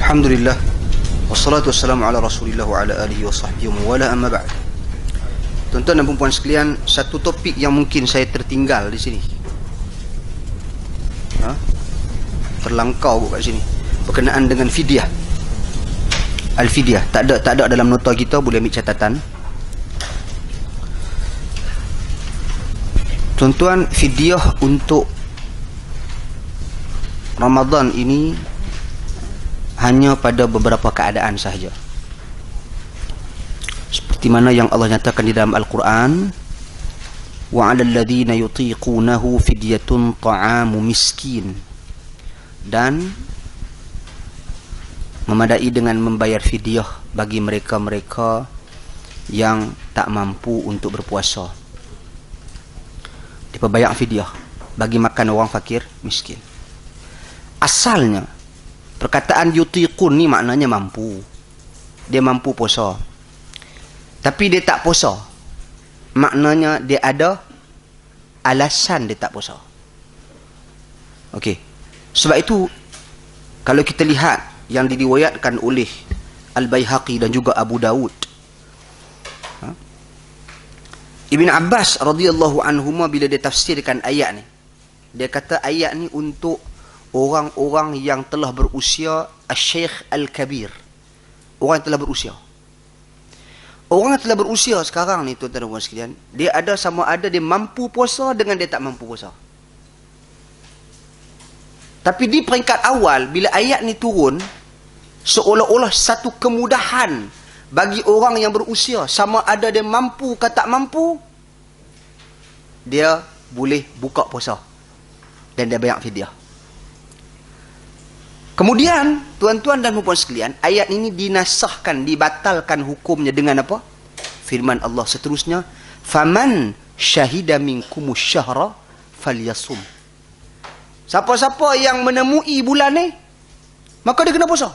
Alhamdulillah, wassalatu wassalamu ala rasulillah wa ala alihi wa sahbihi wa wala amma ba'd. Tuan-tuan dan puan sekalian, satu topik yang mungkin saya tertinggal di sini, terlangkau kat sini, berkenaan dengan fidyah. Al-fidyah tak ada dalam nota kita, boleh ambil catatan. Tuan-tuan, fidyah untuk Ramadan ini hanya pada beberapa keadaan sahaja, seperti mana yang Allah nyatakan di dalam Al-Quran, wa 'alal ladzina yutiqunahu fidyatun ta'amu miskin, dan memadai dengan membayar fidyah bagi mereka-mereka yang tak mampu untuk berpuasa. Diperbayar fidyah bagi makan orang fakir miskin. Asalnya perkataan yutiqun ni maknanya mampu. Dia mampu puasa, tapi dia tak puasa, maknanya dia ada alasan dia tak puasa. Okey. Sebab itu kalau kita lihat yang diriwayatkan oleh Al-Baihaqi dan juga Abu Dawud, Ibn Abbas radhiyallahu anhuma bila dia tafsirkan ayat ni, dia kata ayat ni untuk orang-orang yang telah berusia Asy-Syaikh Al-Kabir. Orang yang telah berusia. Orang yang telah berusia sekarang ni, tuan-tuan dan puan sekalian, dia ada sama ada dia mampu puasa dengan dia tak mampu puasa. Tapi di peringkat awal bila ayat ni turun, seolah-olah satu kemudahan bagi orang yang berusia, sama ada dia mampu ke tak mampu, dia boleh buka puasa dan dia bayar fidyah. Kemudian, tuan-tuan dan puan sekalian, ayat ini dinasahkan, dibatalkan hukumnya dengan apa? Firman Allah seterusnya, faman syahida minkumus syahra falyasum. Siapa-siapa yang menemui bulan ni, maka dia kena puasa.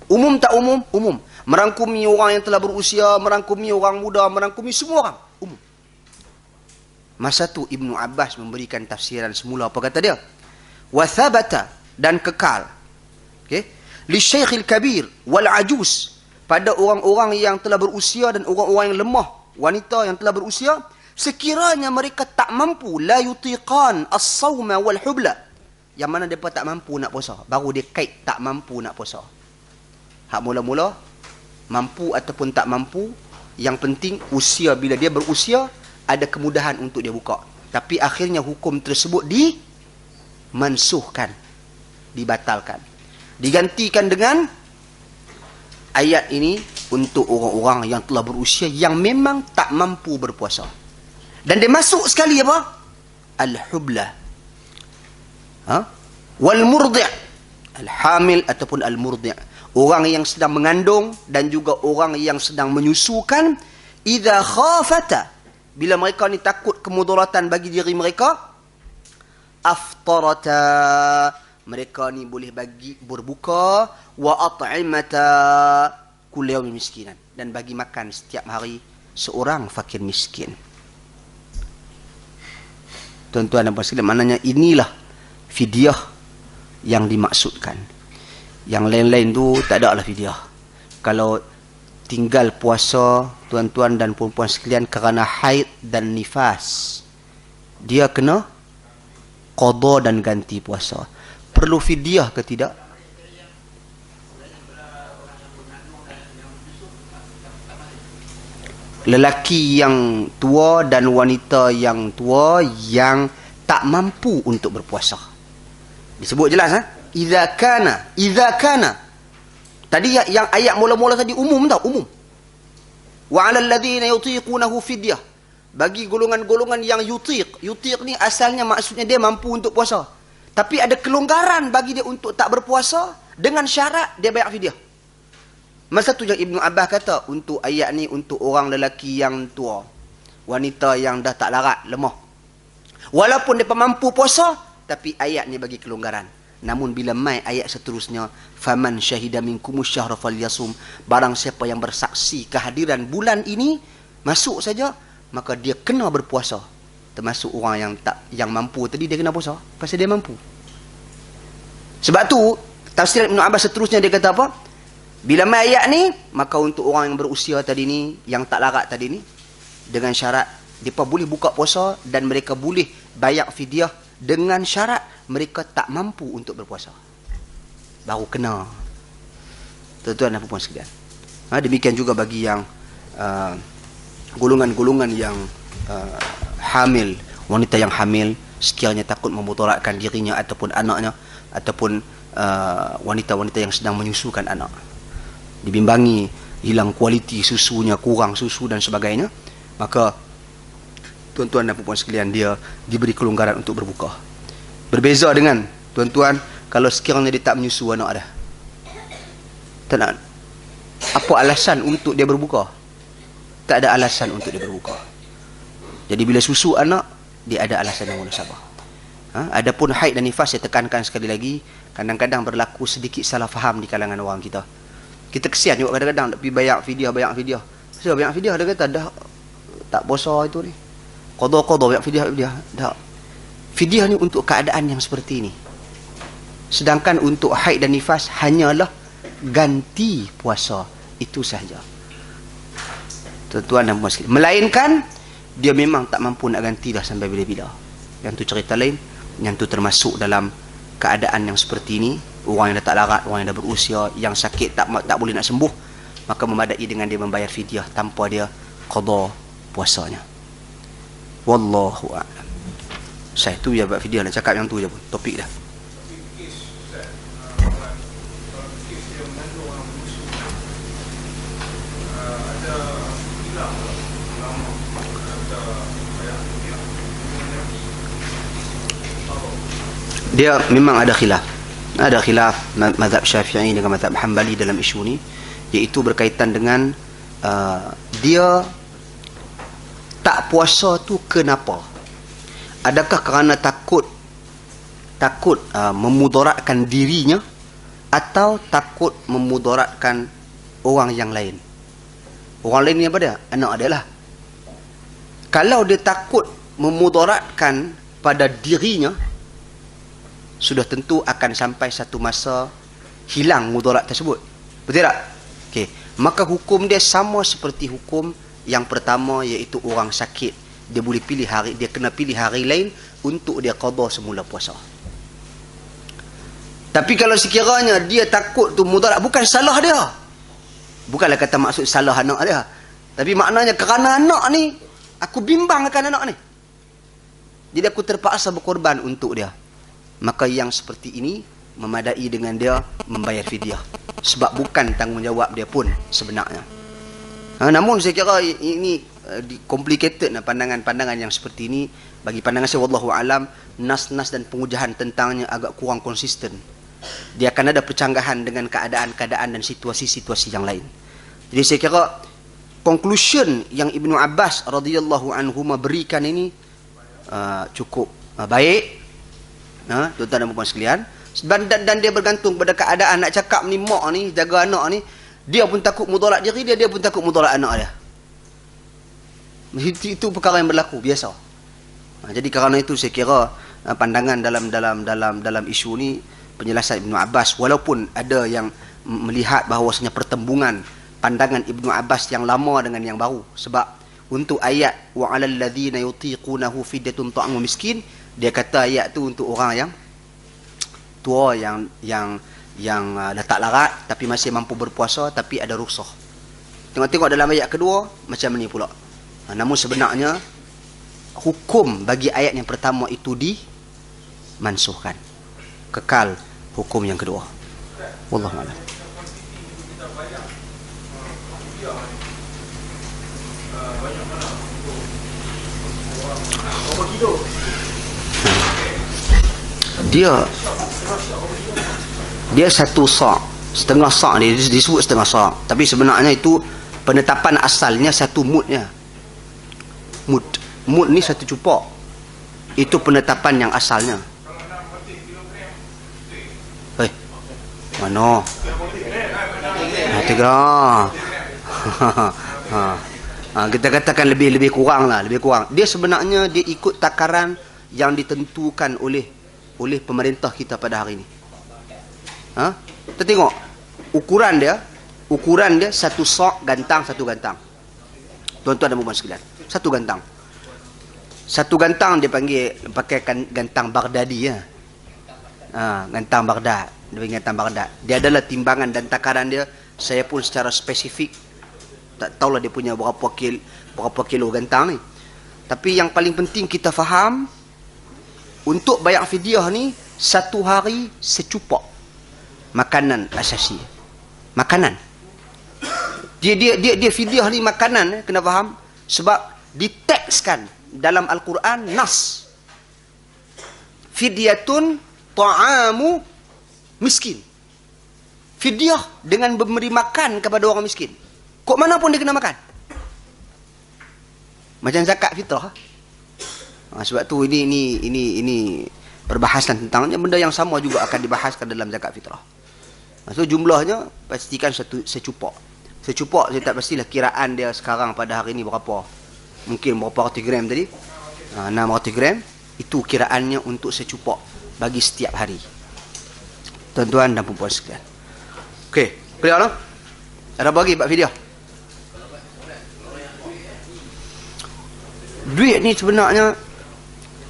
Umum tak umum? Umum. Merangkumi orang yang telah berusia, merangkumi orang muda, merangkumi semua orang. Umum. Masa tu Ibnu Abbas memberikan tafsiran semula. Apa kata dia? Wa thabata, dan kekal, okey, li Syekhil Kabir wal Ajuz, pada orang-orang yang telah berusia dan orang-orang yang lemah, wanita yang telah berusia, sekiranya mereka tak mampu, la yutiqan as-sawma wal hubla, yang mana depa tak mampu nak puasa, baru dia kait tak mampu nak puasa. Hak mula-mula mampu ataupun tak mampu, yang penting usia, bila dia berusia ada kemudahan untuk dia buka. Tapi akhirnya hukum tersebut dimansuhkan, dibatalkan, digantikan dengan ayat ini untuk orang-orang yang telah berusia yang memang tak mampu berpuasa. Dan dia masuk sekali apa? Al-hubla, wal murdi', al-hamil ataupun al-murdi', orang yang sedang mengandung dan juga orang yang sedang menyusukan. Idza khafata, bila mereka ni takut kemudaratan bagi diri mereka, aftarata, mereka ni boleh bagi berbuka, wa at'imata kulli yawmin miskinan, dan bagi makan setiap hari seorang fakir miskin. Tuan-tuan dan puan sekalian, maknanya inilah fidyah yang dimaksudkan. Yang lain-lain tu tak ada lah fidyah. Kalau tinggal puasa, tuan-tuan dan puan-puan sekalian, kerana haid dan nifas, dia kena qada dan ganti puasa. Perlu fidyah ke tidak? Lelaki yang tua dan wanita yang tua yang tak mampu untuk berpuasa. Disebut jelas, Idza kana. Tadi yang ayat mula-mula tadi umum tau, umum. Wa 'alal ladzina yutiqunahu fidyah, bagi golongan-golongan yang yutiq. Yutiq ni asalnya maksudnya dia mampu untuk puasa, tapi ada kelonggaran bagi dia untuk tak berpuasa dengan syarat dia bayar fidyah. Masa tu yang Ibnu Abbas kata untuk ayat ni untuk orang lelaki yang tua, wanita yang dah tak larat, lemah, walaupun dia mampu puasa, tapi ayat ni bagi kelonggaran. Namun bila mai ayat seterusnya, faman syahida minkumus syahra falyasum, barang siapa yang bersaksi kehadiran bulan ini, masuk saja, maka dia kena berpuasa. Termasuk orang yang mampu tadi, dia kena puasa pasal dia mampu. Sebab tu Tafsir Ibn Abbas seterusnya dia kata apa? Bila mai ayat ni, maka untuk orang yang berusia tadi ni, yang tak larat tadi ni, dengan syarat mereka boleh buka puasa dan mereka boleh bayar fidyah dengan syarat mereka tak mampu untuk berpuasa. Baru kena. Tuan-tuan dan puan sekalian. Demikian juga bagi yang golongan-golongan yang hamil, wanita yang hamil sekiranya takut memudaratkan dirinya ataupun anaknya, ataupun wanita-wanita yang sedang menyusukan anak, dibimbangi hilang kualiti susunya, kurang susu dan sebagainya, maka tuan-tuan dan puan sekalian dia diberi kelonggaran untuk berbuka. Berbeza dengan tuan-tuan kalau sekiranya dia tak menyusu anak dah. Tak nak. Apa alasan untuk dia berbuka? Tak ada alasan untuk dia berbuka. Jadi bila susu anak, dia ada alasan yang munasabah. Adapun haid dan nifas, saya tekankan sekali lagi, kadang-kadang berlaku sedikit salah faham di kalangan orang kita. Kita kesian juga kadang-kadang nak pergi bayar fidyah. So bayar fidyah dia kata dah tak puasa itu ni. Qada bayar fidyah. Dah. Fidyah ni untuk keadaan yang seperti ini. Sedangkan untuk haid dan nifas hanyalah ganti puasa, itu sahaja. Tuan-tuan dan puan sekalian, melainkan dia memang tak mampu nak ganti dah sampai bila-bila. Yang tu cerita lain, yang tu termasuk dalam keadaan yang seperti ini, orang yang dah tak larat, orang yang dah berusia, yang sakit tak boleh nak sembuh, maka memadai dengan dia membayar fidyah tanpa dia qada puasanya. Wallahu a'lam. Saya tu je buat fidyah, nak cakap yang tu je pun topik dah. Dia memang ada khilaf. Ada khilaf mazhab Syafi'i dengan mazhab Hanbali dalam isu ni, iaitu berkaitan dengan dia tak puasa tu kenapa? Adakah kerana takut memudaratkan dirinya atau takut memudaratkan orang yang lain? Orang lain ni apa dia? Anak dia lah. Kalau dia takut memudaratkan pada dirinya, sudah tentu akan sampai satu masa hilang mudarat tersebut. Betul tak? Okey, maka hukum dia sama seperti hukum yang pertama, iaitu orang sakit. Dia boleh pilih hari, dia kena pilih hari lain untuk dia qada semula puasa. Tapi kalau sekiranya dia takut tu mudarat, bukan salah dia. Bukanlah kata maksud salah anak dia. Tapi maknanya kerana anak ni, aku bimbang akan anak ni, jadi aku terpaksa berkorban untuk dia. Maka yang seperti ini memadai dengan dia membayar fidyah, sebab bukan tanggungjawab dia pun sebenarnya. Namun saya kira ini complicated pandangan-pandangan yang seperti ini. Bagi pandangan saya, wallahu alam, nas-nas dan pengujahan tentangnya agak kurang konsisten. Dia akan ada percanggahan dengan keadaan-keadaan dan situasi-situasi yang lain. Jadi saya kira conclusion yang Ibnu Abbas radhiyallahu anhu berikan ini cukup baik. Tuan-tuan dan puan sekalian, dan dia bergantung pada keadaan. Nak cakap ni mak ni jaga anak ni, dia pun takut mudarat diri dia pun takut mudarat anak dia. Itu perkara yang berlaku biasa. Jadi kerana itu saya kira pandangan dalam isu ni, penjelasan Ibnu Abbas, walaupun ada yang melihat bahawasanya pertembungan pandangan Ibnu Abbas yang lama dengan yang baru, sebab untuk ayat wa 'alal ladzina yutiqunahu fidyatun ta'amu miskin, dia kata ayat tu untuk orang yang tua, yang dah tak larat tapi masih mampu berpuasa tapi ada rukhsah. Tengok-tengok dalam ayat kedua macam ni pula. Namun sebenarnya hukum bagi ayat yang pertama itu dimansuhkan, kekal hukum yang kedua. Wallahu a'lam. Dia satu sa', setengah sa' ni disebut setengah sa', tapi sebenarnya itu penetapan asalnya satu mudnya. Mud ni satu cupak. Itu penetapan yang asalnya. Mana? Tiga. Kita katakan lebih kurang lah, lebih kurang. Dia sebenarnya dia ikut takaran yang ditentukan oleh pemerintah kita pada hari ini. Ha? Kita tengok ukuran dia satu sok gantang satu gantang. Tuan-tuan dan puan sekalian, satu gantang. Satu gantang dia panggil pakai gantang Baghdadi ya. Gantang Baghdad. Dia panggil gantang Baghdad. Dia adalah timbangan dan takaran dia. Saya pun secara spesifik tak tahulah dia punya berapa kilo gantang ni. Tapi yang paling penting kita faham, untuk bayar fidyah ni satu hari secupak makanan asasi. Makanan. Dia fidyah ni makanan, kena faham, sebab ditekskan dalam Al-Quran nas. Fidyatun ta'amu miskin. Fidyah dengan memberi makan kepada orang miskin. Kok mana pun dia kena makan. Macam zakat fitrah. Sebab tu ini perbahasan tentangnya, benda yang sama juga akan dibahaskan dalam zakat fitrah. So jumlahnya pastikan secupak. Secupak saya tak pastilah kiraan dia sekarang pada hari ini berapa. Mungkin berapa ratus gram tadi. 600 gram. Itu kiraannya untuk secupak bagi setiap hari. Tuan-tuan dan puan sekalian. Okey, clear lah? Ada bagi bab fidyah. Duit ni sebenarnya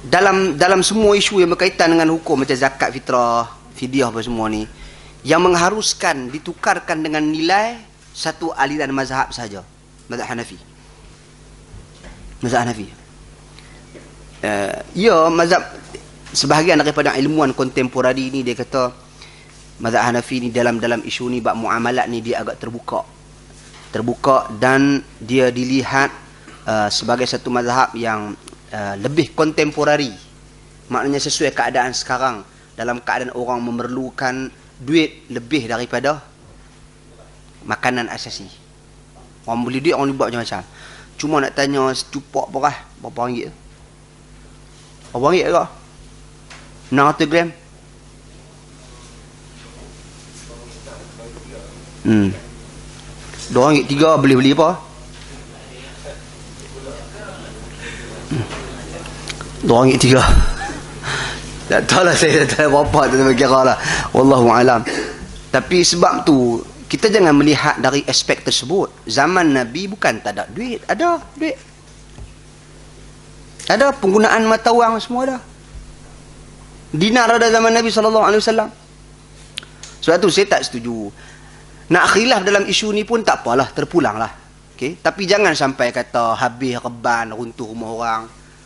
dalam semua isu yang berkaitan dengan hukum macam zakat fitrah, fidyah apa semua ni, yang mengharuskan ditukarkan dengan nilai satu aliran mazhab saja, mazhab Hanafi. Mazhab Hanafi. Mazhab sebahagian daripada ilmuwan kontemporari ni dia kata mazhab Hanafi ni dalam isu ni bab muamalat ni dia agak terbuka dan dia dilihat sebagai satu mazhab yang lebih kontemporari. Maknanya sesuai keadaan sekarang, dalam keadaan orang memerlukan duit lebih daripada makanan asasi. Orang beli duit, orang buat macam-macam. Cuma nak tanya secupak berapa ringgit? Berapa ringgit ke? 600 gram? RM2.3 boleh beli apa? RM2.3. Tak tahu lah, saya tak tahu berapa tu kira lah. Wallahualam. Tapi sebab tu kita jangan melihat dari aspek tersebut. Zaman Nabi bukan tak ada duit, ada duit. Ada penggunaan mata wang semua ada. Dinar ada zaman Nabi SAW. Sebab tu saya tak setuju. Nak khilaf dalam isu ni pun tak apalah, terpulang lah. Okay? Tapi jangan sampai kata habis reban, runtuh rumah orang.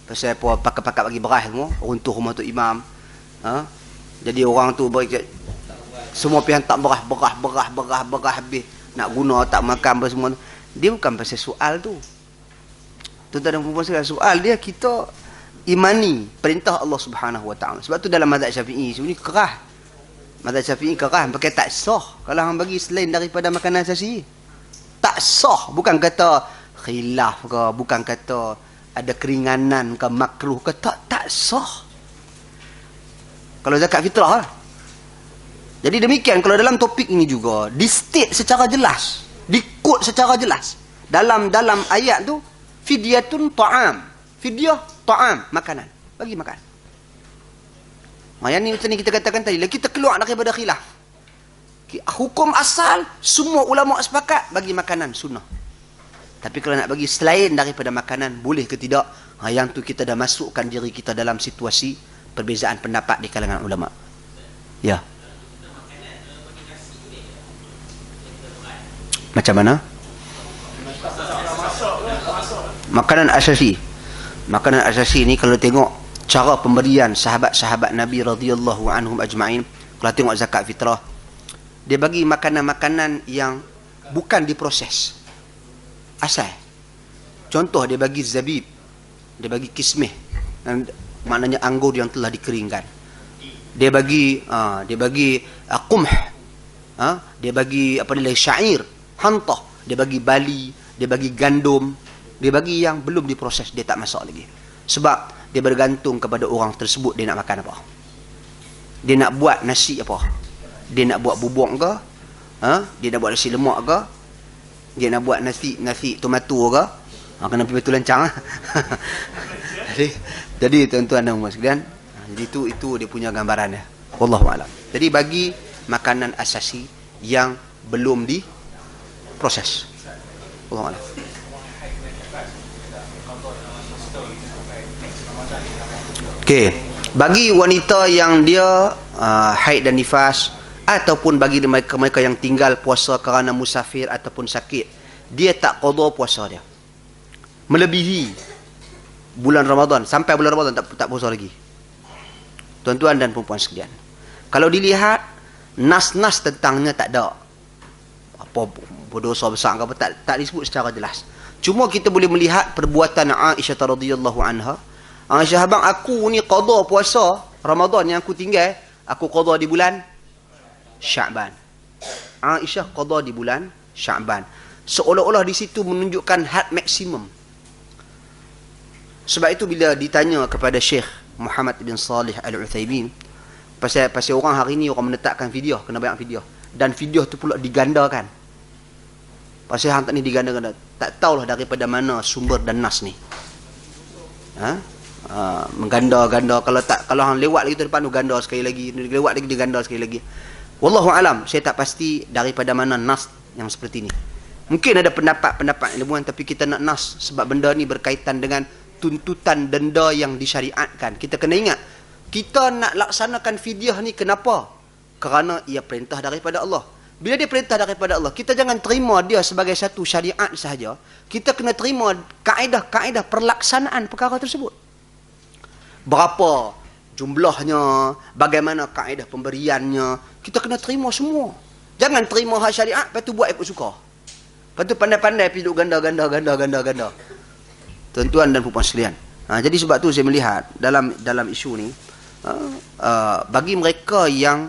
Pasal apa, pakat-pakat bagi beras semua, runtuh rumah tu imam. Jadi orang tu semua pihak tak berah habis. Nak guna tak makan apa semua. Dia bukan pasal soal tu. Tuan-tuan dan puan-puan sekalian, soal dia kita imani perintah Allah Subhanahu Wa Taala. Sebab tu dalam mazhab Syafi'i sebenarnya kerah. Mazhab Syafi'i kerah pakai tak sah kalau hang bagi selain daripada makanan asasi. Tak sah, bukan kata khilaf ke, bukan kata ada keringanan ke, makruh ke, tak sah. Kalau zakat fitrah lah. Jadi demikian kalau dalam topik ini juga di state secara jelas, di quote secara jelas dalam ayat tu, fidyatun ta'am. Fidyah ta'am, makanan. Bagi makan. Yang ni macam ni kita katakan tadi, kita keluar daripada khilaf. Hukum asal semua ulama sepakat bagi makanan sunnah. Tapi kalau nak bagi selain daripada makanan, boleh ke tidak? Yang tu kita dah masukkan diri kita dalam situasi perbezaan pendapat di kalangan ulama. Ya. Macam mana? Makanan asasi. Makanan asasi ni kalau tengok cara pemberian sahabat-sahabat Nabi radhiyallahu anhum ajma'in, kalau tengok zakat fitrah, dia bagi makanan-makanan yang bukan diproses. Asal. Contoh dia bagi zabib, dia bagi kismih, maknanya anggur yang telah dikeringkan. Dia bagi qumh, dia bagi apa ni, syair, hantah, dia bagi bali, dia bagi gandum, dia bagi yang belum diproses, dia tak masak lagi. Sebab dia bergantung kepada orang tersebut, dia nak makan apa. Dia nak buat nasi apa. Dia nak buat bubuk ke? Dia nak buat nasi lemak ke? Dia nak buat nasi tomato ke? Kena pergi batu lancang. Jadi tuan-tuan dan puan sekalian, jadi itu dia punya gambaran dia. Wallahu a'lam. Jadi bagi makanan asasi yang belum diproses. Allah Allah. Okey, bagi wanita yang dia haid dan nifas, ataupun bagi mereka yang tinggal puasa kerana musafir ataupun sakit, dia tak qada puasa dia melebihi bulan Ramadan, sampai bulan Ramadan tak puasa lagi. Tuan-tuan dan perempuan sekalian, kalau dilihat nas-nas tentangnya tak ada apa berdosa besar ke apa, tak disebut secara jelas. Cuma kita boleh melihat perbuatan Aisyah radhiyallahu anha. Aisyah, abang aku ni qada puasa Ramadan yang aku tinggal, aku qada di bulan Sya'ban. Aisyah qada di bulan Sya'ban. Seolah-olah di situ menunjukkan had maksimum. Sebab itu bila ditanya kepada Syekh Muhammad bin Salih Al-Utsaimin, pasal orang hari ni orang menetapkan video, kena banyak video, dan video tu pula digandakan. Pasal hang tak ni diganda-ganda, tak tahulah daripada mana sumber dan nas ni. Mengganda-ganda, kalau hang lewat lagi tu depan tu ganda sekali lagi, lewat lagi dia ganda sekali lagi. Wallahu alam, saya tak pasti daripada mana nas yang seperti ni. Mungkin ada pendapat-pendapat ilmuwan, tapi kita nak nas sebab benda ni berkaitan dengan tuntutan denda yang disyariatkan. Kita kena ingat, kita nak laksanakan fidyah ni kenapa? Kerana ia perintah daripada Allah. Bila dia perintah daripada Allah, kita jangan terima dia sebagai satu syariat sahaja. Kita kena terima kaedah-kaedah perlaksanaan perkara tersebut. Berapa jumlahnya, bagaimana kaedah pemberiannya, kita kena terima semua. Jangan terima hak syariat, lepas tu buat ikut suka. Lepas tu pandai-pandai pergi duduk ganda. Tuan-tuan dan puan sekalian. Jadi sebab tu saya melihat dalam isu ni, bagi mereka yang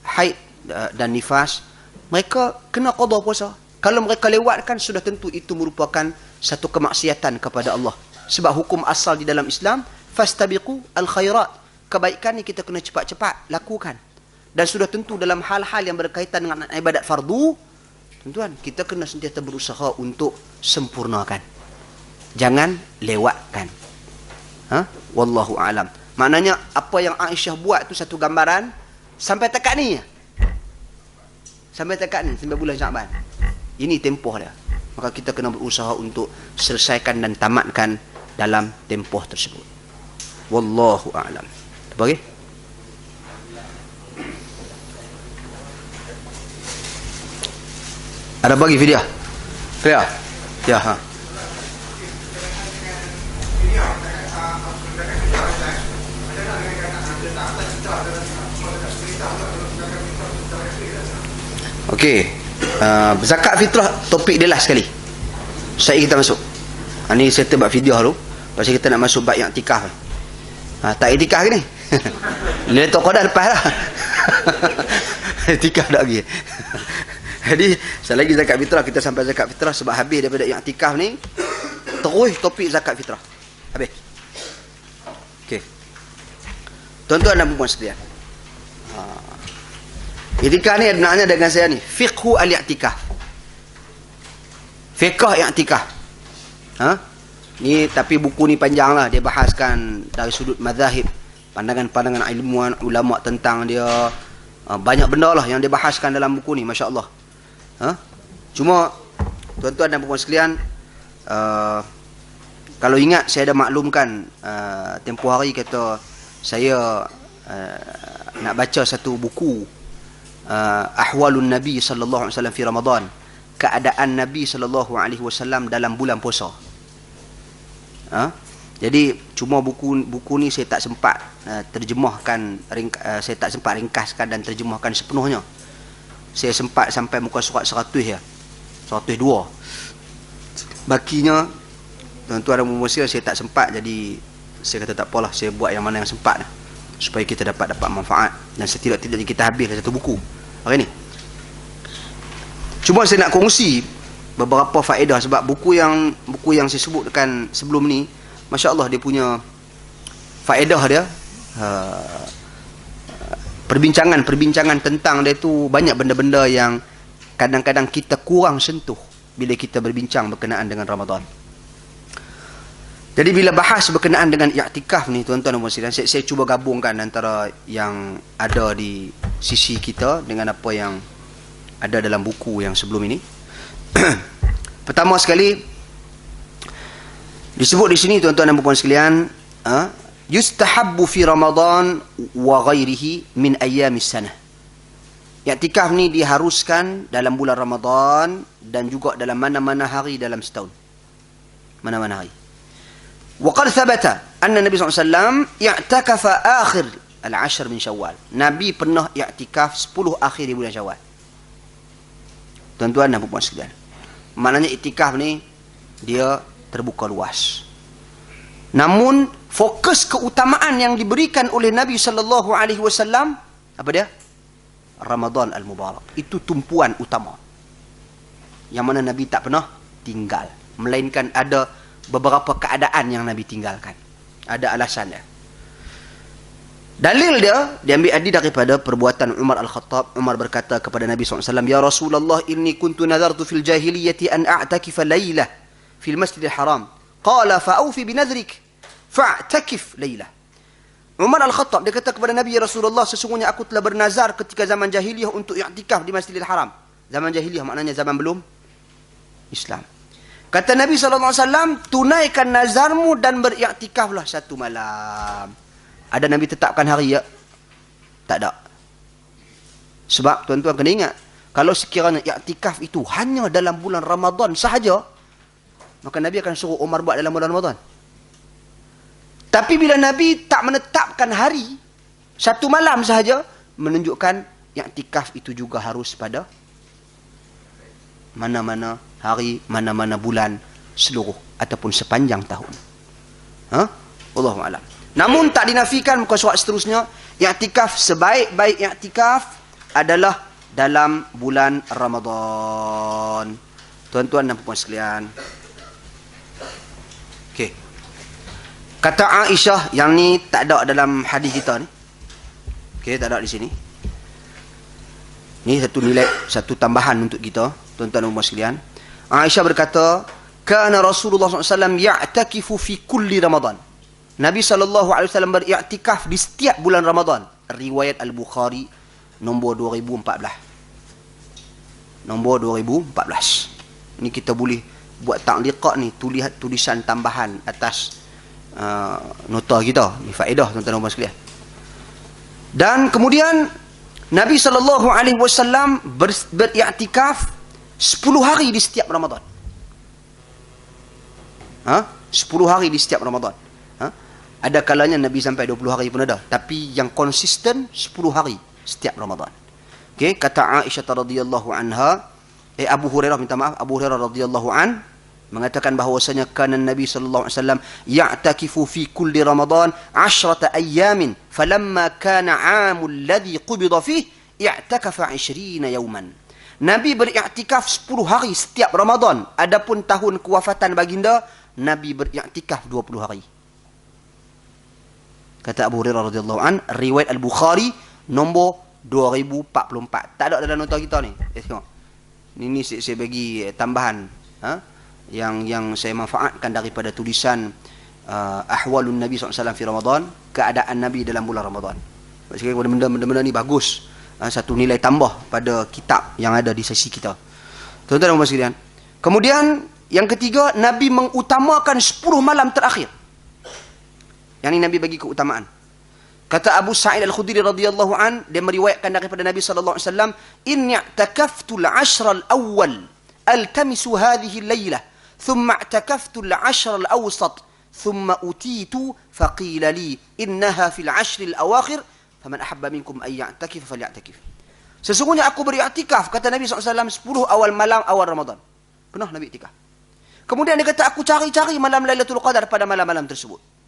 haid dan nifas, mereka kena qada puasa. Kalau mereka lewatkan, sudah tentu itu merupakan satu kemaksiatan kepada Allah. Sebab hukum asal di dalam Islam, fastabiqu al-khairat. Kebaikan ni kita kena cepat-cepat lakukan. Dan sudah tentu dalam hal-hal yang berkaitan dengan ibadat fardu, tuan-tuan, kita kena sentiasa berusaha untuk sempurnakan. Jangan lewatkan. Wallahu alam. Maknanya apa yang Aisyah buat tu satu gambaran sampai dekat ni. Sampai dekat ni, sampai bulan Sya'ban. Ini tempoh dia. Maka kita kena berusaha untuk selesaikan dan tamatkan dalam tempoh tersebut. Wallahu a'lam. Apa lagi? Ada bagi video? Clear? Ya, Okey. Zakat fitrah topik dia last sekali. Saya kita masuk. Ni saya buat video dulu. Pasal kita nak masuk bab yang i'tikaf. Tak i'tikaf ke ni? Ni letak kodah lepas lah. I'tikaf tak lagi. Jadi, selagi zakat fitrah, kita sampai zakat fitrah sebab habis daripada i'tikaf ni, terus topik zakat fitrah. Habis. Okey. Tuan-tuan dan puan sekalian. I'tikaf ni maknanya dengan saya ni, fiqhu al-i'tikaf. Fiqh i'tikaf. Ni tapi buku ni panjang lah, dia bahaskan dari sudut mazahib, pandangan-pandangan ilmuwan ulama tentang dia, banyak benda lah yang dia bahaskan dalam buku ni, masya-Allah. Cuma tuan-tuan dan puan sekalian, kalau ingat saya ada maklumkan tempoh hari kata saya nak baca satu buku, Ahwalun Nabi sallallahu alaihi wasallam fi Ramadan, keadaan Nabi sallallahu alaihi wasallam dalam bulan puasa. Jadi cuma buku ni saya tak sempat terjemahkan, saya tak sempat ringkaskan dan terjemahkan sepenuhnya. Saya sempat sampai muka surat 100 ya. 102. Bakinya tuan-tuan dan puan saya tak sempat, jadi saya kata tak apalah, saya buat yang mana yang sempat lah, supaya kita dapat manfaat dan setidak-tidaknya kita habis satu buku hari ni. Cuma saya nak kongsi beberapa faedah sebab buku yang saya sebutkan sebelum ni, masya-Allah, dia punya faedah dia, perbincangan tentang dia tu banyak benda-benda yang kadang-kadang kita kurang sentuh bila kita berbincang berkenaan dengan Ramadan. Jadi bila bahas berkenaan dengan i'tikaf ni tuan-tuan dan puan-puan, saya cuba gabungkan antara yang ada di sisi kita dengan apa yang ada dalam buku yang sebelum ini. Pertama sekali disebut di sini tuan-tuan dan puan-puan sekalian, yustahabbu fi Ramadan wa ghairihi min ayyamis sanah. I'tikaf ni diharuskan dalam bulan Ramadan dan juga dalam mana-mana hari dalam setahun. Mana-mana hari. Wa qad thabata anna Nabi SAW i'takafa akhir al-ashr min Syawal. Nabi pernah i'tikaf 10 akhir di bulan Syawal. Tuan-tuan dan puan-puan sekalian. Maknanya i'tikaf ni dia terbuka luas. Namun fokus keutamaan yang diberikan oleh Nabi sallallahu alaihi wasallam apa dia? Ramadan al-Mubarak. Itu tumpuan utama. Yang mana Nabi tak pernah tinggal, melainkan ada beberapa keadaan yang Nabi tinggalkan. Ada alasan dia. Dalil dia diambil hadis daripada perbuatan Umar Al-Khattab. Umar berkata kepada Nabi SAW, "Ya Rasulullah, inni kuntu nadartu fil jahiliyati an a'takifa laylah fil masjidil haram. Qala fa'awfi binadrik fa'takif laylah." Umar Al-Khattab dia kata kepada Nabi, "Ya Rasulullah, sesungguhnya aku telah bernazar ketika zaman jahiliyah untuk i'tikaf di Masjidil Haram." Zaman jahiliyah maknanya zaman belum Islam. Kata Nabi SAW, tunaikan nazarmu dan beriktikaflah satu malam. Ada Nabi tetapkan hari ya? Tak ada. Sebab tuan-tuan kena ingat, kalau sekiranya iktikaf itu hanya dalam bulan Ramadan sahaja, maka Nabi akan suruh Umar buat dalam bulan Ramadan. Tapi bila Nabi tak menetapkan hari, satu malam sahaja, menunjukkan iktikaf itu juga harus pada mana-mana hari, mana-mana bulan, seluruh ataupun sepanjang tahun. Wallahu a'lam. Namun tak dinafikan muka surat seterusnya, i'tikaf sebaik-baik i'tikaf adalah dalam bulan Ramadan. Tuan-tuan dan puan sekalian. Okey. Kata Aisyah yang ni tak ada dalam hadis kita ni. Okey, tak ada di sini. Ni satu nilai, satu tambahan untuk kita, tuan-tuan dan puan sekalian. Aisyah berkata, "Kana Rasulullah SAW ya'takifu fi kulli Ramadan." Nabi SAW beriktikaf di setiap bulan Ramadan. Riwayat Al-Bukhari nombor 2014. Nombor 2014. Ini kita boleh buat ta'liqat ni, tulisan tambahan atas nota kita. Ini faedah tuan-tuan dan puan sekalian. Dan kemudian Nabi SAW beriktikaf 10 hari di setiap Ramadan. 10 hari di setiap Ramadan. Ada kalanya Nabi sampai 20 hari pun ada. Tapi yang konsisten 10 hari setiap Ramadan. Okay, kata Aisyah radhiyallahu anha, Abu Hurairah minta maaf, Abu Hurairah radhiyallahu an mengatakan bahawasanya kana Nabi sallallahu alaihi wasallam ya'takifu fi kulli Ramadan 10 ayyamin, falamma kana 'amul ladhi qubida fihi i'takafa 20 yawman. Nabi beriktikaf 10 hari setiap Ramadan. Adapun tahun kewafatan baginda, Nabi beriktikaf 20 hari. Kata Abu Hurairah radhiyallahu an, riwayat Al-Bukhari nombor 2044. Tak ada dalam nota kita ni. Tengok. Ini saya bagi tambahan yang saya manfaatkan daripada tulisan Ahwalun Nabi SAW fi Ramadan, keadaan Nabi dalam bulan Ramadan. Sekali benda-benda ni bagus. Satu nilai tambah pada kitab yang ada di sesi kita. Tuan-tuan dan puan sekalian. Kemudian yang ketiga, Nabi mengutamakan 10 malam terakhir. Yang ini Nabi bagi keutamaan. Kata Abu Sa'id Al-Khudri radhiyallahu an, dia meriwayatkan daripada Nabi sallallahu alaihi wasallam, "Inni i'takaftu al-'ashra al-awwal, altamisu hadhihi al-lailah, thumma i'takaftu al-'ashra al-awsat, thumma utitu faqila li innaha fil 'ashri al-awakhir, faman ahabba minkum an ya'takif falya'takif." Sesungguhnya aku beriktikaf, kata Nabi SAW, 10 awal malam awal Ramadan. Pernah Nabi iktikaf. Kemudian dia kata, aku cari-cari malam Lailatul Qadar pada malam-malam tersebut.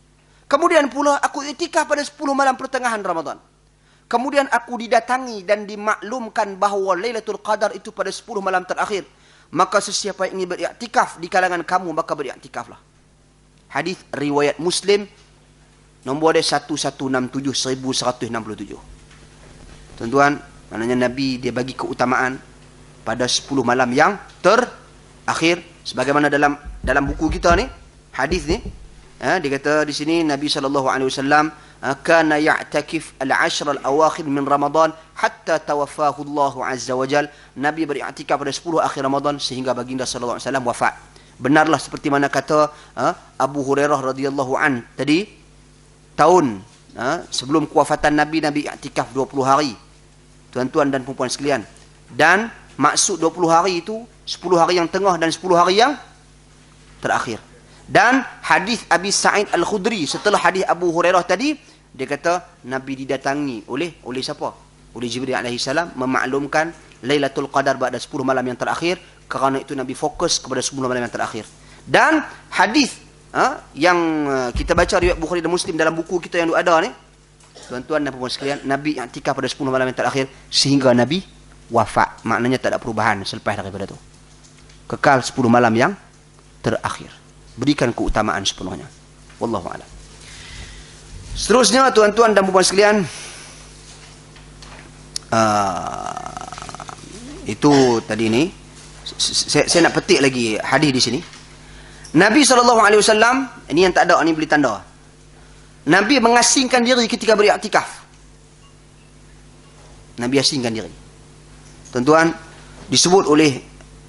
Kemudian pula aku iktikaf pada 10 malam pertengahan Ramadan. Kemudian aku didatangi dan dimaklumkan bahawa Lailatul Qadar itu pada 10 malam terakhir. Maka sesiapa yang ingin beriktikaf di kalangan kamu, maka beriktikaflah. Hadis riwayat Muslim, nombor dia 1167. Tuan-tuan, maknanya Nabi dia bagi keutamaan pada 10 malam yang terakhir, sebagaimana dalam buku kita ni, hadis ni, Dia kata di sini Nabi SAW kana ya'takif al-ashr al-awakhir min Ramadan hatta tawaffahu Allah Azza wa Jal. Nabi beriktikaf pada 10 akhir Ramadan sehingga baginda sallallahu alaihi wasallam wafat. Benarlah seperti mana kata Abu Hurairah radhiyallahu an tadi, tahun sebelum kewafatan Nabi, Nabi iktikaf 20 hari. Tuan-tuan dan puan-puan sekalian. Dan maksud 20 hari itu 10 hari yang tengah dan 10 hari yang terakhir. Dan hadis Abi Sa'id Al-Khudri setelah hadis Abu Hurairah tadi, dia kata Nabi didatangi oleh siapa? Oleh Jibril alaihi salam memaklumkan Lailatul Qadar pada 10 malam yang terakhir. Kerana itu Nabi fokus kepada 10 malam yang terakhir. Dan hadis yang kita baca riwayat Bukhari dan Muslim dalam buku kita yang ada ni, tuan-tuan dan puan sekalian, Nabi i'tikaf pada 10 malam yang terakhir sehingga Nabi wafat. Maknanya tak ada perubahan selepas daripada itu. Kekal 10 malam yang terakhir. Berikan keutamaan sepenuhnya. Wallahu a'lam. Seterusnya tuan-tuan dan puan sekalian, itu tadi ni saya nak petik lagi hadis di sini. Nabi SAW, ini yang tak ada, ini beli tanda. Nabi mengasingkan diri ketika beriktikaf. Nabi asingkan diri. Tuan-tuan, disebut oleh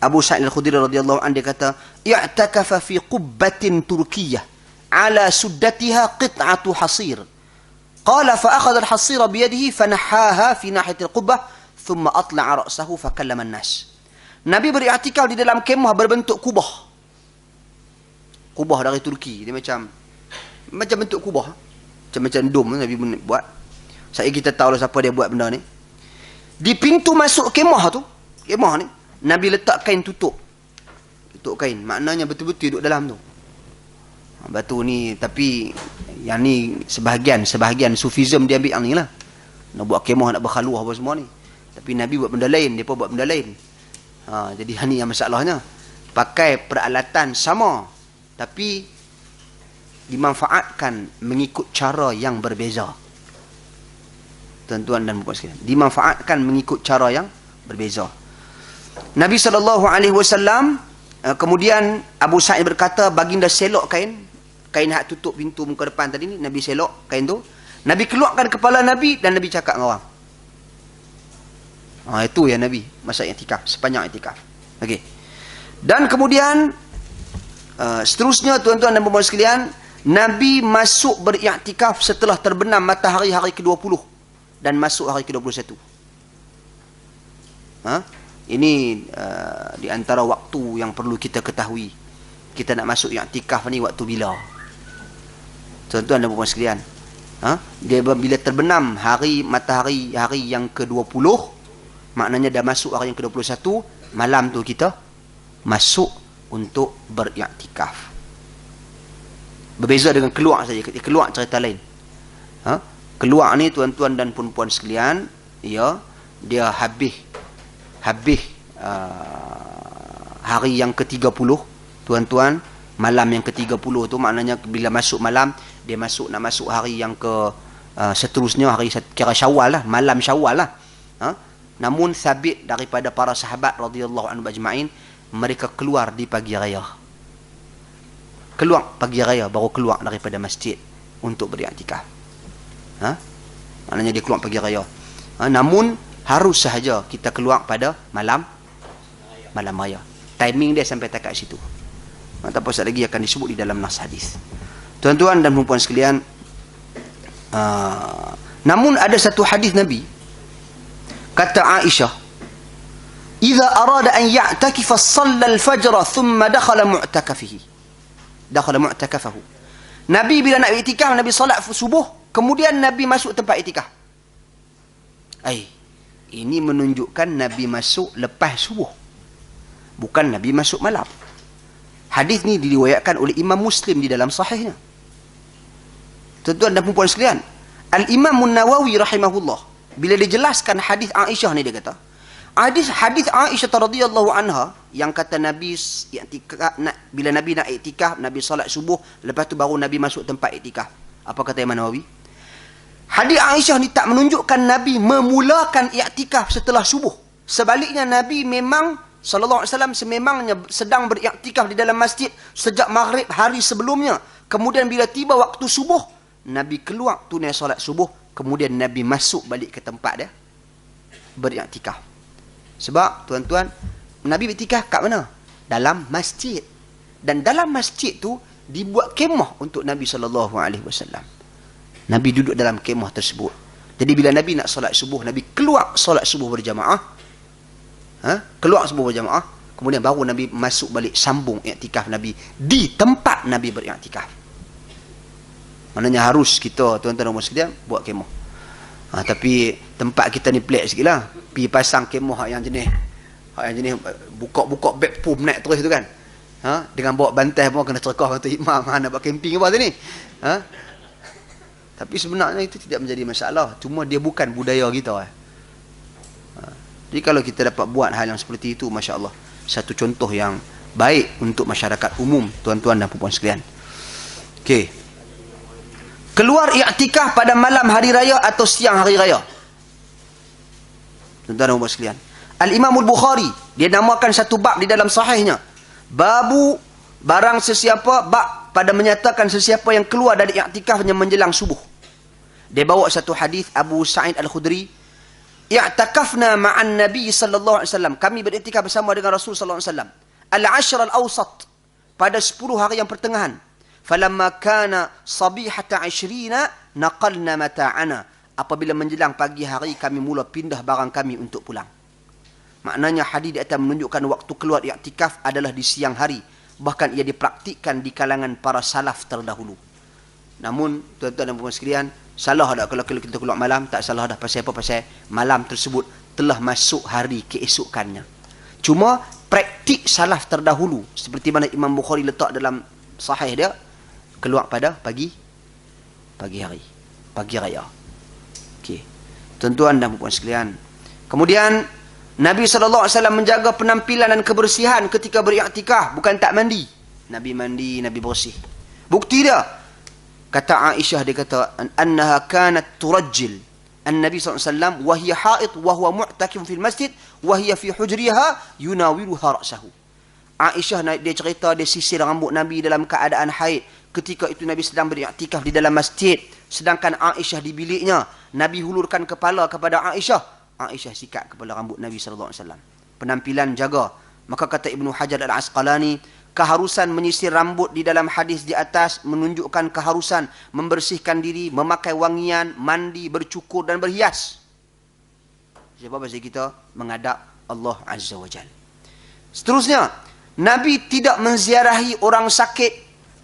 Abu Sa'id Al-Khudri radhiyallahu anhu, dia kata, "I'takafa fi qubbatin turkiyyah, ala suddatiha qit'atu hasir. Qala fa akhadha al-hasira bi yadihi fa nahaha fi nahiyati al-qubbah, thumma atla'a ra'sahu fa kallama an-nas." Nabi beriktikaf di dalam kemah berbentuk kubah. Kubah dari Turki. Dia macam bentuk kubah. Macam dom Nabi buat. Saya kita tahu lah siapa dia buat benda ni. Di pintu masuk kemah tu, kemah ni, Nabi letak kain tutup. Tutup kain. Maknanya betul-betul duduk dalam tu. Batu ni, tapi yang ni sebahagian Sufism dia ambil yang ni lah. Nak buat kemah, nak berkhaluah apa semua ni. Tapi Nabi buat benda lain, depa buat benda lain. Jadi ini yang masalahnya. Pakai peralatan sama, tapi dimanfaatkan mengikut cara yang berbeza. Tuan-tuan dan puan sekalian, dimanfaatkan mengikut cara yang berbeza. Nabi SAW, kemudian Abu Sa'id berkata, baginda selok kain hak tutup pintu muka depan tadi ni, Nabi selok kain tu. Nabi keluarkan kepala Nabi dan Nabi cakap dengan orang. Itu yang Nabi masa i'tikaf, sepanjang i'tikaf. Okey. Dan kemudian seterusnya tuan-tuan dan puan sekalian, Nabi masuk beriktikaf setelah terbenam matahari hari ke-20 dan masuk hari ke-21. Ini di antara waktu yang perlu kita ketahui. Kita nak masuk i'tikaf ni waktu bila? Tuan-tuan dan puan sekalian, dia bila terbenam matahari hari yang ke-20, maknanya dah masuk hari yang ke-21, malam tu kita masuk untuk beriktikaf. Berbeza dengan keluar saja. Keluar cerita lain. Keluar ni tuan-tuan dan puan-puan sekalian, dia habis hari yang ke-30, tuan-tuan, malam yang ke-30 tu maknanya bila masuk malam, dia nak masuk hari yang ke seterusnya, hari kira Syawal lah, malam Syawal lah. Namun sabit daripada para sahabat radhiyallahu anhu ajma'in, mereka keluar di pagi raya. Keluar pagi raya, baru keluar daripada masjid untuk beriktikaf. Maknanya dia keluar pagi raya. Namun harus sahaja kita keluar pada malam raya. Timing dia sampai takat situ. Tak apa lagi akan disebut di dalam nas hadis. Tuan-tuan dan puan sekalian, namun ada satu hadis Nabi, kata Aisyah, "Idza arada an ya'takifa shalla al-fajr thumma dakhala mu'takafahu." Nabi bila nak iktikaf, Nabi solat subuh, kemudian Nabi masuk tempat iktikaf. Ini menunjukkan Nabi masuk lepas subuh, bukan Nabi masuk malam. Hadis ni diriwayatkan oleh Imam Muslim di dalam sahihnya. Tuan-tuan dan puan sekalian, Al-Imam An-Nawawi rahimahullah, bila dijelaskan hadis Aisyah ni, dia kata, hadis Aisyah radhiyallahu anha yang kata Nabi bila Nabi nak iktikaf, Nabi solat subuh, lepas tu baru Nabi masuk tempat iktikaf. Apa kata Imam Nawawi? Hadis Aisyah ni tak menunjukkan Nabi memulakan iktikaf setelah subuh. Sebaliknya Nabi memang sallallahu alaihi wasallam sememangnya sedang beriktikaf di dalam masjid sejak maghrib hari sebelumnya, Kemudian bila tiba waktu subuh, Nabi keluar tunai solat subuh. Kemudian Nabi masuk balik ke tempat dia beriktikaf. Sebab tuan-tuan, Nabi beriktikaf kat mana? Dalam masjid. Dan dalam masjid tu dibuat kemah untuk Nabi SAW. Nabi duduk dalam kemah tersebut. Jadi bila Nabi nak solat subuh, Nabi keluar solat subuh berjamaah. Keluar subuh berjamaah. Kemudian baru Nabi masuk balik sambung iktikaf Nabi di tempat Nabi beriktikaf. Maknanya harus kita, tuan-tuan dan puan sekalian, buat kemah. Tapi tempat kita ni pelik sikit lah. Pergi pasang kemah yang jenis buka-buka beg pum naik terus tu kan. Dengan bawa bantai pun kena terkah kata imam, nak buat camping apa sini. Tapi sebenarnya itu tidak menjadi masalah. Cuma dia bukan budaya kita. Jadi kalau kita dapat buat hal yang seperti itu, Masya Allah, satu contoh yang baik untuk masyarakat umum, tuan-tuan dan puan sekalian. Okey. Keluar i'tikaf pada malam hari raya atau siang hari raya. Tuan-tuan dan puan sekalian. Al-Imam Al-Bukhari, dia namakan satu bab di dalam sahihnya. Babu barang sesiapa, bab pada menyatakan sesiapa yang keluar dari i'tikafnya menjelang subuh. Dia bawa satu hadis Abu Sa'id Al-Khudri, i'takafna ma'an Nabi sallallahu alaihi wasallam. Kami beriktikaf bersama dengan Rasul sallallahu alaihi wasallam. Al-ashr al-awsat, pada 10 hari yang pertengahan. Falamma kana sabihata 20 naqalna mata'ana. Apabila menjelang pagi hari, kami mula pindah barang kami untuk pulang. Maknanya hadis di atas menunjukkan waktu keluar i'tikaf adalah di siang hari. Bahkan ia dipraktikkan di kalangan para salaf terdahulu. Namun tuan-tuan dan puan sekalian, salah tak kalau kita keluar malam? Tak salah dah. Pasal apa? Pasal malam tersebut telah masuk hari keesokannya. Cuma praktik salaf terdahulu, seperti mana Imam Bukhari letak dalam sahih dia, keluar pada pagi hari, pagi raya. Okey. Tuan-tuan dan puan sekalian. Kemudian Nabi SAW menjaga penampilan dan kebersihan ketika beriktikaf, bukan tak mandi. Nabi mandi, Nabi bersih. Bukti dia, kata Aisyah, dia kata annaha kanat turajjil an-Nabi SAW wa hiya haid wa huwa mu'takif fil masjid wa hiya fi hujriha yunawiluha ra'sahu. Aisyah dia cerita dia sisir rambut Nabi dalam keadaan haid. Ketika itu Nabi sedang beriktikaf di dalam masjid, sedangkan Aisyah di biliknya. Nabi hulurkan kepala kepada Aisyah. Aisyah sikat kepala rambut Nabi sallallahu alaihi wasallam. Penampilan jaga. Maka kata Ibnu Hajar Al-Asqalani, keharusan menyisir rambut di dalam hadis di atas menunjukkan keharusan membersihkan diri, memakai wangian, mandi, bercukur dan berhias. Sebab bahasa kita menghadap Allah Azza wa Jalla. Seterusnya, Nabi tidak menziarahi orang sakit,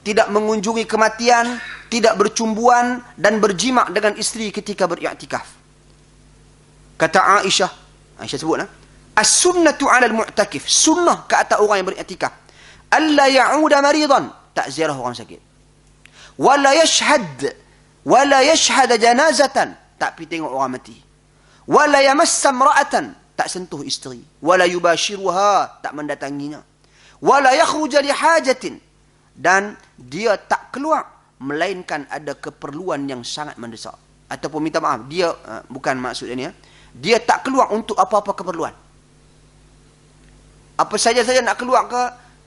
tidak mengunjungi kematian, tidak bercumbuan dan berjimak dengan isteri ketika beriktikaf. Kata Aisyah sebut as-sunnatu 'ala al-mu'takif, sunnah ke atas orang yang beriktikaf, alla ya'uda maridan, tak ziarah orang sakit. Wala yashhad janazatan, tak pergi tengok orang mati. Wala yamassa imra'atan, tak sentuh isteri. Wala yubashiruha, tak mendatanginya. Wala yakhruja li hajatin, dan dia tak keluar melainkan ada keperluan yang sangat mendesak. Ataupun minta maaf, dia bukan maksud ini, dia tak keluar untuk apa-apa keperluan. Apa saja nak keluar ke,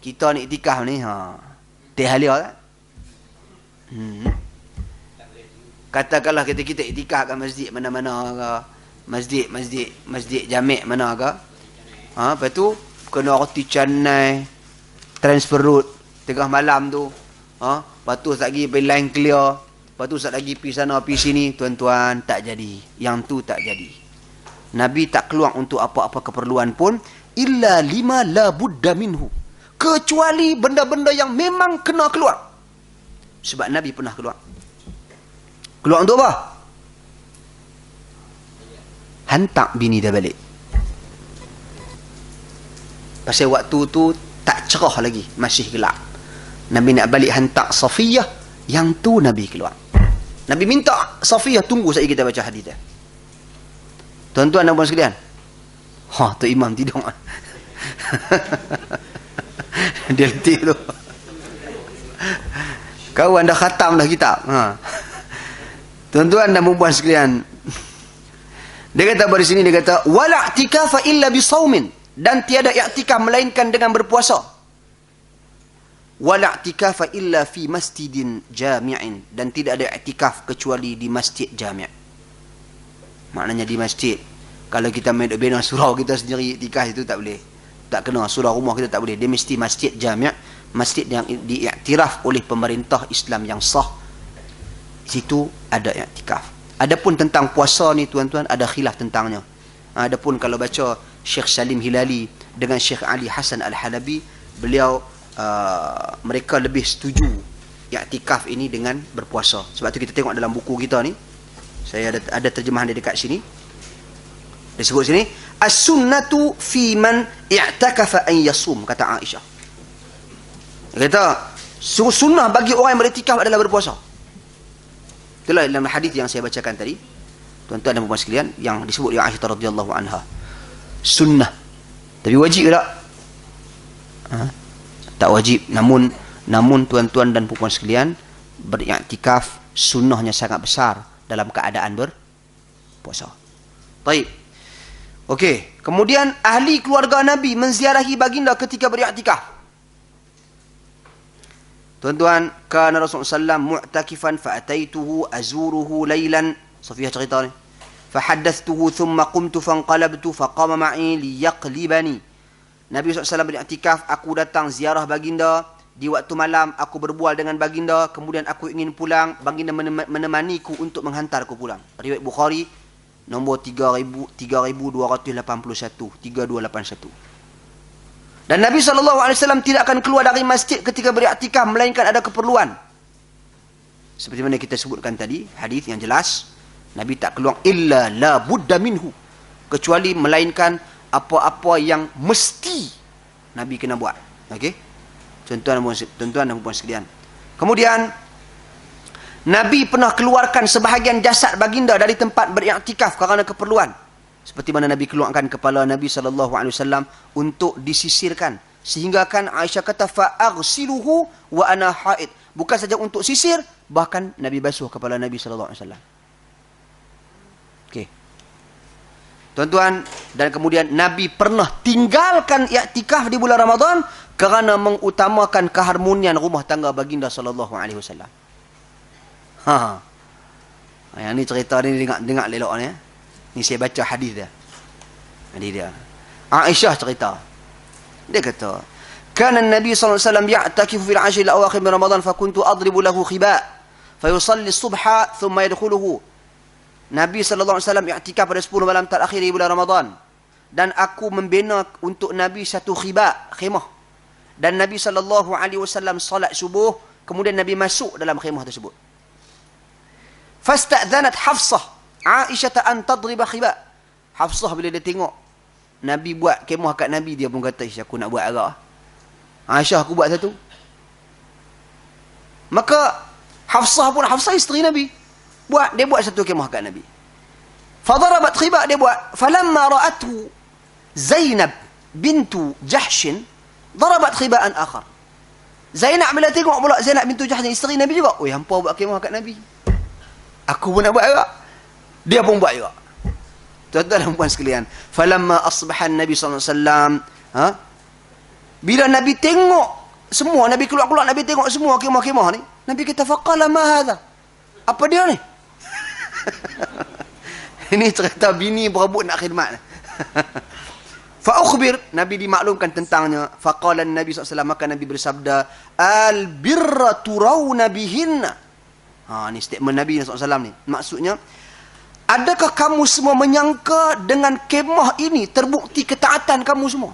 kita ni iktikaf ni, tehalia kan? Katakanlah kita iktikaf kat masjid mana-mana ke, masjid Jami' mana ke, lepas tu kena roti canai, transfer road tengah malam tu, lepas tu tak lagi pergi line clear, lepas tu tak lagi pergi sana pergi sini. Tuan-tuan, tak jadi. Yang tu tak jadi. Nabi tak keluar untuk apa-apa keperluan pun, illa lima la budda minhu, kecuali benda-benda yang memang kena keluar. Sebab Nabi pernah keluar untuk apa? Hantar bini dia balik. Pasal waktu tu tak cerah lagi, masih gelap. Nabi nak balik hantar Safiyah, yang tu Nabi keluar. Nabi minta Safiyah tunggu saja kita baca hadis dia. Tuan-tuan dan puan sekalian, tu imam tidur. Dia letih tu. Kau anda khatam dah kitab. Tuan-tuan dan puan sekalian, dia kata pada sini, dia kata wala i'tikafa illa bisaumin, dan tiada i'tikaf melainkan dengan berpuasa. wala i'tikafa illa fi masjidin jami'in, dan tidak ada i'tikaf kecuali di masjid jami'. Maknanya di masjid. Kalau kita main bina surau kita sendiri i'tikaf itu tak boleh. Tak kena, surau rumah kita tak boleh. Dia mesti masjid jami', masjid yang diiktiraf oleh pemerintah Islam yang sah. Situ ada i'tikaf. Adapun tentang puasa ni tuan-tuan, ada khilaf tentangnya. Adapun kalau baca Syekh Salim Hilali dengan Syekh Ali Hasan Al-Halabi, beliau mereka lebih setuju i'tikaf ini dengan berpuasa. Sebab tu kita tengok dalam buku kita ni, saya ada terjemahan dia dekat sini. Dia sebut sini, as-sunnatu fi man i'takafa an yasum, kata Aisyah. Dia kata sunnah bagi orang yang beriktikaf adalah berpuasa. Itulah dalam hadis yang saya bacakan tadi, tuan-tuan dan puan sekalian, yang disebut oleh Aisyah radhiyallahu anha. Sunnah. Tapi wajib tak? Tak wajib. Namun tuan-tuan dan puan sekalian, beriktikaf sunnahnya sangat besar dalam keadaan berpuasa. Baik. Okey, kemudian ahli keluarga Nabi menziarahi baginda ketika beriktikaf. Tuan-tuan, kana Rasulullah SAW mu'takifan fa'ataituhu azuruhu laylan. Safiyah cerita ni. Fahaddathtuhu thumma qumtu fanqalabtu faqama ma'i liyaqlibani. Nabi SAW beriktikaf, aku datang ziarah baginda. Di waktu malam, aku berbual dengan baginda. Kemudian aku ingin pulang. Baginda menemaniku untuk menghantarku pulang. Riwayat Bukhari, nombor 3281. 3281. Dan Nabi SAW tidak akan keluar dari masjid ketika beriktikaf, melainkan ada keperluan. Seperti mana kita sebutkan tadi, hadis yang jelas, Nabi tak keluar illa la budda minhu, kecuali melainkan apa-apa yang mesti Nabi kena buat. Okey? Tuan-tuan dan puan sekalian. Kemudian Nabi pernah keluarkan sebahagian jasad baginda dari tempat beriktikaf kerana keperluan. Seperti mana Nabi keluarkan kepala Nabi SAW untuk disisirkan. Sehingga kan Aisyah kata, fa'aghsiluhu wa ana haid. Bukan saja untuk sisir, bahkan Nabi basuh kepala Nabi SAW. Okey. Tuan-tuan, dan kemudian Nabi pernah tinggalkan i'tikaf di bulan Ramadan kerana mengutamakan keharmonian rumah tangga baginda SAW. Yang ni cerita ni dengar lelok ni. Ni saya baca hadis dia. Hadis dia. Aisyah cerita. Dia kata, "Kana an-nabi sallallahu alaihi wasallam ya'takifu fil 'ashr al-awakhir min Ramadan fa kuntu adribu lahu khiba fa yusalli as-subha thumma yadkhuluhu." Nabi sallallahu alaihi wasallam i'tikaf pada 10 malam terakhir di bulan Ramadan, dan aku membina untuk Nabi satu khemah. Dan Nabi sallallahu alaihi wasallam salat subuh, kemudian Nabi masuk dalam khemah tersebut. Fasta'dhanat Hafsah Aisyah an tadriba khiba. Hafsah bila dia tengok Nabi buat kemah kat Nabi, dia pun kata, aku nak buat agak. Aisyah, aku buat satu. Maka Hafsah isteri Nabi, dia buat satu kemah kat Nabi. Fadarabat khiba, dia buat. Falamma ra'athu Zainab bintu Jahshin darabat khiba'an akhar. Zainab bila tengok pula Zainab bintu Jahshin, isteri Nabi juga, hampa buat kemah kat Nabi, aku pun nak buat agak. Dia pun buat juga. Tuan-tuan dan puan sekalian, falamma asbahan Nabi sallallahu alaihi wasallam, bila Nabi tengok semua, Nabi keluar-keluar, Nabi tengok semua kemah-kemah ni, Nabi kata, faqala ma hadha? Apa dia ni? Ini cerita bini berebut nak khidmat. Fa ukhbir, Nabi dimaklumkan tentangnya. Faqala Nabi sallallahu alaihi wasallam, maka Nabi bersabda, al birra turawna bihinna. Ni statement Nabi sallallahu alaihi wasallam ni. Maksudnya, adakah kamu semua menyangka dengan kemah ini terbukti ketaatan kamu semua?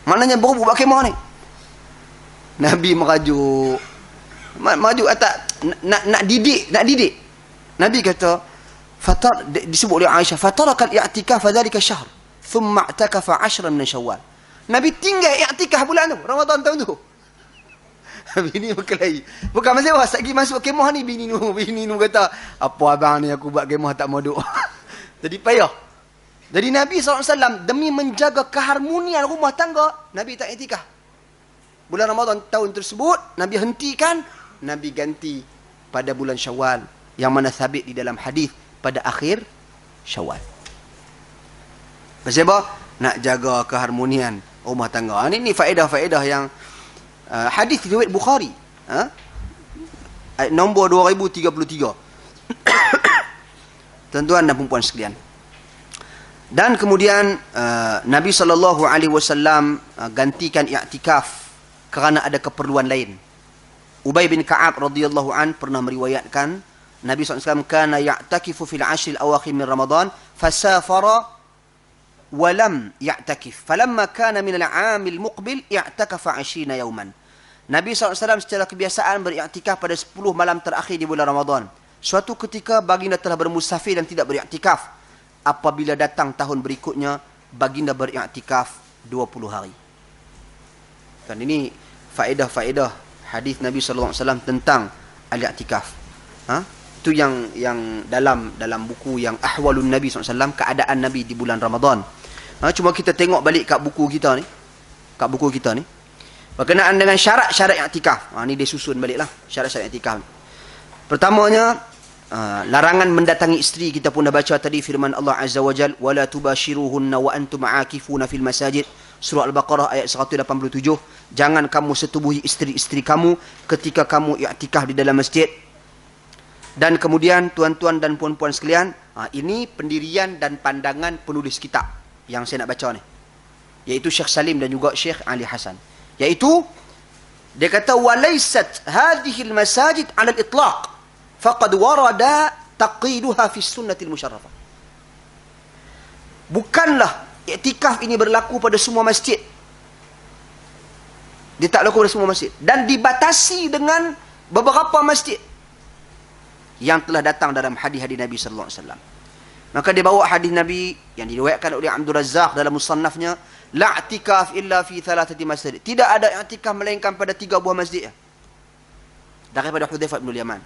Maknanya berubah kemah ni. Nabi merajuk atas nak didik. Nabi kata, disebut oleh Aisyah, fataraka al-i'tikaf fadhalika syahr thumma i'takafa 10 min Syawal. Nabi tinggal i'tikaf bulan tu, Ramadan tahun tu. Bini berkelahi. Bukan masa awak lagi masuk kemah ni, bini nu kata, apa abang ni aku buat kemah tak modok. Jadi payah. Jadi Nabi SAW demi menjaga keharmonian rumah tangga, Nabi tak i'tikaf. Bulan Ramadan tahun tersebut Nabi hentikan, Nabi ganti pada bulan Syawal, yang mana sabit di dalam hadis pada akhir Syawal. Pasal apa? Nak jaga keharmonian rumah tangga. Ini faedah-faedah yang Hadis riwayat Bukhari. Nombor 2033. Tuan-tuan dan puan-puan sekalian. Dan kemudian Nabi SAW gantikan i'tikaf kerana ada keperluan lain. Ubay bin Ka'ab radhiyallahu an pernah meriwayatkan Nabi SAW kana ya'takifu fil 'ashr al-awakhir min Ramadan fasafara wa lam ya'takif falamma kana min al-'am al-muqbil i'takafa 20 yawman. Nabi SAW secara kebiasaan beriktikaf pada 10 malam terakhir di bulan Ramadan. Suatu ketika baginda telah bermusafir dan tidak beriktikaf. Apabila datang tahun berikutnya, baginda beriktikaf 20 hari. Dan ini faedah-faedah hadis Nabi SAW tentang al-iktikaf. Itu yang dalam buku yang Ahwalun Nabi SAW, keadaan Nabi di bulan Ramadan. Cuma kita tengok balik kat buku kita ni. Berkenaan dengan syarat-syarat iktikaf. Ni dia susun baliklah syarat-syarat iktikaf. Pertamanya, larangan mendatangi isteri. Kita pun dah baca tadi firman Allah Azza wa Jal, wala tubashiruhunna wa antum aakifuna fil masajid. Surah Al-Baqarah ayat 187. Jangan kamu setubuhi isteri-isteri kamu ketika kamu iktikaf di dalam masjid. Dan kemudian tuan-tuan dan puan-puan sekalian, ini pendirian dan pandangan penulis kitab yang saya nak baca ni, iaitu Syekh Salim dan juga Syekh Ali Hasan. Iaitu dia kata walaysat hadhihi al-masajid 'ala al-itlaq faqad warada taqiduha fi sunnatil musyarrafah. Bukanlah iktikaf ini berlaku pada semua masjid. Dia tak berlaku pada semua masjid. Dan dibatasi dengan beberapa masjid yang telah datang dalam hadis-hadis Nabi sallallahu alaihi wasallam. Maka dia bawa hadis Nabi yang diriwayatkan oleh Abdul Razzaq dalam musannafnya, la i'tikaf illa fi thalathati masjid. Tidak ada i'tikaf melainkan pada 3 buah masjid. Daripada Hudzaifah bin Yaman.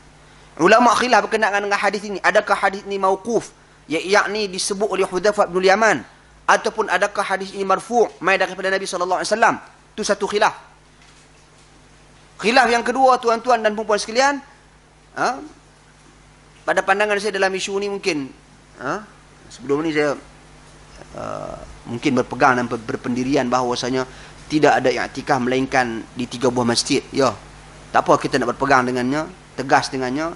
Ulama khilaf berkenaan dengan hadis ini. Adakah hadis ini mauquf, yakni disebut oleh Hudzaifah bin Yaman, ataupun adakah hadis ini marfu' mai daripada Nabi sallallahu alaihi wasallam? Itu satu khilaf. Khilaf yang kedua, tuan-tuan dan puan-puan sekalian, pada pandangan saya dalam isu ini mungkin sebelum ini saya mungkin berpegang dan berpendirian bahawasanya tidak ada i'tikaf melainkan di 3 buah masjid. Ya, tak apa kita nak berpegang dengannya, tegas dengannya,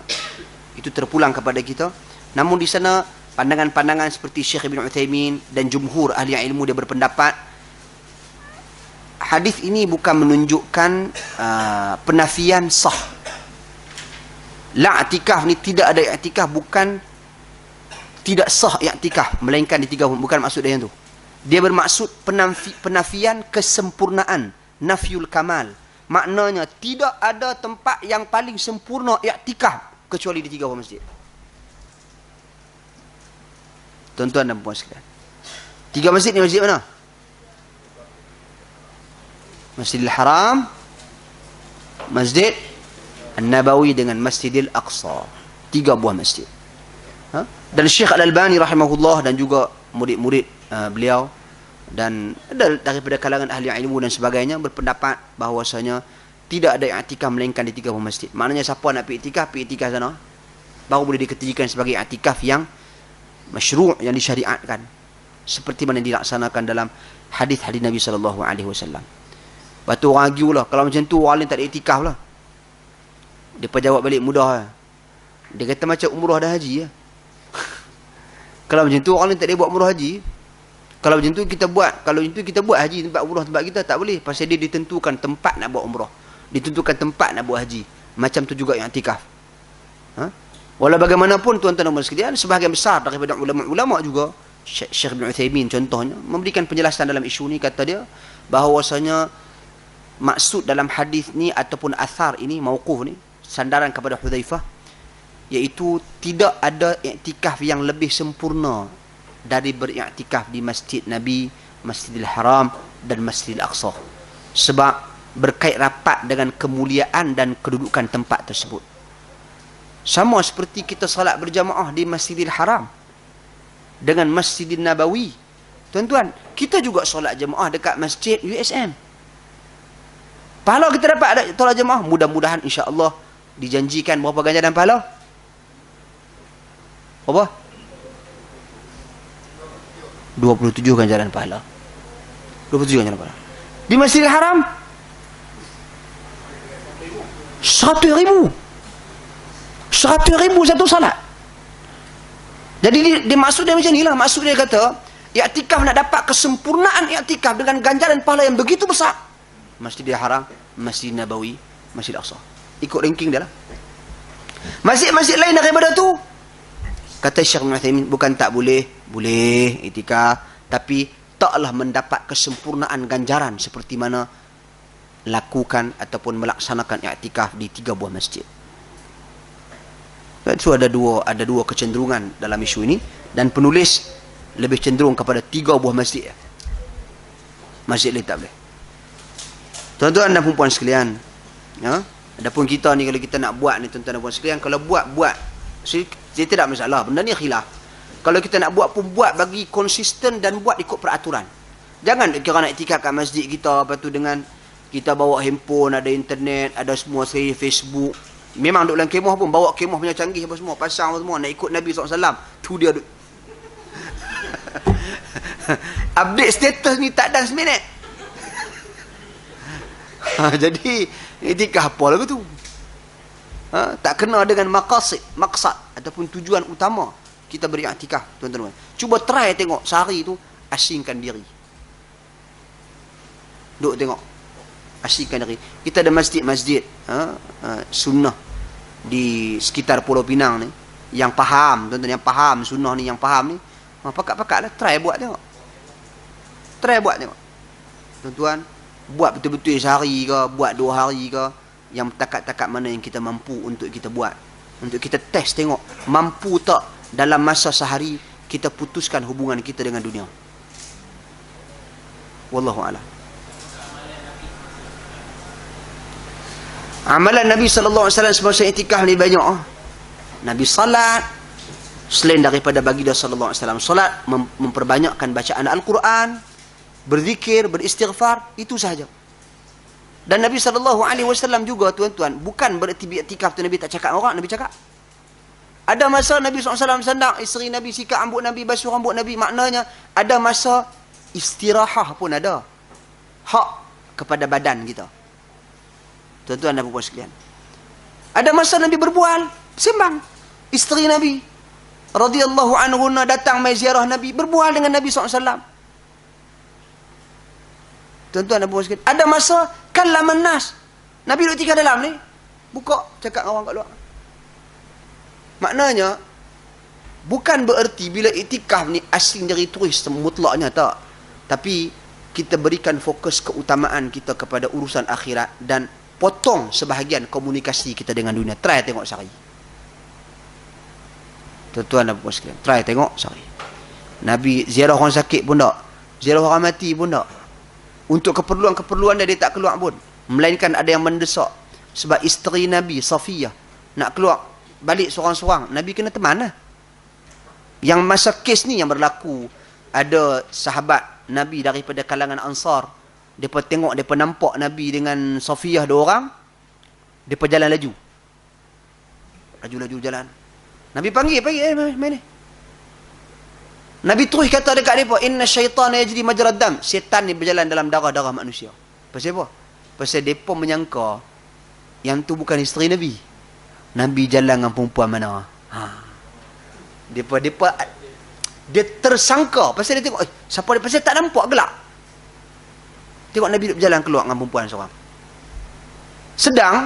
itu terpulang kepada kita. Namun di sana pandangan-pandangan seperti Syekh Ibn Uthaymin dan jumhur ahli ilmu dia berpendapat hadis ini bukan menunjukkan penafian sah. La i'tikaf ni tidak ada i'tikaf, bukan tidak sah i'tikaf melainkan di 3 buah, bukan maksud dia yang tu. Dia bermaksud penafian kesempurnaan, nafyul kamal. Maknanya tidak ada tempat yang paling sempurna i'tikaf kecuali di 3 buah masjid. Tuan-tuan dan puan sekalian, 3 masjid ni masjid mana? Masjidil Haram, Masjid An-Nabawi dengan Masjidil Aqsa. 3 buah masjid. Dan Syekh Al-Albani rahimahullah dan juga murid-murid beliau dan daripada kalangan ahli ilmu dan sebagainya berpendapat bahawasanya tidak ada i'tikaf melainkan di 3 buah masjid. Maknanya siapa nak pergi iktikaf sana, baru boleh dikategorikan sebagai i'tikaf yang masyru', yang disyariatkan, seperti mana dilaksanakan dalam hadis-hadis Nabi sallallahu alaihi wasallam. Batu orang argue lah, kalau macam tu orang lain tak ada i'tikaf lah. Dia pun jawab balik mudah lah. Dia kata macam umrah dan haji lah. Kalau macam tu orang lain tak boleh buat umrah haji. Kalau macam tu kita buat haji tempat umrah tempat kita tak boleh, pasal dia ditentukan tempat nak buat umrah, ditentukan tempat nak buat haji. Macam tu juga yang i'tikaf. Walau bagaimanapun tuan-tuan dan puan sekalian, sebahagian besar daripada ulama-ulama juga, Syekh Ibn Uthaymin contohnya, memberikan penjelasan dalam isu ni. Kata dia bahawasanya maksud dalam hadis ni ataupun athar ini, mauquf ni, sandaran kepada Hudzaifah, iaitu tidak ada i'tikaf yang lebih sempurna dari beriktikaf di Masjid Nabi, Masjidil Haram dan Masjidil Aqsa, sebab berkait rapat dengan kemuliaan dan kedudukan tempat tersebut. Sama seperti kita salat berjamaah di Masjidil Haram dengan Masjidil Nabawi. Tuan-tuan, kita juga solat jemaah dekat Masjid USM. Pahala kita dapat ada solat jemaah, mudah-mudahan insya-Allah dijanjikan berapa ganjaran pahala? Berapa? 27 ganjaran pahala. 27 ganjaran pahala. Di Masjidil Haram 100,000. 100,000 satu salat. Jadi dia maksud dia macam inilah. Maksud dia kata, i'tikaf nak dapat kesempurnaan i'tikaf dengan ganjaran pahala yang begitu besar. Masjidil Haram, Masjid Nabawi, Masjid Aqsa. Ikut ranking dia lah. Masjid-masjid lain daripada tu, kata Syekh Ibn Uthaymin, bukan tak boleh. Boleh i'tikaf. Tapi taklah mendapat kesempurnaan ganjaran seperti mana lakukan ataupun melaksanakan i'tikaf di 3 buah masjid. So ada dua kecenderungan dalam isu ini, dan penulis lebih cenderung kepada 3 buah masjid. Masjid lain tak boleh. Tuan-tuan dan puan-puan sekalian, ya, adapun kita ni kalau kita nak buat ni tuan-tuan dan puan sekalian, kalau buat saya tidak masalah, benda ni khilaf. Kalau kita nak buat pun buat bagi konsisten dan buat ikut peraturan. Jangan kira nak i'tikaf kat masjid kita, lepas tu dengan kita bawa handphone, ada internet, ada semua Facebook. Memang duduk dalam kemah pun bawa kemah punya canggih apa semua, pasang apa semua, nak ikut Nabi SAW. Tu dia duduk. Update status ni tak ada seminit. Jadi i'tikaf apa lagu tu? Tak kena dengan maksad ataupun tujuan utama kita beri'tikaf, tuan-tuan. Cuba try tengok sehari tu, asingkan diri. Duk tengok. Asingkan diri. Kita ada masjid-masjid sunnah di sekitar Pulau Pinang ni, yang faham, tuan-tuan, yang faham sunnah ni, yang faham ni, pakat-pakat lah, try buat tengok. Try buat tengok. Tuan-tuan, buat betul-betul sehari ke, buat 2 hari ke, yang takat-takat mana yang kita mampu untuk kita buat. Untuk kita test tengok, mampu tak dalam masa sehari kita putuskan hubungan kita dengan dunia. Wallahu a'lam. Amalan Nabi SAW semasa i'tikaf ni banyak. Nabi salat, selain daripada baginda SAW salat, memperbanyakkan bacaan Al-Quran, berzikir, beristighfar, itu sahaja. Dan Nabi SAW juga, tuan-tuan, bukan bererti i'tikaf tu Nabi tak cakap orang, Nabi cakap. Ada masa Nabi SAW sendak isteri Nabi, sikat rambut Nabi, basuh rambut Nabi. Maknanya ada masa istirahah pun ada. Hak kepada badan kita. Tuan-tuan dan puan sekalian, ada masa Nabi berbual, sembang. Isteri Nabi radhiyallahu anhunna datang mai ziarah Nabi, berbual dengan Nabi SAW. Tuan-tuan dan puan sekalian, ada masa kallaman nas, Nabi duduk tinggal dalam ni, buka cakap dengan orang kat luar. Maknanya bukan bererti bila i'tikaf ni asing dari turis mutlaknya, tak. Tapi kita berikan fokus keutamaan kita kepada urusan akhirat dan potong sebahagian komunikasi kita dengan dunia. Try tengok sehari. Tuan-tuan dan puan sekalian, try tengok sehari. Nabi ziarah orang sakit pun tak, ziarah orang mati pun tak. Untuk keperluan-keperluan dia tak keluar pun, melainkan ada yang mendesak. Sebab isteri Nabi Safiyah nak keluar balik seorang-seorang, Nabi kena teman lah. Yang masa kes ni yang berlaku, ada sahabat Nabi daripada kalangan Ansar, mereka tengok, mereka nampak Nabi dengan Safiyah 2 orang, mereka jalan laju. Laju-laju jalan. Nabi panggil, main ni. Nabi terus kata dekat mereka, inna syaitana yajri majrad dam. Syaitan ni berjalan dalam darah-darah manusia. Pasal apa? Pasal mereka menyangka yang tu bukan isteri Nabi. Nabi jalan dengan perempuan mana? Dia tersangka. Pasal dia tengok, siapa dia? Pasal tak nampak gelap. Tengok Nabi duduk berjalan keluar dengan perempuan seorang.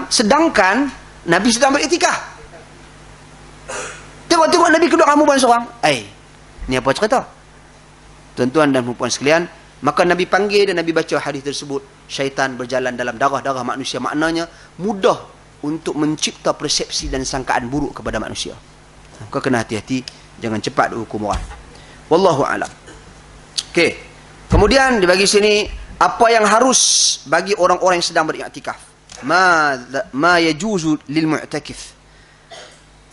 Sedangkan Nabi sedang beriktikaf. Tengok Nabi keluar dengan perempuan seorang. Ni apa cerita? Tuan-tuan dan perempuan sekalian, maka Nabi panggil dan Nabi baca hadis tersebut. Syaitan berjalan dalam darah-darah manusia. Maknanya mudah untuk mencipta persepsi dan sangkaan buruk kepada manusia. Maka kena hati-hati, jangan cepat dihukum orang. Wallahu a'lam. Okey. Kemudian di bagi sini, apa yang harus bagi orang-orang yang sedang beriktikaf? Ma yajuzu lil mu'takif.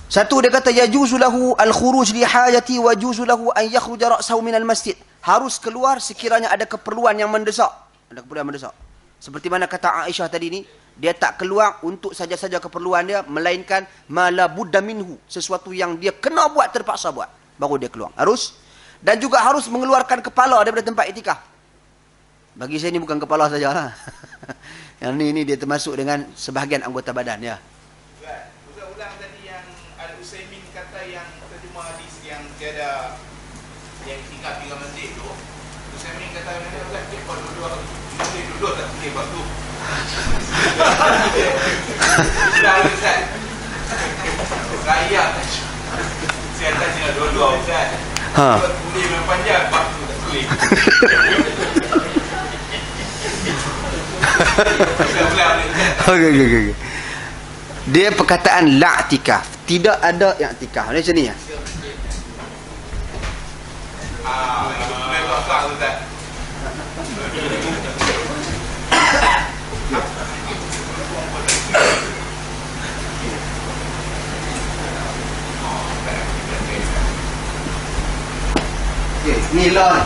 Satu, dia kata yajuzu lahu al-khuruj li hajati wa yajuzu lahu an yakhruja ra'sahu min al-masjid. Harus keluar sekiranya ada keperluan yang mendesak. Ada keperluan mendesak. Seperti mana kata Aisyah tadi ni, dia tak keluar untuk saja-saja keperluan dia, melainkan ma la budda minhu, sesuatu yang dia kena buat, terpaksa buat, baru dia keluar. Harus. Dan juga harus mengeluarkan kepala daripada tempat iktikaf. Bagi saya ni bukan kepala sajalah. Yang ni dia termasuk dengan sebahagian anggota badan ya. Ustaz ulang tadi yang Al-Utsaimin kata yang terjemah hadis yang tiada yang tingkat 3 masjid tu. Utsaimin kata mana Ustaz dia duduk tak boleh waktu. Sudah Ustaz. Saya saya tak tinggal dua-dua Ustaz. Boleh mempanjang waktu tak boleh. Okay. Dia perkataan la'tikaf. Tidak ada i'tikaf. Macam ni ya. Okay, ni la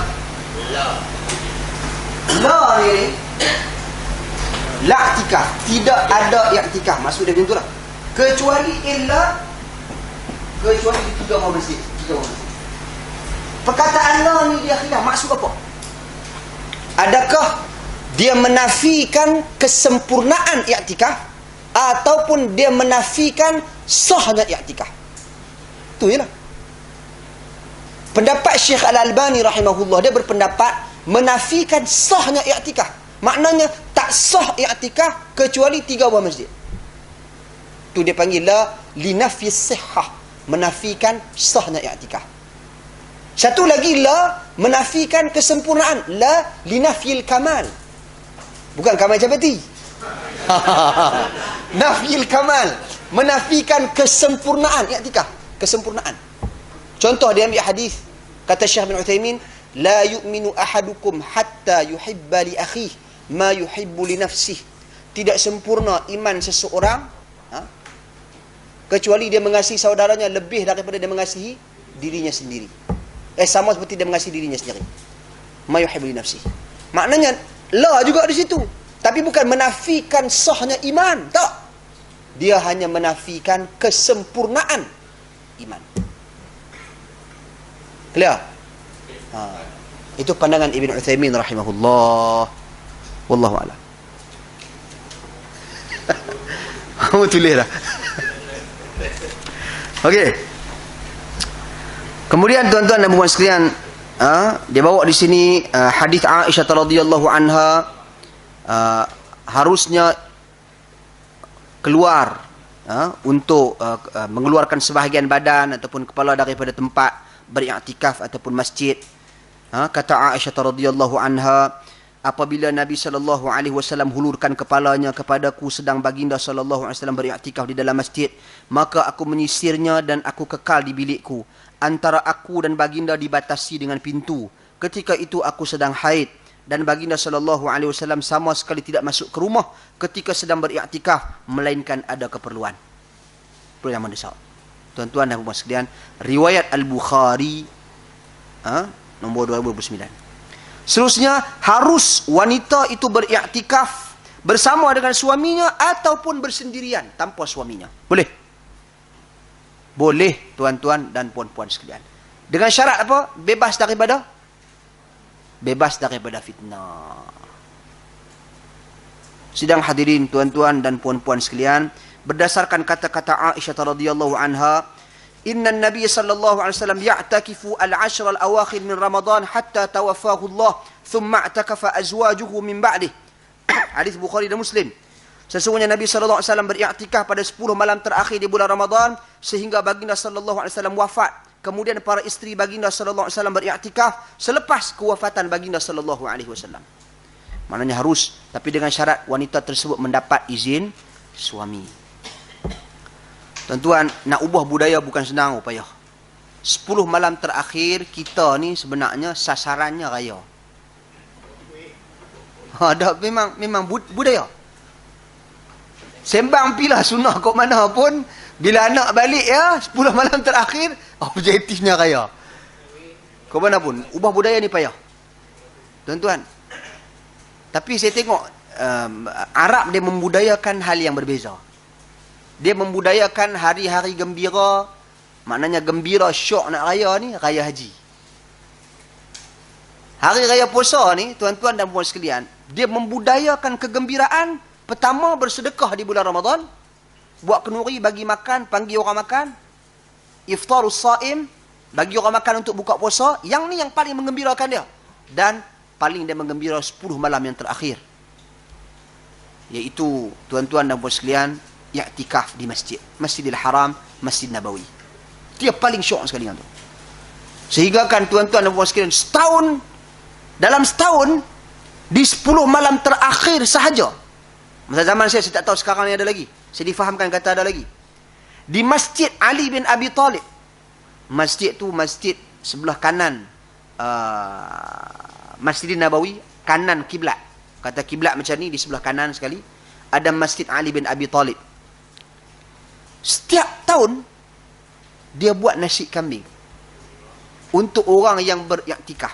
ni la'tikaf. Tidak ada i'tikaf. Maksud dia macam tu lah. Kecuali di 3 masjid. Perkataan la ni dia khilaf. Maksud apa? Adakah dia menafikan kesempurnaan i'tikaf ataupun dia menafikan sahnya i'tikaf? Tu je lah. Pendapat Syekh Al-Albani rahimahullah, dia berpendapat menafikan sahnya i'tikaf. Maknanya tak sah i'tikaf kecuali 3 buah masjid. Tu dia panggil la linafis sihhah, menafikan sahnya i'tikaf. Satu lagi la menafikan kesempurnaan, la linafil kamal. Bukan kamal jabati. Nafil kamal, menafikan kesempurnaan i'tikaf, kesempurnaan. Contoh dia ambil hadis kata Syekh bin Utsaimin, la yu'minu ahadukum hatta yuhibba li akhihi ma yuhibbu li nafsihi. Tidak sempurna iman seseorang kecuali dia mengasihi saudaranya lebih daripada dia mengasihi dirinya sendiri. Sama seperti dia mengasihi dirinya sendiri. Ma yuhibbu li nafsihi. Maknanya la juga di situ. Tapi bukan menafikan sahnya iman, tak. Dia hanya menafikan kesempurnaan iman. Clear? Itu pandangan Ibn Utsaimin rahimahullah. Wallahu a'lam. Kamu tulislah. Okey. Kemudian tuan-tuan dan puan sekalian, dia bawa di sini hadis Aisyah radhiyallahu anha, harusnya keluar untuk mengeluarkan sebahagian badan ataupun kepala daripada tempat beriktikaf ataupun masjid. Kata Aisyah radhiyallahu anha, apabila Nabi sallallahu alaihi wasallam hulurkan kepalanya kepadaku sedang baginda sallallahu alaihi wasallam beriktikaf di dalam masjid, maka aku menyisirnya dan aku kekal di bilikku. Antara aku dan baginda dibatasi dengan pintu. Ketika itu aku sedang haid dan baginda sallallahu alaihi wasallam sama sekali tidak masuk ke rumah ketika sedang beriktikaf melainkan ada keperluan. Perlu yang mendesak. Tuan-tuan dan puan sekalian, riwayat Al-Bukhari nombor 229. Seterusnya, harus wanita itu beriktikaf bersama dengan suaminya ataupun bersendirian tanpa suaminya. Boleh? Boleh, tuan-tuan dan puan-puan sekalian. Dengan syarat apa? Bebas daripada fitnah. Sidang hadirin tuan-tuan dan puan-puan sekalian, berdasarkan kata-kata Aisyah radhiyallahu anha, inna Nabi sallallahu alaihi wasallam ya'takifu al-ashr al-awakhir min Ramadan hatta tawaffahu Allah, thumma i'takafa azwajuhu min ba'dih. Hadis Bukhari dan Muslim. Sesungguhnya Nabi sallallahu alaihi wasallam beriktikaf pada 10 malam terakhir di bulan Ramadan sehingga baginda sallallahu alaihi wasallam wafat. Kemudian para isteri baginda sallallahu alaihi wasallam beriktikaf selepas kewafatan baginda sallallahu alaihi wasallam. Maknanya harus, tapi dengan syarat wanita tersebut mendapat izin suami. Tuan-tuan, nak ubah budaya bukan senang, payah. 10 malam terakhir kita ni sebenarnya sasarannya raya. Memang budaya. Sembang pilah sunnah kat mana pun, bila anak balik 10 malam terakhir, objektifnya raya. Kat mana pun, ubah budaya ni payah. Tuan-tuan. Tapi saya tengok Arab dia membudayakan hal yang berbeza. Dia membudayakan hari-hari gembira. Maknanya gembira syok nak raya ni, raya haji. Hari raya puasa ni, tuan-tuan dan puan sekalian, dia membudayakan kegembiraan. Pertama, bersedekah di bulan Ramadan. Buat kenuri, bagi makan, panggil orang makan. Iftarus saim, bagi orang makan untuk buka puasa. Yang ni yang paling menggembirakan dia. Dan paling dia menggembira 10 malam yang terakhir. Iaitu, tuan-tuan dan puan sekalian, i'tikaf di masjid. Masjidil Haram, Masjid Nabawi. Dia paling syok sekali yang tu. Sehingga kan tuan-tuan dan puan sekalian, dalam setahun, di 10 malam terakhir sahaja. Masa zaman saya tak tahu sekarang ni ada lagi. Saya difahamkan kata ada lagi. Di Masjid Ali bin Abi Talib. Masjid tu masjid sebelah kanan Masjid Nabawi, kanan kiblat. Kata kiblat macam ni, di sebelah kanan sekali ada Masjid Ali bin Abi Talib. Setiap tahun dia buat nasi kambing untuk orang yang beriktikaf.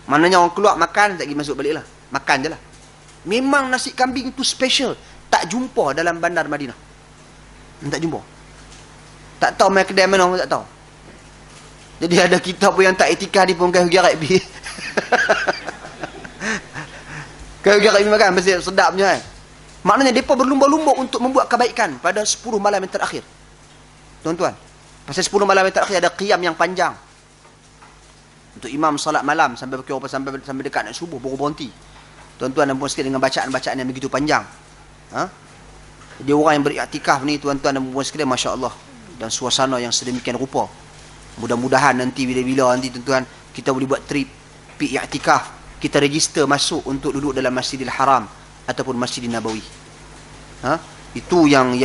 Maknanya orang keluar makan, tak pergi masuk balik lah. Makan je lah. Memang nasi kambing tu special. Tak jumpa dalam bandar Madinah. Tak jumpa. Tak tahu main kedai mana, orang tak tahu. Jadi ada kita pun yang tak etika ni pun kayu gerak bi. Kayu gerak bi makan, mesti sedap punya kan. Maknanya mereka berlumba-lumba untuk membuat kebaikan pada 10 malam yang terakhir. Tuan-tuan. Pasal 10 malam yang terakhir ada qiyam yang panjang. Untuk imam salat malam sampai sampai dekat nak subuh baru berhenti. Tuan-tuan dan puan sekalian, dengan bacaan-bacaan yang begitu panjang. Jadi orang yang beriktikaf ni, tuan-tuan dan puan sekalian, masya-Allah, dan suasana yang sedemikian rupa. Mudah-mudahan nanti bila-bila nanti tuan-tuan kita boleh buat trip pergi iktikaf, kita register masuk untuk duduk dalam Masjidil Haram ataupun Masjidil Nabawi. Itu yang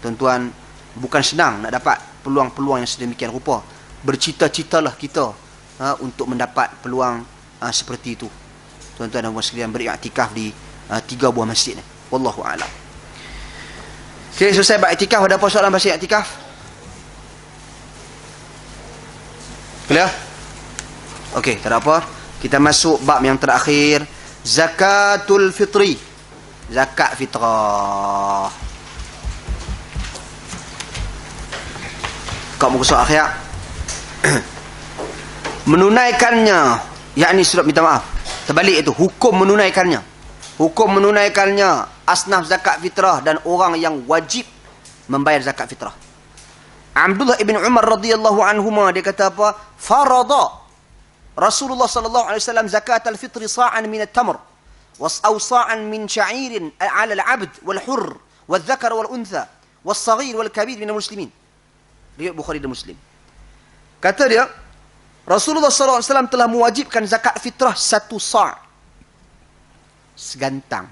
tuan-tuan, bukan senang nak dapat peluang-peluang yang sedemikian rupa. Bercita-citalah kita untuk mendapat peluang seperti itu. Tuan-tuan dan puan sekalian, beriktikaf di 3 buah masjid ni. Wallahu a'lam. Okey, selesai beriktikaf. Ada apa soalan pasal iktikaf? Clear? Okey, tak ada apa. Kita masuk bab yang terakhir, zakatul fitri. Zakat fitrah. Kau muka surat akhir. Menunaikannya, yakni surat minta maaf. Terbalik itu, hukum menunaikannya. Hukum menunaikannya, asnaf zakat fitrah dan orang yang wajib membayar zakat fitrah. Abdullah ibn Umar radhiyallahu anhuma, dia kata apa? Farada Rasulullah sallallahu alaihi wasallam zakat al-fitri sa'an min at-tamr aw sa'an min sha'irin 'ala al-'abd wal-hurr wal-dhakar wal-untha was-saghir wal-kabir min al-muslimin. Riwayat Bukhari dan Muslim. Kata dia, Rasulullah sallallahu alaihi wasallam telah mewajibkan zakat fitrah 1 sa'. Segantang.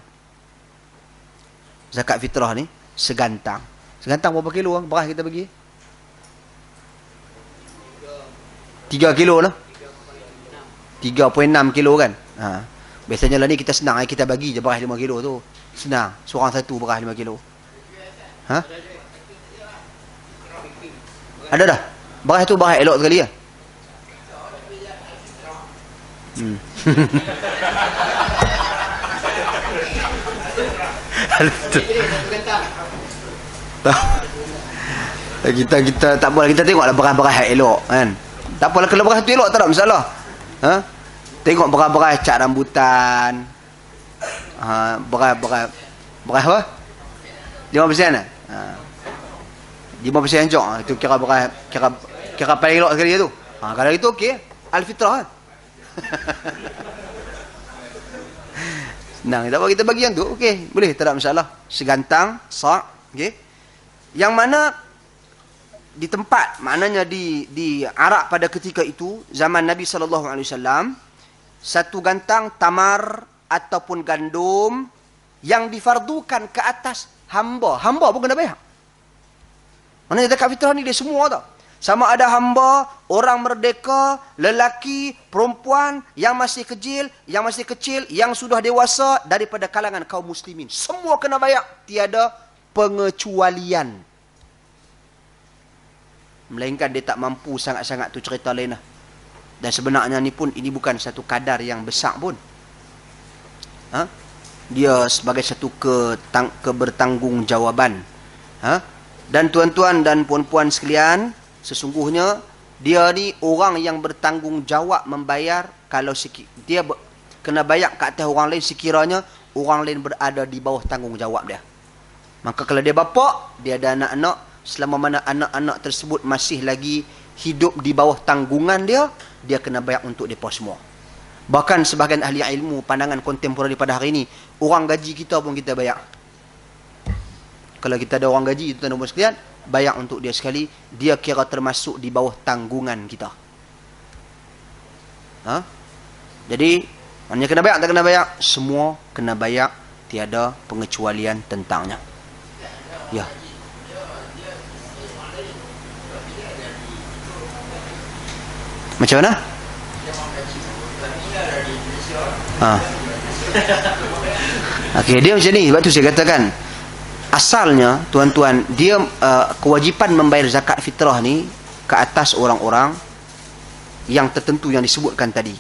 Zakat fitrah ni segantang. Segantang berapa kilo beras kita bagi? 3 kilo lah. 3.6 kilo kan. Biasanya lah ni kita senang, kita bagi je beras 5 kilo tu. Senang. Seorang satu beras 5 kilo. Ada dah. Beras tu beras elok sekali ya. kita tak boleh, kita tengoklah beras-beras elok kan. Tak apalah, kalau beras tu elok tak ada masalah. Tengok beras-beras cat rambutan. Beras apa? 5% lah. 5% jok. Itu kira beras, kira paling elok sekali tu. Kalau itu okey, al-fitrah kan. Senang, tak apa, kita bagi yang tu, okey, boleh, tak ada masalah. Segantang, sa', okey. Yang mana di tempat, maknanya di Arab pada ketika itu, zaman Nabi SAW, 1 gantang tamar ataupun gandum yang difardukan ke atas hamba. Hamba pun kena bayar. Maknanya zakat fitrah ni dia semua tau. Sama ada hamba, orang merdeka, lelaki, perempuan, yang masih kecil, yang sudah dewasa daripada kalangan kaum muslimin. Semua kena bayar. Tiada pengecualian. Melainkan dia tak mampu sangat-sangat, tu cerita lain lah. Dan sebenarnya ni pun, ini bukan satu kadar yang besar pun. Dia sebagai satu kebertanggungjawabaan. Dan tuan-tuan dan puan-puan sekalian, sesungguhnya Dia ni orang yang bertanggungjawab membayar kalau dia kena bayar ke atas orang lain sekiranya orang lain berada di bawah tanggungjawab dia. Maka kalau dia bapa, dia ada anak-anak, selama mana anak-anak tersebut masih lagi hidup di bawah tanggungan dia, dia kena bayar untuk mereka semua. Bahkan sebahagian ahli ilmu pandangan kontemporari pada hari ini, orang gaji kita pun kita bayar. Kalau kita ada orang gaji, tuan-tuan dan puan sekalian, bayar untuk dia sekali, dia kira termasuk di bawah tanggungan kita. Jadi, maknanya kena bayar, tak kena bayar, semua kena bayar, tiada pengecualian tentangnya. Ya. Macam mana? Okey, dia macam ni. Sebab tu saya katakan, asalnya, tuan-tuan, dia kewajipan membayar zakat fitrah ni ke atas orang-orang yang tertentu yang disebutkan tadi.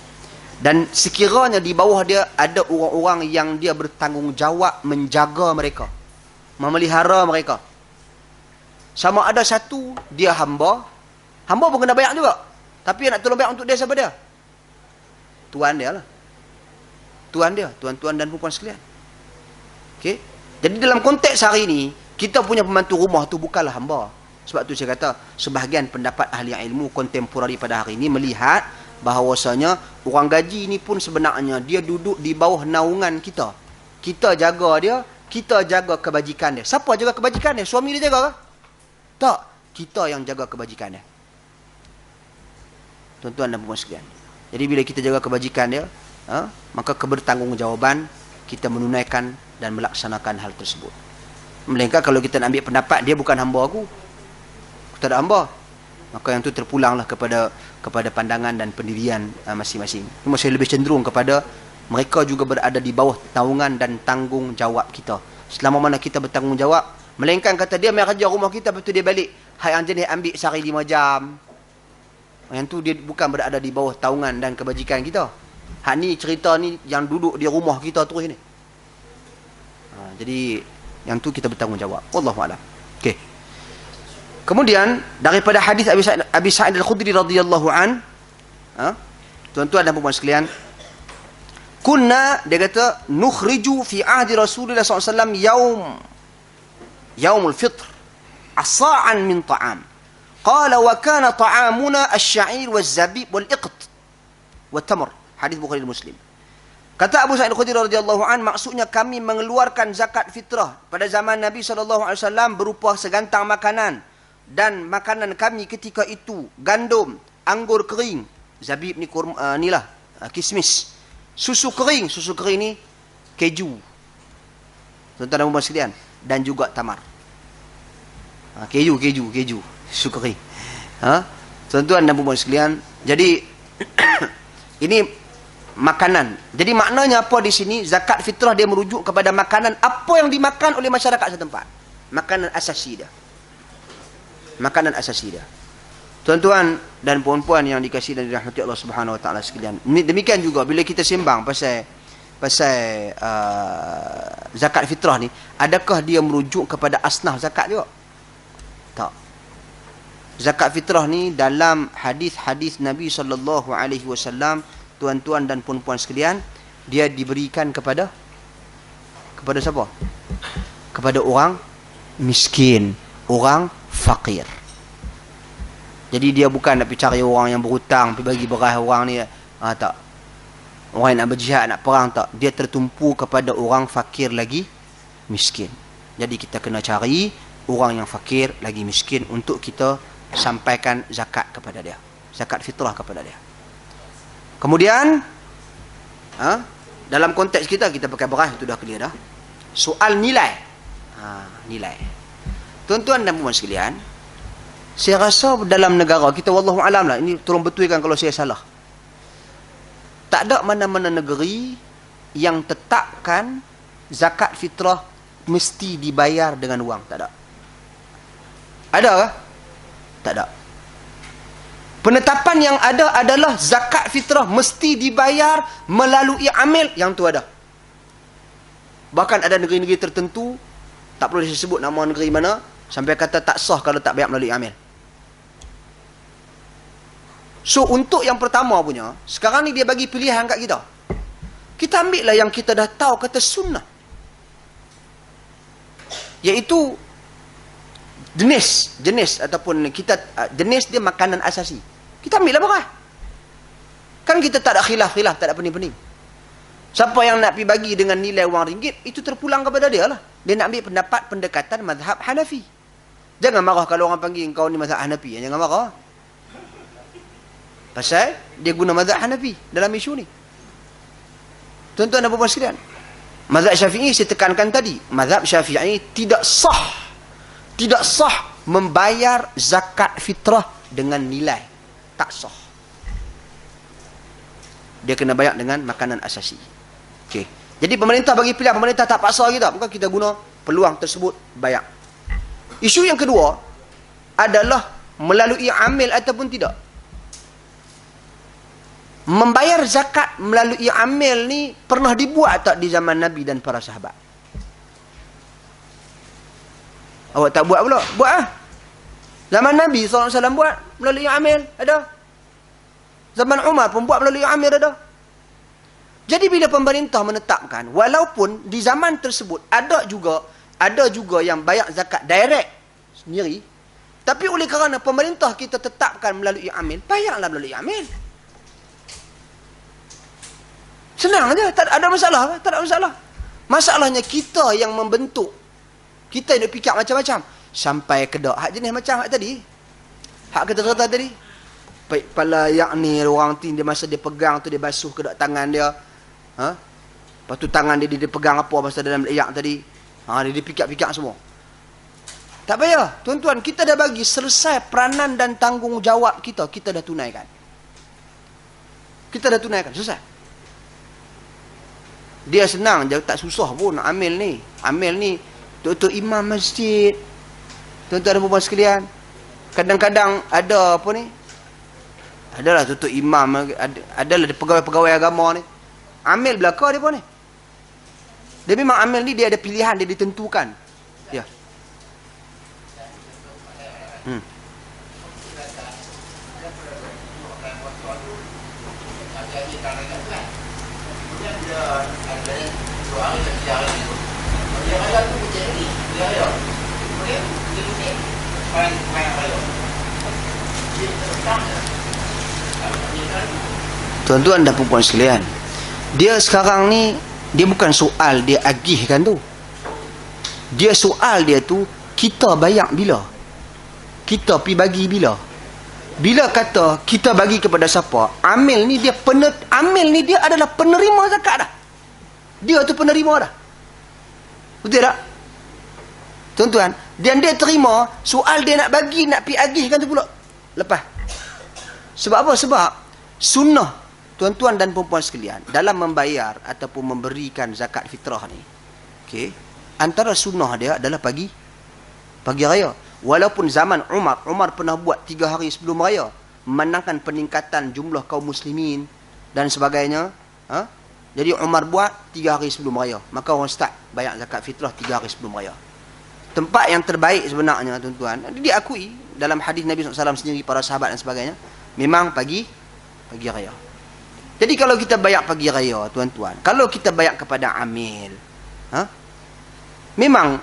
Dan sekiranya di bawah dia ada orang-orang yang dia bertanggungjawab menjaga mereka, memelihara mereka. Sama ada satu, dia hamba. Hamba pun kena bayar juga. Tapi nak tolong bayar untuk dia siapa dia? Tuan dia lah. Tuan dia, tuan-tuan dan puan sekalian. Okey. Jadi dalam konteks hari ini, kita punya pembantu rumah tu bukanlah hamba. Sebab tu saya kata, sebahagian pendapat ahli ilmu kontemporari pada hari ini melihat bahawasanya orang gaji ni pun sebenarnya dia duduk di bawah naungan kita. Kita jaga dia, kita jaga kebajikan dia. Siapa jaga kebajikan dia? Suami dia jaga ke? Tak. Kita yang jaga kebajikan dia. Tuan-tuan dan puan sekalian. Jadi bila kita jaga kebajikan dia, maka kebertanggungjawaban kita menunaikan dan melaksanakan hal tersebut. Melainkan kalau kita nak ambil pendapat dia bukan hamba aku, kita ada hamba, maka yang tu terpulanglah kepada pandangan dan pendirian masing-masing. Cuma saya lebih cenderung kepada mereka juga berada di bawah naungan dan tanggungjawab kita. Selama mana kita bertanggungjawab, melainkan kata dia mai kerja rumah kita, betul dia balik, hai anjing ni ambil sehari 5 jam. Yang tu dia bukan berada di bawah taungan dan kebajikan kita. Hak ni cerita ni yang duduk di rumah kita terus ni. Jadi yang tu kita bertanggungjawab. Wallahu a'lam. Okey. Kemudian daripada hadis Abi Sa'id Al-Khudri radhiyallahu an, tuan-tuan dan puan sekalian, kunna, dia kata, nukhriju fi ahdi Rasulullah SAW yaumul fitr asa'an min ta'am. Qala wa kana ta'amuna asy-sya'ir waz-zabib wal-iqt wa tamr. Hadis Bukhari dan Muslim. Kata Abu Sa'id Al-Khudri radhiyallahu an, maksudnya kami mengeluarkan zakat fitrah pada zaman Nabi SAW berupa segantang makanan, dan makanan kami ketika itu gandum, anggur kering, zabib ni kismis, susu kering ni keju, tuan-tuan dan puan sekalian, dan juga tamar. Keju, susu kering. Tuan-tuan dan puan sekalian, jadi ini makanan. Jadi maknanya apa di sini? Zakat fitrah dia merujuk kepada makanan apa yang dimakan oleh masyarakat setempat. Makanan asasi dia. Makanan asasi dia. Tuan-tuan dan puan-puan yang dikasihi dan dirahmati Allah Subhanahu wa taala sekalian. Demikian juga bila kita sembang pasal zakat fitrah ni, adakah dia merujuk kepada asnaf zakat juga? Tak. Zakat fitrah ni dalam hadis-hadis Nabi sallallahu alaihi wasallam, tuan-tuan dan puan-puan sekalian, dia diberikan kepada siapa? Kepada orang miskin, orang fakir. Jadi dia bukan nak pergi cari orang yang berhutang, pergi bagi beras orang ni. Tak. Orang yang nak berjihad, nak perang, tak. Dia tertumpu kepada orang fakir lagi miskin. Jadi kita kena cari orang yang fakir lagi miskin untuk kita sampaikan zakat kepada dia. Zakat fitrah kepada dia. Kemudian dalam konteks kita pakai beras, itu dah clear dah. Soal nilai. Nilai. Tuan-tuan dan puan sekalian, saya rasa dalam negara kita, wallahu alam lah, ini tolong betulkan kalau saya salah, tak ada mana-mana negeri yang tetapkan zakat fitrah mesti dibayar dengan wang. Tak ada. Ada ke? Tak ada. Penetapan yang ada adalah zakat fitrah mesti dibayar melalui amil, yang tu ada. Bahkan ada negeri-negeri tertentu, tak perlu disebut nama negeri mana, sampai kata tak sah kalau tak bayar melalui amil. So untuk yang pertama punya, sekarang ni dia bagi pilihan kat kita. Kita ambil lah yang kita dah tahu kata sunnah. Iaitu jenis ataupun kita jenis dia makanan asasi. Kita ambil lah berah. Kan kita tak ada khilaf, tak ada pening-pening. Siapa yang nak pergi bagi dengan nilai wang ringgit, itu terpulang kepada dia lah. Dia nak ambil pendapat pendekatan mazhab Hanafi. Jangan marah kalau orang panggil kau ni mazhab Hanafi. Jangan marah. Pasal dia guna mazhab Hanafi dalam isu ni. Tuan-tuan dan puan-puan sekalian, mazhab Syafi'i saya tekankan tadi, mazhab Syafi'i tidak sah membayar zakat fitrah dengan nilai. Tak sah. Dia kena bayar dengan makanan asasi. Okey. Jadi pemerintah bagi pilihan, pemerintah tak paksa kita, maka kita guna peluang tersebut bayar. Isu yang kedua adalah melalui amil ataupun tidak. Membayar zakat melalui amil ni pernah dibuat tak di zaman Nabi dan para sahabat? Awak tak buat pula? Buat lah. Zaman Nabi SAW buat melalui amil, ada. Zaman Umar pun buat melalui amil, ada. Jadi bila pemerintah menetapkan, walaupun di zaman tersebut ada juga yang bayar zakat direct sendiri, tapi oleh kerana pemerintah kita tetapkan melalui amil, bayarlah melalui amil. Senang aja, tak ada masalah, tak ada masalah. Masalahnya kita yang membentuk. Kita yang fikir macam-macam sampai ke dak hak jenis macam hak tadi. Hak kata-kata tadi. Pala yakni orang tu dia masa dia pegang tu dia basuh ke dak tangan dia. Ha? Lepas tu tangan dia pegang apa masa dalam leyak tadi. Ha, dia fikir-fikir semua. Tak payah. Tuan-tuan, kita dah bagi selesai peranan dan tanggungjawab kita. Kita dah tunaikan. Kita dah tunaikan. Selesai. Dia senang je, tak susah pun amil ni. Amil ni tok imam masjid. Tuan-tuan dan puan sekalian, kadang-kadang ada apa ni? Adalah tok imam, adalah pegawai-pegawai agama ni. Amil belaka dia pun ni. Dia memang amil ni dia ada pilihan, dia ditentukan. Ya. Tuan-tuan dan puan-puan sekalian, dia sekarang ni dia bukan soal dia agihkan tu. Dia soal dia tu kita bayar bila? Kita pi bagi bila? Bila kata kita bagi kepada siapa? Amil ni dia amil ni dia adalah penerima zakat dah. Dia tu penerima dah. Betul tak? Tuan-tuan, dan dia terima, soal dia nak bagi, nak pi agihkan tu pula lepas. Sebab apa? Sebab sunnah, tuan-tuan dan puan-puan sekalian, dalam membayar ataupun memberikan zakat fitrah ni, okey, antara sunnah dia adalah pagi raya. Walaupun zaman Umar pernah buat 3 hari sebelum raya, memandangkan peningkatan jumlah kaum muslimin dan sebagainya. Ha? Jadi Umar buat 3 hari sebelum raya, maka orang start bayar zakat fitrah 3 hari sebelum raya. Tempat yang terbaik sebenarnya, tuan-tuan, diakui dalam hadis Nabi SAW sendiri, para sahabat dan sebagainya, memang pagi raya. Jadi kalau kita bayar pagi raya, tuan-tuan, kalau kita bayar kepada amil, memang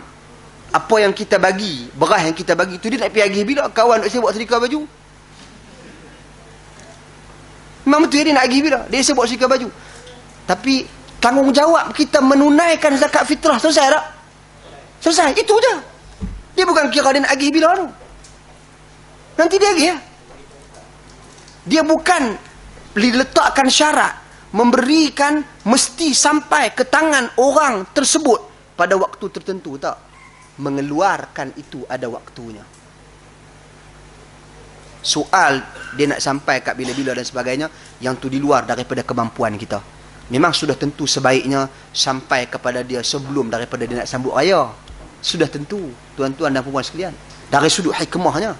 apa yang kita bagi, beras yang kita bagi tu, dia nak pergi agih bila? Kawan nak buat sedekah baju. Memang betul dia nak agih bila? Dia buat sedekah baju. Tapi tanggungjawab kita menunaikan zakat fitrah, selesai tak? Selesai, itu je. Dia bukan kira dia nak agih bila tu. Nanti dia agih ya. Dia bukan diletakkan syarat memberikan mesti sampai ke tangan orang tersebut pada waktu tertentu, tak. Mengeluarkan itu ada waktunya. Soal dia nak sampai kat bila-bila dan sebagainya, yang tu di luar daripada kemampuan kita. Memang sudah tentu sebaiknya sampai kepada dia sebelum daripada dia nak sambut raya. Sudah tentu, tuan-tuan dan puan sekalian, dari sudut hikmahnya.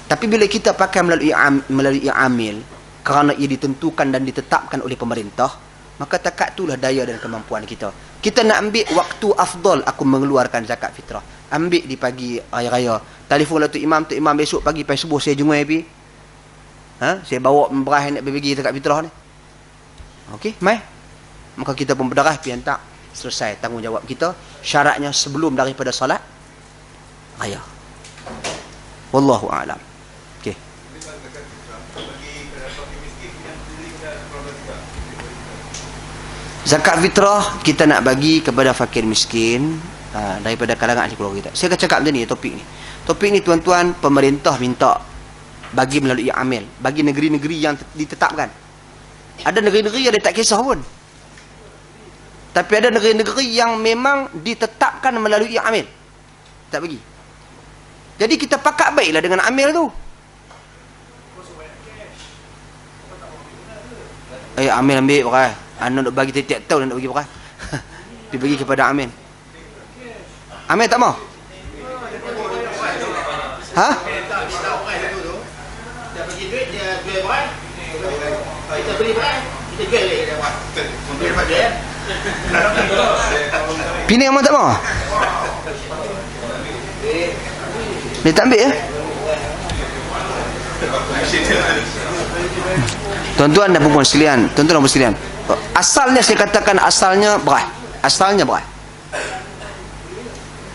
Tapi bila kita pakai melalui amil, kerana ia ditentukan dan ditetapkan oleh pemerintah, maka takat itulah daya dan kemampuan kita. Kita nak ambil waktu afdal aku mengeluarkan zakat fitrah, ambil di pagi raya. Telefon lah Tok Imam besok pagi pagi subuh saya jenguk api. Saya bawa berah nak bagi zakat fitrah ni. Okey, mai. Maka kita pun berdarah pi hantar. Selesai tanggungjawab kita. Syaratnya sebelum daripada solat raya. Wallahu a'lam. Okey. Zakat fitrah kita nak bagi kepada fakir miskin daripada kalangan ahli keluarga kita. Saya akan cakap macam ni topik ni. Topik ni tuan-tuan, pemerintah minta bagi melalui amil, bagi negeri-negeri yang ditetapkan. Ada negeri-negeri yang dia tak kisah pun. Tapi ada negeri-negeri yang memang ditetapkan melalui amil. Tak bagi. Jadi kita pakat baiklah dengan amil tu. Amil ambil pakai. Anak nak bagi tiap-tiap tahun nak bagi pakai. Dibagi kepada amil. Amil tak mau? Ha? Dia bagi duit, dia jual barang. Kita beli barang, kita jual lagi dia buat. Dia dapat duit. Pining amat tak mau? Dia tak ambil ya? Tuan-tuan dan puan sekalian, tuan-tuan dan puan sekalian, asalnya saya katakan asalnya berat. Asalnya berat.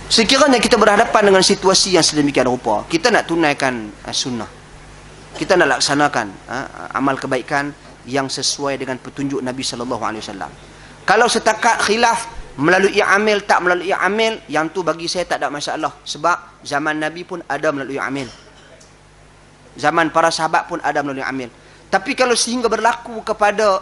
Sekiranya kita berhadapan dengan situasi yang sedemikian rupa, kita nak tunaikan sunnah. Kita nak laksanakan amal kebaikan yang sesuai dengan petunjuk Nabi sallallahu alaihi wasallam. Kalau setakat khilaf melalui amil tak melalui amil, yang tu bagi saya tak ada masalah, sebab zaman Nabi pun ada melalui amil. Zaman para sahabat pun ada melalui amil. Tapi kalau sehingga berlaku kepada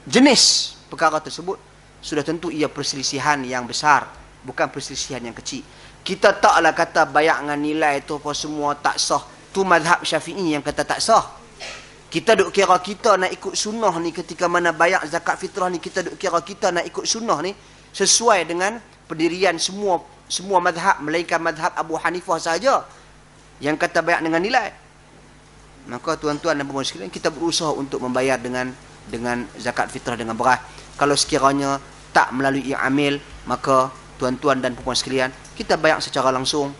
jenis perkara tersebut, sudah tentu ia perselisihan yang besar, bukan perselisihan yang kecil. Kita taklah kata bayangan nilai tu apa semua tak sah. Tu mazhab Syafi'i yang kata tak sah. Kita duk kira kita nak ikut sunnah ni ketika mana bayak zakat fitrah ni, kita duk kira kita nak ikut sunnah ni sesuai dengan pendirian semua mazhab, melainkan mazhab Abu Hanifah saja yang kata bayak dengan nilai. Maka tuan-tuan dan puan sekalian, kita berusaha untuk membayar dengan zakat fitrah dengan beras. Kalau sekiranya tak melalui amil, maka tuan-tuan dan puan sekalian, kita bayar secara langsung.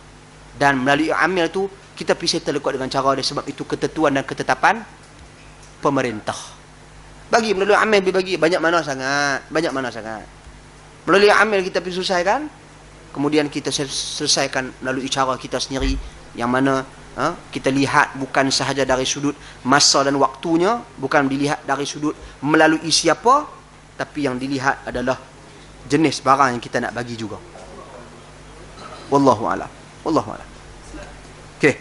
Dan melalui amil tu, kita pisah terlekat dengan cara dia, sebab itu ketentuan dan ketetapan pemerintah. Bagi melalui amil dibagi banyak mana sangat, banyak mana sangat. Melalui amil kita pergi selesaikan, kemudian kita selesaikan melalui cara kita sendiri, yang mana kita lihat bukan sahaja dari sudut masa dan waktunya, bukan dilihat dari sudut melalui siapa, tapi yang dilihat adalah jenis barang yang kita nak bagi juga. Wallahu a'lam. Wallahu a'lam. Okey.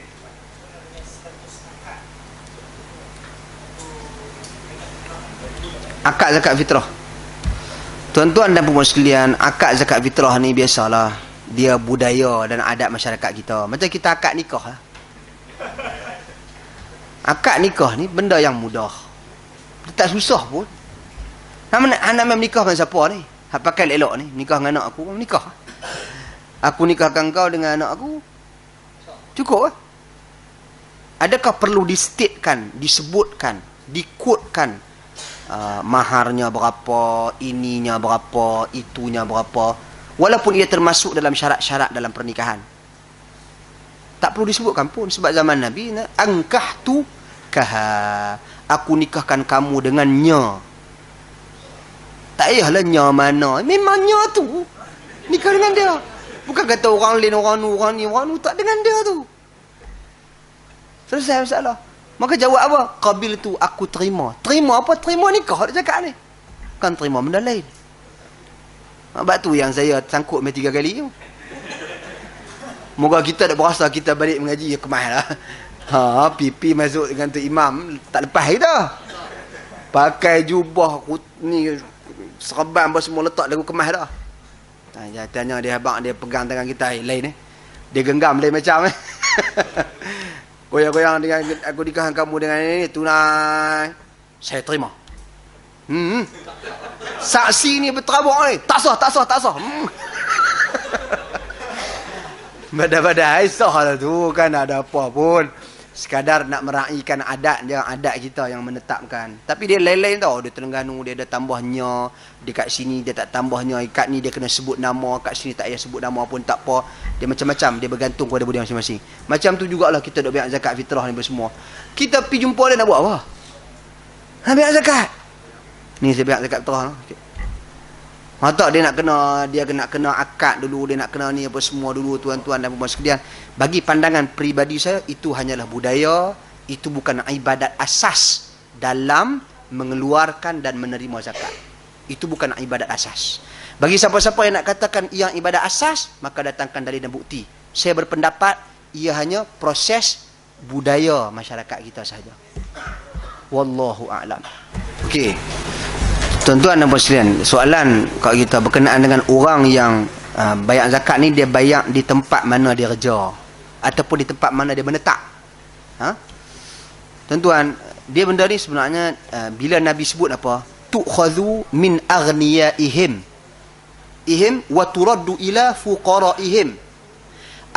Akad zakat fitrah. Tuan-tuan dan puan sekalian, akad zakat fitrah ni biasalah, dia budaya dan adat masyarakat kita. Macam kita akad nikah lah. Akad nikah ni benda yang mudah. Dia tak susah pun. Nak menikah dengan siapa ni? Hak pakai elok ni, nikah dengan anak aku, nikah. Aku nikahkan kau dengan anak aku. Cukup lah. Adakah perlu distatekan, disebutkan, dikutkan maharnya berapa, ininya berapa, itunya berapa, walaupun ia termasuk dalam syarat-syarat dalam pernikahan? Tak perlu disebutkan pun, sebab zaman Nabi, angkahtu kaha, aku nikahkan kamu dengannya. Tak payahlah nya mana, memangnya tu nikah dengan dia. Bukan kata orang lain, orang ni, tak dengan dia tu. Selesai masalah. Maka jawab apa? Qabil tu, aku terima. Terima apa? Terima nikah dia cakap ni. Kan terima benda lain. Sebab tu yang saya sangkut 3 kali tu. Moga kita tak berasa kita balik mengaji kemas lah. Pipi masuk dengan tu imam, tak lepas kita. Pakai jubah ni, serban apa semua letak lagu kemas dah. Tanya dia abang, dia pegang tangan kita lain dia genggam lain macam goyang-goyang dengan aku nikahkan kamu dengan ini tunai. Saya terima. Saksi ni berterabuk ni. Tak sah. Badai-badai sah lah tu, kan ada apa pun. sekadar nak meraihkan adat dia, adat kita yang menetapkan. Tapi dia lain-lain tau. Dia Terengganu, dia ada tambahnya. Dia kat sini dia tak tambahnya. Kat ni dia kena sebut nama. Kat sini tak payah sebut nama pun tak apa. Dia macam-macam. Dia bergantung kepada budaya masing-masing. Macam tu jugalah kita duk bayar zakat fitrah ni semua. Kita pergi jumpa dia nak buat apa? Nak bayar zakat. Ni saya bayar zakat fitrah. Mata dia nak kena akad dulu, dia nak kena ni apa semua dulu, tuan-tuan dan puan sekalian. Bagi pandangan peribadi saya, itu hanyalah budaya, itu bukan ibadat asas dalam mengeluarkan dan menerima zakat. Itu bukan ibadat asas. Bagi siapa-siapa yang nak katakan ia ibadat asas, maka datangkan dalil dan bukti. Saya berpendapat ia hanya proses budaya masyarakat kita sahaja. Wallahu a'lam. Okey. Tuan-tuan dan puan sekalian, soalan kat kita berkenaan dengan orang yang bayar zakat ni, dia bayar di tempat mana dia kerja ataupun di tempat mana dia menetap. Tuan-tuan, dia benda ni sebenarnya bila Nabi sebut apa? Tu'khadhu min aghniyaihim wa turaddu ila fuqaraihim.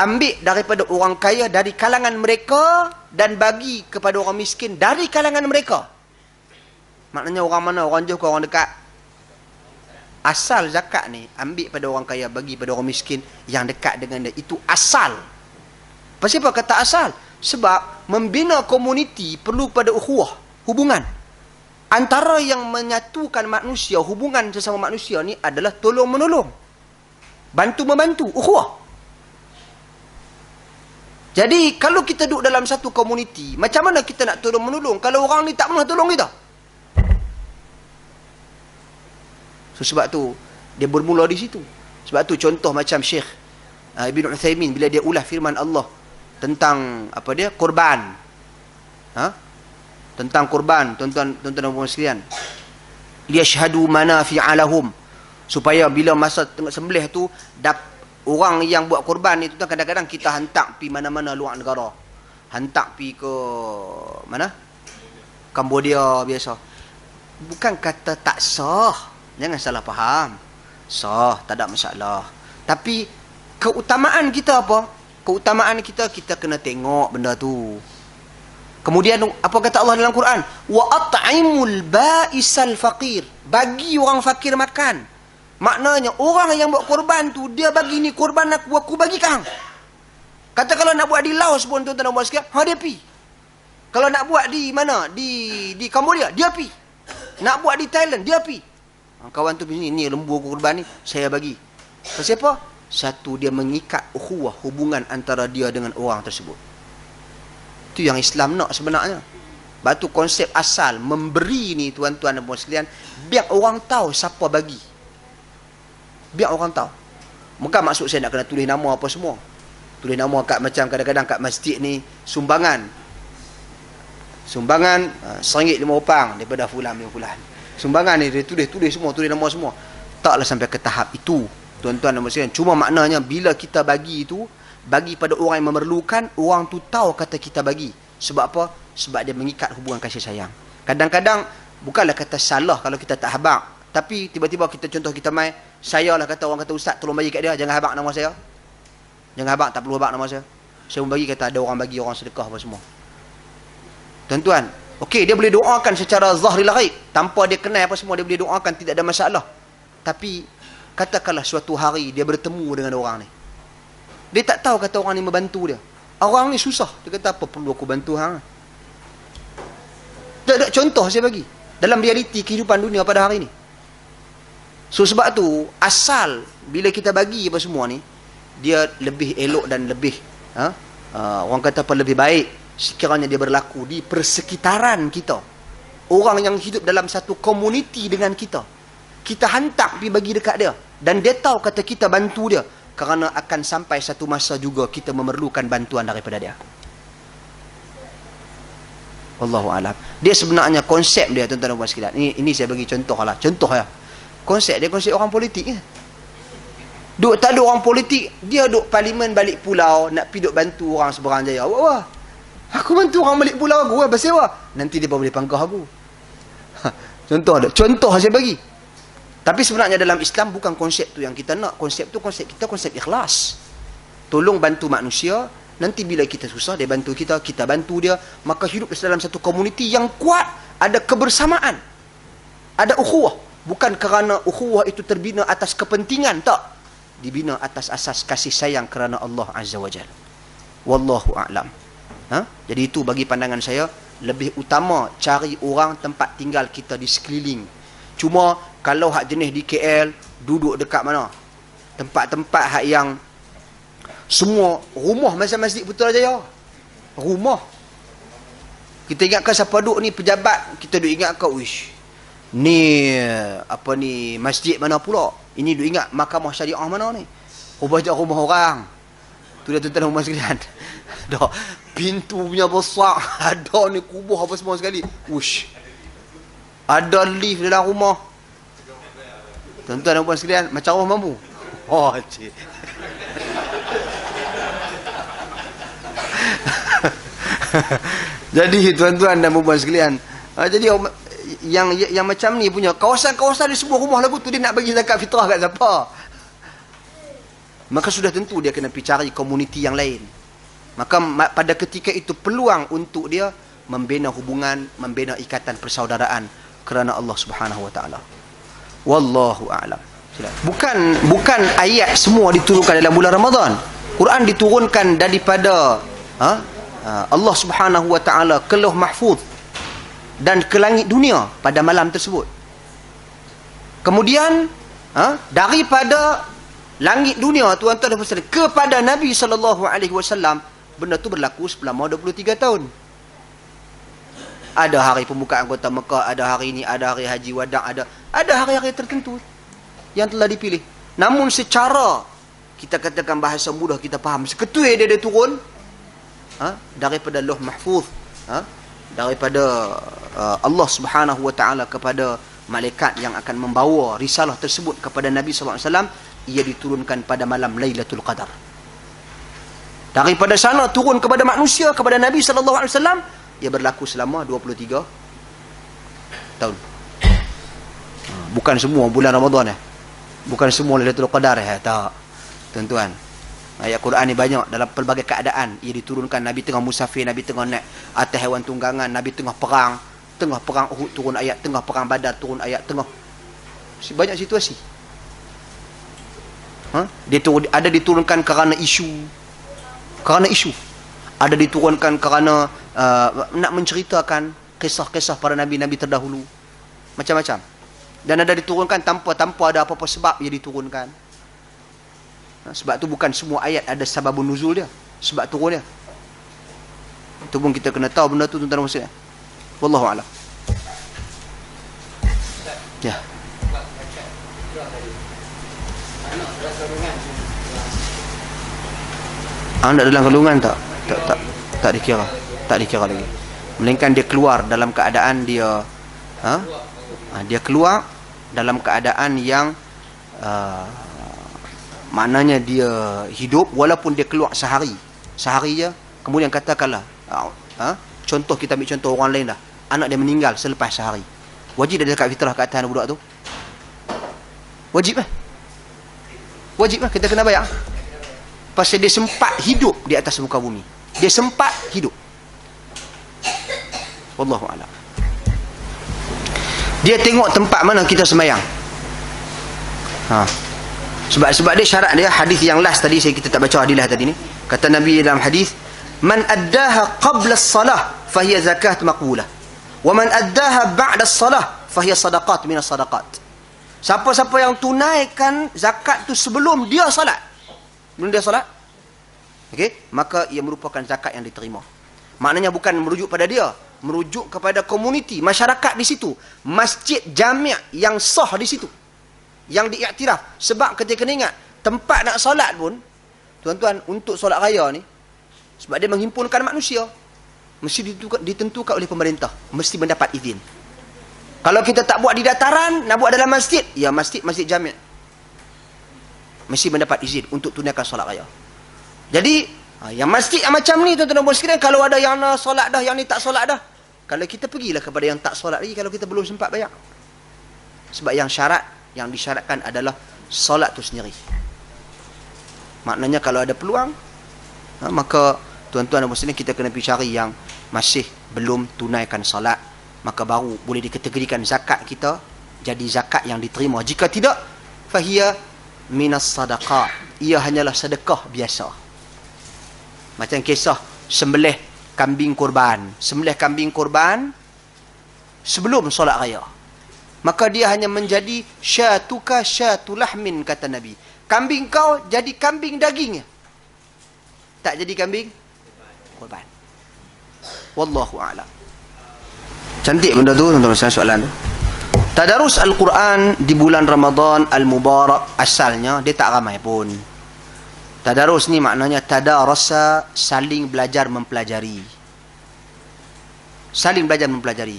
Ambil daripada orang kaya dari kalangan mereka dan bagi kepada orang miskin dari kalangan mereka. Maknanya orang mana? Orang jauh ke orang dekat? Asal zakat ni ambil pada orang kaya, bagi pada orang miskin yang dekat dengan dia. Itu asal. Pasal apa kata asal? Sebab membina komuniti perlu pada ukhuwah, hubungan. Antara yang menyatukan manusia, hubungan sesama manusia ni adalah tolong-menolong. Bantu-membantu, ukhuwah. Jadi kalau kita duduk dalam satu komuniti, macam mana kita nak tolong-menolong kalau orang ni tak pernah tolong kita? Sebab tu dia bermula di situ. Sebab tu contoh macam Syekh Ibn Uthaymin bila dia ulas firman Allah tentang apa dia korban. Tentang korban, tuan-tuan dan puan sekalian. Liyashhadu manafi'a lahum, supaya bila masa tengah sembelih tu orang yang buat korban ni tu kadang-kadang kita hantar pi mana-mana luar negara. Hantar pi ke mana? Cambodia biasa. Bukan kata tak sah. Jangan salah faham. Sah, tak ada masalah. Tapi keutamaan kita apa? Keutamaan kita kena tengok benda tu. Kemudian apa kata Allah dalam Quran? Wa at'imul ba'isal faqir. Bagi orang fakir makan. Maknanya orang yang buat korban tu dia bagi ni korban aku bagi kang. Kata kalau nak buat di Laos pun tuan-tuan dan puan sekalian, dia pi. Kalau nak buat di mana? Di Cambodia, dia pi. Nak buat di Thailand, dia pi. Kawan tu begini, ni lembu korban ni saya bagi. Pasal apa? Satu, dia mengikat ukhuwah, hubungan antara dia dengan orang tersebut. Itu yang Islam nak sebenarnya. Batu konsep asal memberi ni tuan-tuan dan puan sekalian, biar orang tahu siapa bagi. Biar orang tahu. Bukan maksud saya nak kena tulis nama apa semua. Tulis nama kat macam kadang-kadang kat masjid ni sumbangan RM1.05 daripada fulan bin fulan. Sumbangan ni dia tulis semua, tulis nama semua. Taklah sampai ke tahap itu, tuan-tuan dan puan. Cuma maknanya bila kita bagi itu, bagi pada orang yang memerlukan, orang tu tahu kata kita bagi. Sebab apa? Sebab dia mengikat hubungan kasih sayang. Kadang-kadang bukanlah kata salah kalau kita tak habaq, tapi tiba-tiba kita contoh kita mai, saya lah kata orang kata ustaz tolong bagi kat dia, jangan habaq nama saya. Jangan habaq, tak perlu habaq nama saya. Saya pun bagi kata ada orang bagi, orang sedekah apa semua. Tuan-tuan, okey, dia boleh doakan secara zahiril ghaib, tanpa dia kenal apa semua, dia boleh doakan, tidak ada masalah. Tapi katakanlah suatu hari dia bertemu dengan orang ni, dia tak tahu kata orang ni membantu dia. Orang ni susah, dia kata apa perlu aku bantu hang? Tak ada contoh saya bagi dalam realiti kehidupan dunia pada hari ni. So sebab tu asal bila kita bagi apa semua ni, dia lebih elok dan lebih orang kata apa, lebih baik sekiranya dia berlaku di persekitaran kita. Orang yang hidup dalam satu komuniti dengan kita, kita hantar pergi bagi dekat dia, dan dia tahu kata kita bantu dia, kerana akan sampai satu masa juga kita memerlukan bantuan daripada dia. Wallahu alam. Dia sebenarnya konsep dia, tuan-tuan dan puan sekalian. Ini saya bagi contoh lah. Contoh ya. Konsep dia konsep orang politik ya. Duk tak ada orang politik, dia duk parlimen balik pulau nak pergi duk bantu orang seberang jaya. Wah. Aku bantu orang balik pulau aku, pasal apa? Nanti dia boleh panggah aku. Contoh ada. Contoh saya bagi. Tapi sebenarnya dalam Islam bukan konsep tu yang kita nak. Konsep tu konsep kita, konsep ikhlas. Tolong bantu manusia. Nanti bila kita susah, dia bantu kita, kita bantu dia. Maka hidup dalam satu komuniti yang kuat. Ada kebersamaan. Ada ukhuwah. Bukan kerana ukhuwah itu terbina atas kepentingan, tak. Dibina atas asas kasih sayang kerana Allah Azza wa Jalla. Wallahu a'lam. Jadi itu bagi pandangan saya, lebih utama cari orang tempat tinggal kita di sekeliling. Cuma kalau hak jenis di KL, duduk dekat mana? Tempat-tempat hak yang semua rumah macam Masjid Putrajaya. Rumah. Kita ingatkan siapa duduk ni pejabat, kita duk ingatkan, wish, ni apa ni masjid mana pula? Ini duk ingat mahkamah syariah mana ni? Banyak rumah orang. Tu dah tuan-tuan rumah sekalian. Dah pintu punya besar, ada ni kubur apa semua sekali. Wish. Ada lift dalam rumah. Tuan-tuan rumah sekalian, macam orang mampu. Oh, cik. Jadi tuan-tuan dan puan sekalian, jadi yang macam ni punya kawasan-kawasan di sebuah rumah lagu tu, dia nak bagi zakat fitrah kat siapa? Maka sudah tentu dia kena pergi cari komuniti yang lain. Maka pada ketika itu peluang untuk dia membina hubungan, membina ikatan persaudaraan kerana Allah Subhanahu wa taala. Wallahu a'lam. Bukan ayat semua diturunkan dalam bulan Ramadan. Quran diturunkan daripada Allah Subhanahu wa taala ke Lauh Mahfuz dan ke langit dunia pada malam tersebut. Kemudian daripada langit dunia, tuan-tuan dan puan-puan, kepada Nabi sallallahu alaihi wasallam, benda tu berlaku selama 23 tahun. Ada hari pembukaan kota Mekah, ada hari ini, ada hari haji wada', ada hari-hari tertentu yang telah dipilih. Namun secara kita katakan bahasa mudah kita faham, seketul dia turun daripada Lauh Mahfuz, daripada Allah Subhanahu wa taala kepada malaikat yang akan membawa risalah tersebut kepada Nabi sallallahu alaihi wasallam, ia diturunkan pada malam Lailatul Qadar. Daripada sana turun kepada manusia, kepada Nabi sallallahu alaihi wasallam, ia berlaku selama 23 tahun. Bukan semua bulan Ramadan bukan semua Lailatul Qadar tak. Tuan-tuan, ayat Quran ni banyak dalam pelbagai keadaan. Ia diturunkan Nabi tengah musafir, Nabi tengah naik atas haiwan tunggangan, Nabi tengah perang Uhud turun ayat, tengah perang Badar turun ayat, tengah banyak situasi. Ada diturunkan kerana isu. Ada diturunkan kerana nak menceritakan kisah-kisah para nabi-nabi terdahulu. Macam-macam. Dan ada diturunkan tanpa ada apa-apa sebab ia diturunkan. Sebab tu bukan semua ayat ada sababun nuzul dia, sebab turun dia. Itu pun kita kena tahu benda tu, tuan-tuan dan puan. Wallahu a'lam. Ya. Anak dalam kandungan tak dikira. Tak dikira lagi. Melainkan dia keluar dalam keadaan dia dia keluar dalam keadaan yang maknanya dia hidup walaupun dia keluar sehari je. Kemudian katakanlah contoh, kita ambil contoh orang lain dah, anak dia meninggal selepas sehari, wajib dia zakat fitrah ke atas budak tu? Wajib lah kita kena bayar. Pasal dia sempat hidup di atas muka bumi, dia sempat hidup. Wallahu a'lam. Dia tengok tempat mana kita sembahyang. Sebab dia syarat dia, hadis yang last tadi kita tak baca hadilah tadi ni. Kata Nabi dalam hadis, man addaha qabla as-salah fahiya zakat maqbulah, wa man addaha ba'da as-salah fahiya sadaqat min as-sadaqat. Siapa-siapa yang tunaikan zakat tu sebelum dia salat, maka ia merupakan zakat yang diterima. Maknanya bukan merujuk pada dia, merujuk kepada komuniti, masyarakat di situ, masjid jami' yang sah di situ, yang diiktiraf. Sebab ketika kena ingat, tempat nak solat pun, tuan-tuan, untuk solat raya ni, sebab dia menghimpunkan manusia, mesti ditentukan oleh pemerintah, mesti mendapat izin. Kalau kita tak buat di dataran, nak buat dalam masjid, ya masjid jami', mesti mendapat izin untuk tunaikan solat raya. Jadi yang masjid yang macam ni, tuan-tuan dan puan sekalian, kalau ada yang nak solat dah, yang ni tak solat dah, kalau kita pergilah kepada yang tak solat lagi, kalau kita belum sempat bayar. Sebab yang disyaratkan adalah solat tu sendiri. Maknanya kalau ada peluang, maka tuan-tuan dan muslimin, kita kena pergi cari yang masih belum tunaikan salat, maka baru boleh dikategorikan zakat kita jadi zakat yang diterima. Jika tidak, fahiya minas sadaqah, ia hanyalah sedekah biasa. Macam kisah sembelih kambing korban. Sembelih kambing korban sebelum solat raya, maka dia hanya menjadi syatuka syatulahmin, kata Nabi. Kambing kau jadi kambing daging, tak jadi kambing korban. Wallahu a'lam. Cantik benda tu, tuan-tuan soalan tu. Tadarus Al-Quran di bulan Ramadan Al-Mubarak, asalnya dia tak ramai pun. Tadarus ni maknanya tadarasa, saling belajar mempelajari. Saling belajar mempelajari.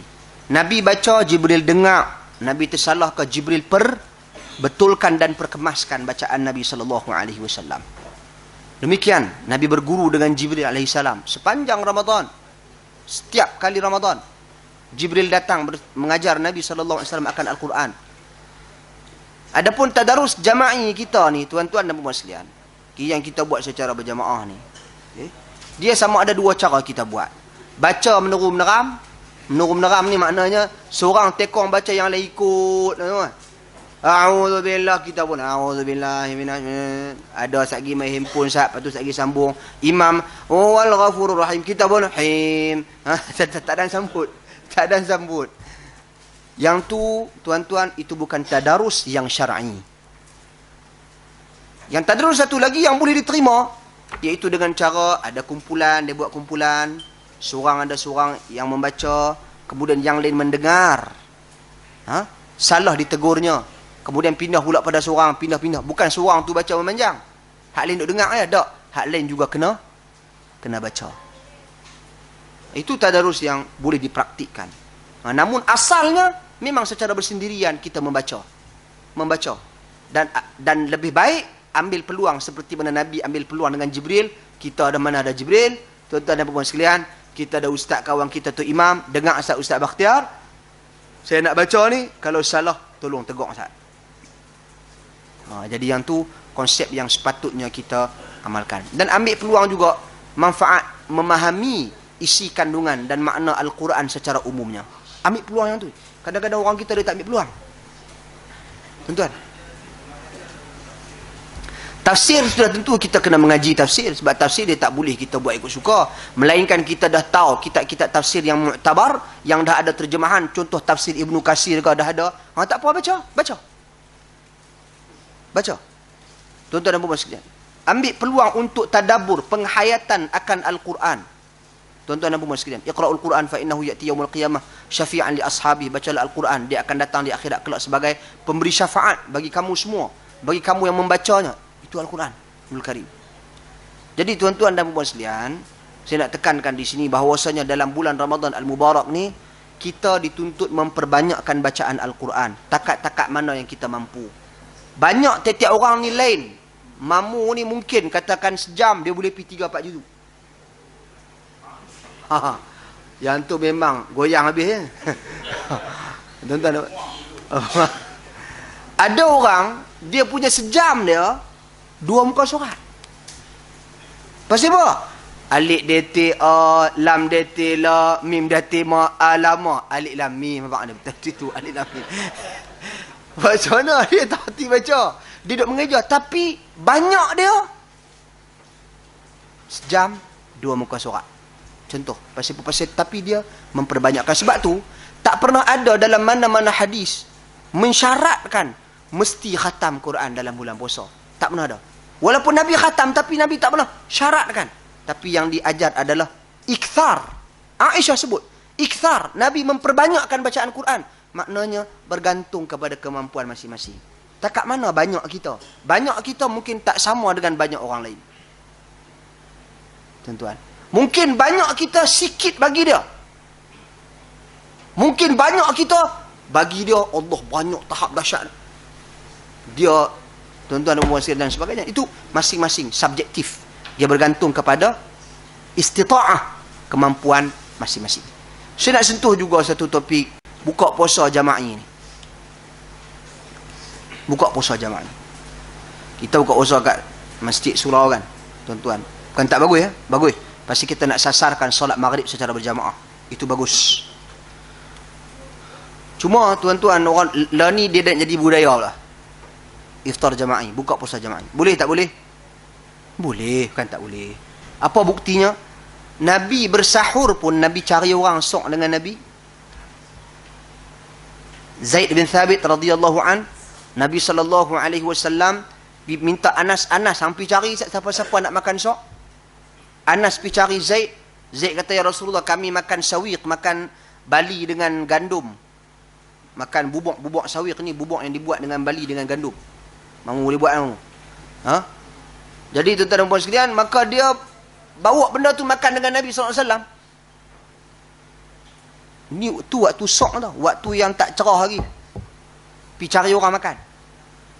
Nabi baca, Jibril dengar. Nabi tersalah ke Jibril betulkan dan perkemaskan bacaan Nabi SAW. Demikian Nabi berguru dengan Jibril AS sepanjang Ramadan. Setiap kali Ramadan Jibril datang mengajar Nabi SAW akan Al-Quran. Adapun tadarus jama'i kita ni, tuan-tuan dan puan sekalian, yang kita buat secara berjamaah ni, dia sama ada dua cara kita buat. Baca menerum-meneram. Menerum-meneram ni maknanya seorang tekong baca, yang lain ikut. A'udzubillah, kita pun a'udzubillah minasyaitanir. Ada satgi main handphone sat, lepas tu satgi sambung imam wal ghafurur rahim, kita pun him. Tak ada sambut. Tak ada sambut. Yang tu, tuan-tuan, itu bukan tadarus yang syar'i. Yang tadarus satu lagi yang boleh diterima, iaitu dengan cara ada kumpulan, dia buat kumpulan, ada seorang yang membaca, kemudian yang lain mendengar. Salah ditegurnya, kemudian pindah pula pada seorang, pindah-pindah. Bukan seorang tu baca memanjang, hak lain duk dengar ya, tak. Hak lain juga kena baca. Itu tadarus yang boleh dipraktikkan. Namun asalnya memang secara bersendirian kita membaca. Dan lebih baik ambil peluang seperti mana Nabi ambil peluang dengan Jibril. Kita ada mana ada Jibril, tuan-tuan dan puan sekalian, kita ada ustaz kawan kita tu imam, dengar Ustaz Bakhtiar, saya nak baca ni, kalau salah tolong tegur Ustaz. Jadi yang tu konsep yang sepatutnya kita amalkan. Dan ambil peluang juga manfaat memahami isi kandungan dan makna Al-Quran secara umumnya. Ambil peluang yang tu. Kadang-kadang orang kita dia tak ambil peluang. Tuan-tuan, tafsir sudah tentu kita kena mengaji tafsir. Sebab tafsir dia tak boleh kita buat ikut suka. Melainkan kita dah tahu kitab-kitab tafsir yang mu'tabar, yang dah ada terjemahan. Contoh tafsir Ibnu Katsir ke dah ada. Tak apa, baca. Tuan-tuan dan puan sekalian, ambil peluang untuk tadabbur, penghayatan akan Al-Quran. Tuan-tuan dan puan sekalian, iqra'ul Quran fa innahu ya'ti yaumil qiyamah syafi'an li ashabi. Bacalah Al-Quran, dia akan datang di akhirat kelak sebagai pemberi syafaat bagi kamu semua, bagi kamu yang membacanya. Itu Al-Quran Al Karim. Jadi tuan-tuan dan puan sekalian, saya nak tekankan di sini bahawasanya dalam bulan Ramadan Al-Mubarak ni, kita dituntut memperbanyakkan bacaan Al-Quran. Takat-takat mana yang kita mampu. Banyak tiap-tiap orang ni lain. Mamu ni mungkin katakan sejam dia boleh pergi 3-4 juzuk. Yang tu memang goyang habis ya. Tuan-tuan. Ada orang dia punya sejam dia 2 muka surat. Pasal apa? Alif dete a, lam dete la, mim dete ma, alama, alif lam mim, apa ada betul tu alif lam mim. Macam mana dia tak hati baca? Dia duk mengejar, tapi banyak dia sejam 2 muka surat. Contoh, pasal tapi dia memperbanyakkan. Sebab tu tak pernah ada dalam mana-mana hadis mensyaratkan mesti khatam Quran dalam bulan puasa. Tak pernah ada. Walaupun Nabi khatam, tapi Nabi tak pernah syaratkan. Tapi yang diajar adalah ikthar. Aisyah sebut ikthar. Nabi memperbanyakkan bacaan Quran. Maknanya bergantung kepada kemampuan masing-masing. Takat mana banyak kita? Banyak kita mungkin tak sama dengan banyak orang lain. Tuan-tuan, mungkin banyak kita sikit bagi dia. Mungkin banyak kita bagi dia Allah banyak tahap dahsyat. Dia, tuan-tuan dan puan dan sebagainya, itu masing-masing subjektif. Dia bergantung kepada istita'ah, kemampuan masing-masing. Saya nak sentuh juga satu topik buka puasa jama'i ni. Buka puasa jama'i. Kita buka puasa kat Masjid Surau kan, tuan-tuan. Bukan tak bagus ya? Bagus. Pasti kita nak sasarkan solat maghrib secara berjamaah. Itu bagus. Cuma tuan-tuan, orang lah ni dia dah jadi budaya lah. Iftar jama'i, buka puasa jama'i. Boleh tak boleh? Boleh, kan tak boleh. Apa buktinya? Nabi bersahur pun Nabi cari orang sok dengan Nabi. Zaid bin Thabit radhiyallahu an, Nabi sallallahu alaihi wasallam minta Anas sampai cari siapa-siapa nak makan sok. Anas pergi cari Zaid. Zaid kata, ya Rasulullah, kami makan sawiq, makan bali dengan gandum. Makan bubuk sawiq ni, bubuk yang dibuat dengan bali dengan gandum. Mamu boleh buat kamu. Ha? Jadi tuan-tuan dan puan sekalian, maka dia bawa benda tu makan dengan Nabi SAW. Ni tu waktu sok tau, waktu yang tak cerah lagi. Pergi cari orang makan.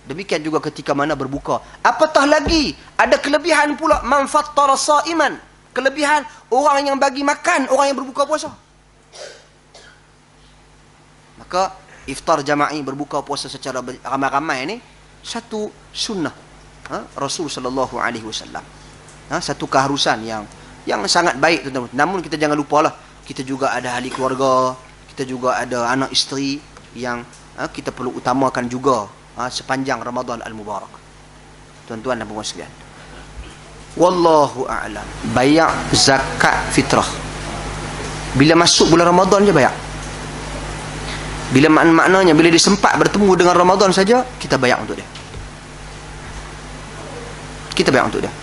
Demikian juga ketika mana berbuka. Apatah lagi, ada kelebihan pula man fattara sa'iman. Kelebihan orang yang bagi makan orang yang berbuka puasa. Maka iftar jama'i, berbuka puasa secara ramai-ramai ni satu sunnah Rasul sallallahu alaihi wasallam. Satu keharusan yang sangat baik, tuan-tuan. Namun kita jangan lupalah, kita juga ada ahli keluarga, kita juga ada anak isteri yang kita perlu utamakan juga sepanjang Ramadan al-Mubarak. Tuan-tuan dan puan sekalian, wallahu a'lam. Bayar zakat fitrah bila masuk bulan Ramadan je bayar. Bila maknanya bila dia sempat bertemu dengan Ramadan saja, kita bayar untuk dia. Kita bayar untuk dia,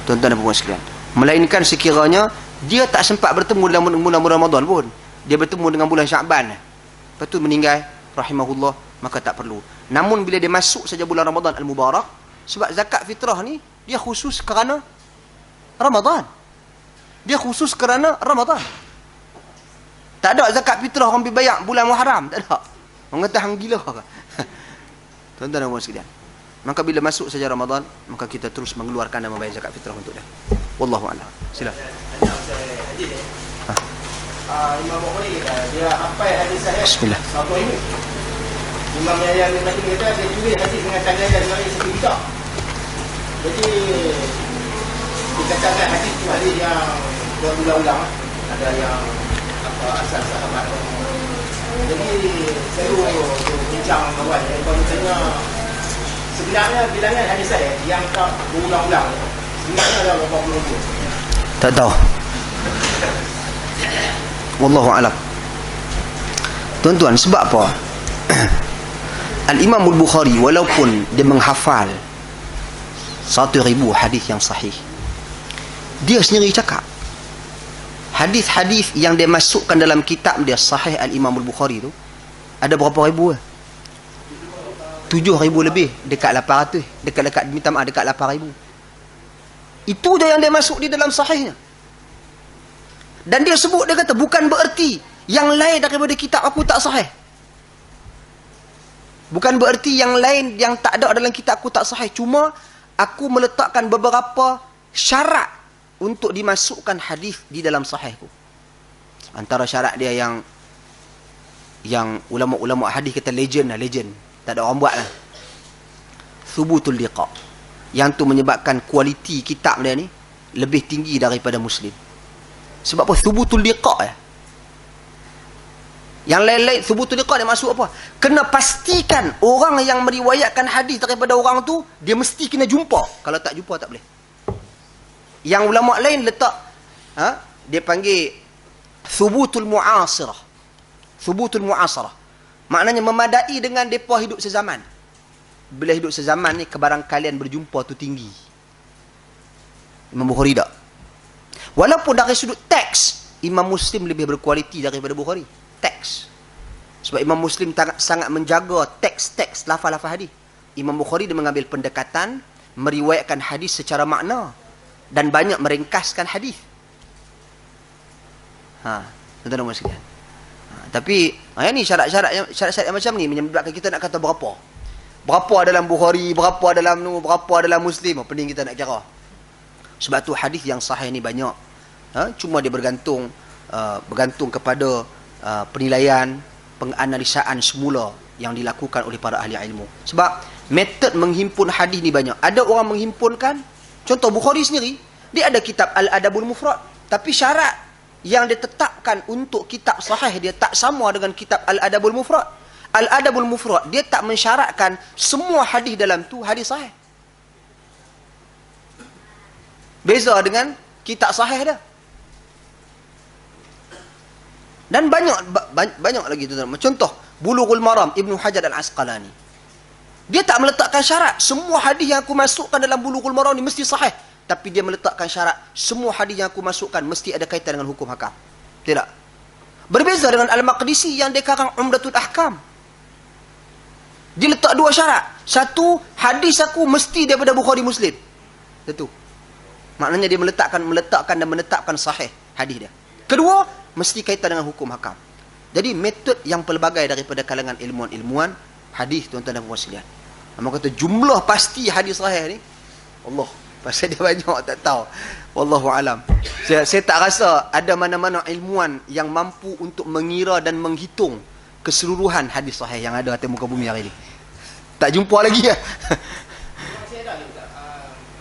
tuan-tuan dan puan sekalian. Melainkan sekiranya dia tak sempat bertemu dalam bulan Ramadan pun, dia bertemu dengan bulan Syaban, lepas tu meninggal rahimahullah, maka tak perlu. Namun bila dia masuk saja bulan Ramadan al-Mubarak, sebab zakat fitrah ni dia khusus kerana Ramadan. Dia khusus kerana Ramadan. Tak ada zakat fitrah orang pergi bayar bulan Muharram, tak ada. Orang kata hang gila ke? Tuan-tuan dan puan sekalian, maka bila masuk saja Ramadan, maka kita terus mengeluarkan dan membayar zakat fitrah untuk dia. Wallahu a'lam. Sila. Imam Bukhari dia apa hadis saya? Bismillah. Satu ini. Imam yang tadi kata dia tulis hadis dengan tangan dia dari segi tidak. Jadi dikatakan hadis tu hadis yang berulang-ulang, ada yang asal sahabat. Jadi selalu bincang kawan yang bertanya, sebenarnya bilangan hadis saya yang tak berulang-ulang sebenarnya ada berapa puluh ribu? Tak tahu. Wallahu a'lam. Tuan-tuan, sebab apa? Al-Imam Al-Bukhari walaupun dia menghafal 1,000 hadis yang sahih, dia sendiri cakap hadis-hadis yang dia masukkan dalam kitab dia Sahih Al-Imam Al-Bukhari tu ada berapa ribu? 7,000 lebih, dekat 800, dekat minta maaf, dekat 8,000. Itu je yang dia masuk di dalam sahihnya. Dan dia sebut, dia kata bukan bererti yang lain daripada kitab aku tak sahih. Bukan bererti yang lain yang tak ada dalam kitab aku tak sahih. Cuma aku meletakkan beberapa syarat untuk dimasukkan hadis di dalam sahihku. Antara syarat dia yang ulama-ulama hadis kata legend lah, legend. Tak ada orang buat lah. Thubutul liqa. Yang tu menyebabkan kualiti kitab dia ni lebih tinggi daripada Muslim. Sebab apa? Thubutul liqa ya. Yang lain-lain thubutul liqa dia masuk apa? Kena pastikan orang yang meriwayatkan hadis daripada orang tu dia mesti kena jumpa. Kalau tak jumpa tak boleh. Yang ulama lain letak dia panggil thubutul mu'asirah. Thubutul mu'asirah. Maknanya memadai dengan depa hidup sezaman. Bila hidup sezaman ni kebarangkalian berjumpa tu tinggi. Imam Bukhari tak. Walaupun dari sudut teks Imam Muslim lebih berkualiti daripada Bukhari. Teks. Sebab Imam Muslim sangat menjaga teks-teks lafaz-lafaz hadis. Imam Bukhari dia mengambil pendekatan meriwayatkan hadis secara makna dan banyak meringkaskan hadis. Tuan-tuan sekalian. Tapi ni syarat-syarat yang macam ni menyebabkan kita nak kata berapa dalam Bukhari, berapa dalam Muslim, pening kita nak kira. Sebab tu hadis yang sahih ni banyak. Cuma dia bergantung kepada penilaian, penganalisaan semula yang dilakukan oleh para ahli ilmu. Sebab metod menghimpun hadis ni banyak. Ada orang menghimpunkan, contoh Bukhari sendiri, Dia ada kitab Al-Adabul Mufrad. Tapi syarat yang ditetapkan untuk kitab sahih dia tak sama dengan kitab Al-Adabul Mufrad. Al-Adabul Mufrad dia tak mensyaratkan semua hadis dalam tu hadis sahih. Beza dengan kitab sahih dah. Dan banyak lagi tu. Contoh Bulughul Maram Ibnu Hajar Al-Asqalani. Dia tak meletakkan syarat semua hadis yang aku masukkan dalam Bulughul Maram ni mesti sahih, tapi dia meletakkan syarat semua hadis yang aku masukkan mesti ada kaitan dengan hukum hakam. Tidak. Berbeza dengan Al-Maqdisi yang dia karang Umdatul Ahkam. Dia letak dua syarat. Satu, hadis aku mesti daripada Bukhari Muslim. Itu. Maknanya dia meletakkan dan menetapkan sahih hadis dia. Kedua, mesti kaitan dengan hukum hakam. Jadi metod yang pelbagai daripada kalangan ilmuwan-ilmuwan hadis, tuan-tuan dan puan sekalian. Nama kata jumlah pasti hadis sahih ni, Allah, pasal dia banyak tak tahu. Wallahu alam. Saya tak rasa ada mana-mana ilmuwan yang mampu untuk mengira dan menghitung keseluruhan hadis sahih yang ada atas muka bumi hari ini. Tak jumpa lagi ya. Saya dah juga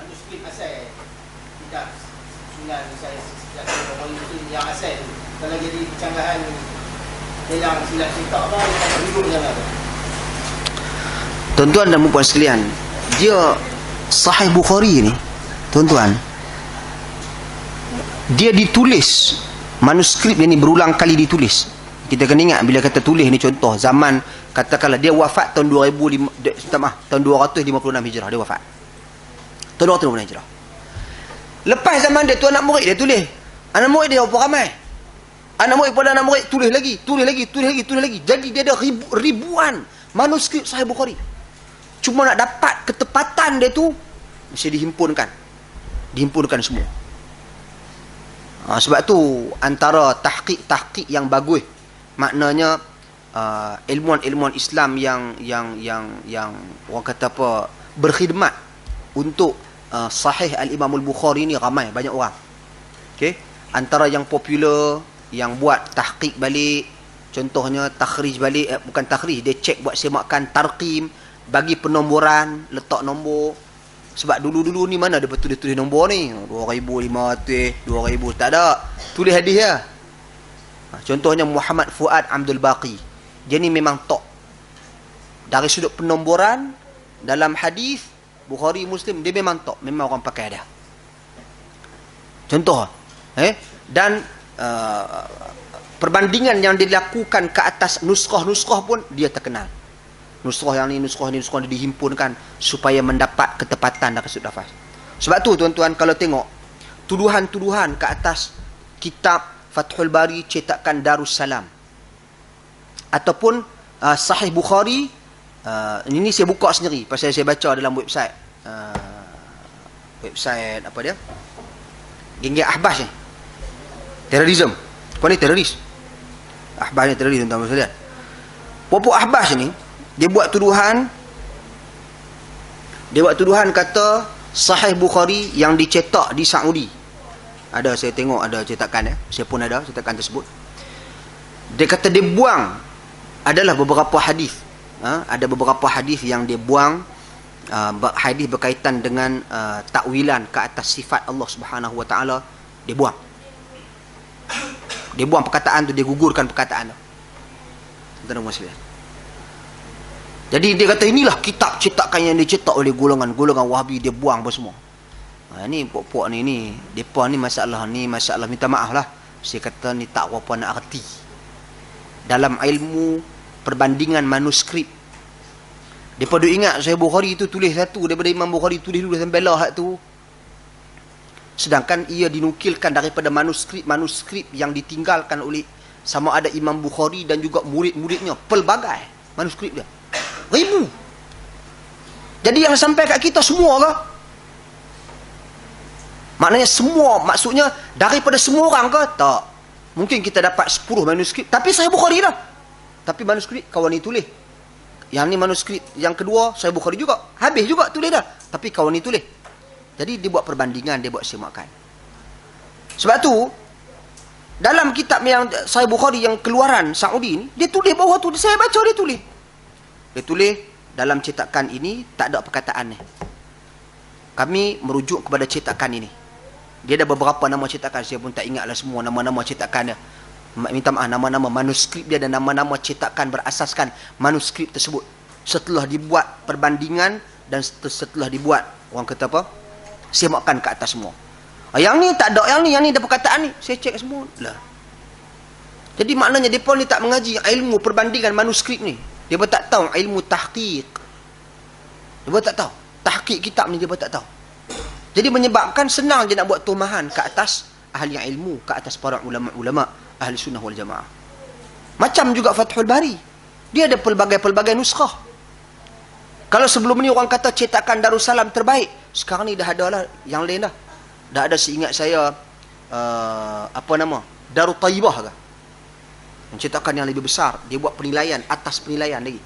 manuskrip asal tidak sunan saya yang asal tu. Kalau jadi kecanggahan dalam silap cetak apa yang hidup jangan. Tuan-tuan dan puan sekalian, dia Sahih Bukhari ni, tuan-tuan, dia ditulis, manuskrip dia ni berulang kali ditulis. Kita kena ingat bila kata tulis ni, contoh zaman katakanlah dia wafat tahun 256 Hijrah, dia wafat tahun 256 Hijrah. Lepas zaman dia tu anak murid dia tulis. Anak murid dia berapa ramai? Anak murid pada anak murid tulis lagi. Jadi dia ada ribuan manuskrip Sahih Bukhari. Cuma nak dapat ketepatan dia tu mesti dihimpunkan semua. Sebab tu antara tahqiq yang bagus, maknanya ilmuwan-ilmuwan Islam yang orang kata apa, berkhidmat untuk Sahih Al-Imam Al-Bukhari ni ramai, banyak orang. Okey, antara yang popular yang buat tahqiq balik, contohnya takhrij balik, bukan takhrij, dia cek buat semakan tarqim, bagi penomboran, letak nombor. Sebab dulu-dulu ni mana ada betul dia tulis nombor ni 2500, 2000, tak ada, tulis hadis je. Contohnya Muhammad Fuad Abdul Baqi, dia ni memang top dari sudut penomboran dalam hadis Bukhari Muslim, dia memang top, memang orang pakai dah. Contoh dan perbandingan yang dilakukan ke atas nuskah-nuskah pun dia terkenal. Nuskah yang ni, nuskah ni dihimpunkan supaya mendapat ketepatan dan kesud lafaz. Sebab tu tuan-tuan, kalau tengok tuduhan-tuduhan ke atas kitab Fathul Bari cetakan Darussalam ataupun Sahih Bukhari, ini saya buka sendiri pasal saya baca dalam website apa dia, geng-geng Ahbas ni, terorisme. Kau ni teroris, Ahbas ni teroris, tuan-tuan sekalian. Popok Ahbas ni dia buat tuduhan kata Sahih Bukhari yang dicetak di Saudi. Ada, saya tengok ada cetakan saya pun ada cetakan tersebut. Dia kata dia buang adalah beberapa hadis. Ada beberapa hadis yang dia buang, hadis berkaitan dengan takwilan ke atas sifat Allah Subhanahu Wa Taala, dia buang. Dia buang perkataan tu, dia gugurkan perkataan tu. Tuan-tuan sekalian. Jadi dia kata inilah kitab cetakan yang dicetak oleh golongan Wahabi, dia buang apa semua. Ni pok-pok ni depa ni masalah minta maaf lah. Saya kata ni tak apa nak erti. Dalam ilmu perbandingan manuskrip, depa duk ingat Sahih Bukhari tu tulis satu daripada Imam Bukhari, tulis dulu sampai lah tu. Sedangkan ia dinukilkan daripada manuskrip yang ditinggalkan oleh sama ada Imam Bukhari dan juga murid-muridnya, pelbagai manuskrip dia. Ribu. Jadi yang sampai kat kita semua ke? Maknanya semua, maksudnya daripada semua orang ke? Tak. Mungkin kita dapat 10 manuskrip, tapi Sahih Bukhari lah. Tapi manuskrip kawan ni tulis. Yang ni manuskrip yang kedua Sahih Bukhari juga, habis juga tulis dah, tapi kawan ni tulis. Jadi dia buat perbandingan, dia buat semakan. Sebab tu dalam kitab yang Sahih Bukhari yang keluaran Saudi ni, dia tulis bawah tu, saya baca dia tulis. Dia tulis dalam cetakan ini tak ada perkataan ni. Kami merujuk kepada cetakan ini. Dia ada beberapa nama cetakan, saya pun tak ingatlah semua nama-nama cetakan dia. Minta maaf, nama-nama manuskrip dia dan nama-nama cetakan berasaskan manuskrip tersebut. Setelah dibuat perbandingan dan setelah dibuat, orang kata apa? Semakkan ke atas semua. Yang ni tak ada, yang ni ada perkataan ni. Saya cek semua lah. Jadi maknanya mereka ni tak mengaji ilmu perbandingan manuskrip ni. Dia pun tak tahu ilmu tahqiq. Dia pun tak tahu. Tahqiq kitab ni dia pun tak tahu. Jadi menyebabkan senang je nak buat tumahan ke atas ahli ilmu, ke atas para ulama-ulama ahli sunnah wal jamaah. Macam juga Fathul Bari. Dia ada pelbagai-pelbagai nuskah. Kalau sebelum ni orang kata cetakan Darussalam terbaik, sekarang ni dah ada lah yang lain dah. Dah ada seingat saya apa nama? Darut Taibah ke? Cetakan yang lebih besar, dia buat penilaian atas penilaian lagi.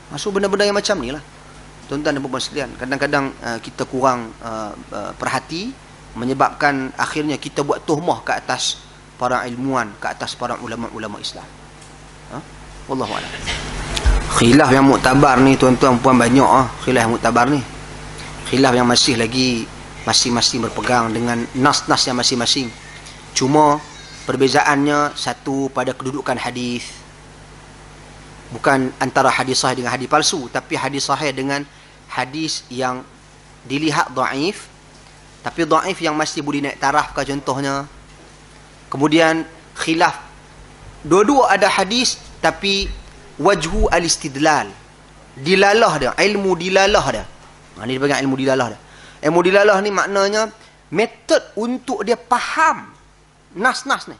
Masuk benda-benda yang macam ni lah. Tuan-tuan dan puan sekalian, kadang-kadang kita kurang perhati, menyebabkan akhirnya kita buat tuhmah ke atas para ilmuwan, ke atas para ulama-ulama Islam. Wallahu a'lam. Khilaf yang muktabar ni tuan-tuan puan banyak khilaf yang muktabar ni. Khilaf yang masih lagi masing-masing berpegang dengan nas-nas yang masing-masing. Cuma perbezaannya satu pada kedudukan hadis. Bukan antara hadis sahih dengan hadis palsu, tapi hadis sahih dengan hadis yang dilihat dhaif, tapi dhaif yang masih boleh naik taraf ke contohnya. Kemudian khilaf, dua-dua ada hadis tapi wajhu al-istidlal, dilalah dia, ilmu dilalah dia. Ini dipanggil ilmu dilalah dia. Ilmu dilalah ni maknanya metod untuk dia faham nas-nas ni.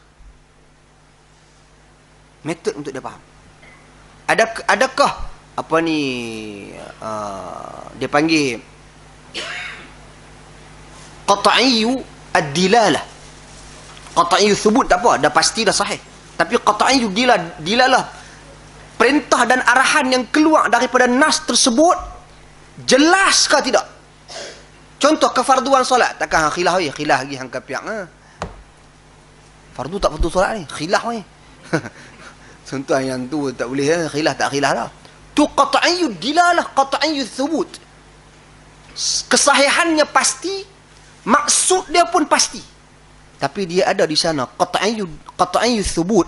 Metod untuk dia faham. Adakah apa ni dia panggil qat'iyyu ad-dilalah. Qat'iyyu thubut tak apa, dah pasti dah sahih. Tapi qat'iyyu dilalah, perintah dan arahan yang keluar daripada nas tersebut jelas ke tidak? Contoh kefarduan solat, takkan khilaf lagi hang kapiak fardu tak fardu solat ni, khilaf ni. Contoh yang tu tak boleh khilaf tak khilaf dah. Tu qat'iyyu dilalah, qat'iyyu thubut. Kesahihannya pasti, maksud dia pun pasti. Tapi dia ada di sana qat'iyyu thubut.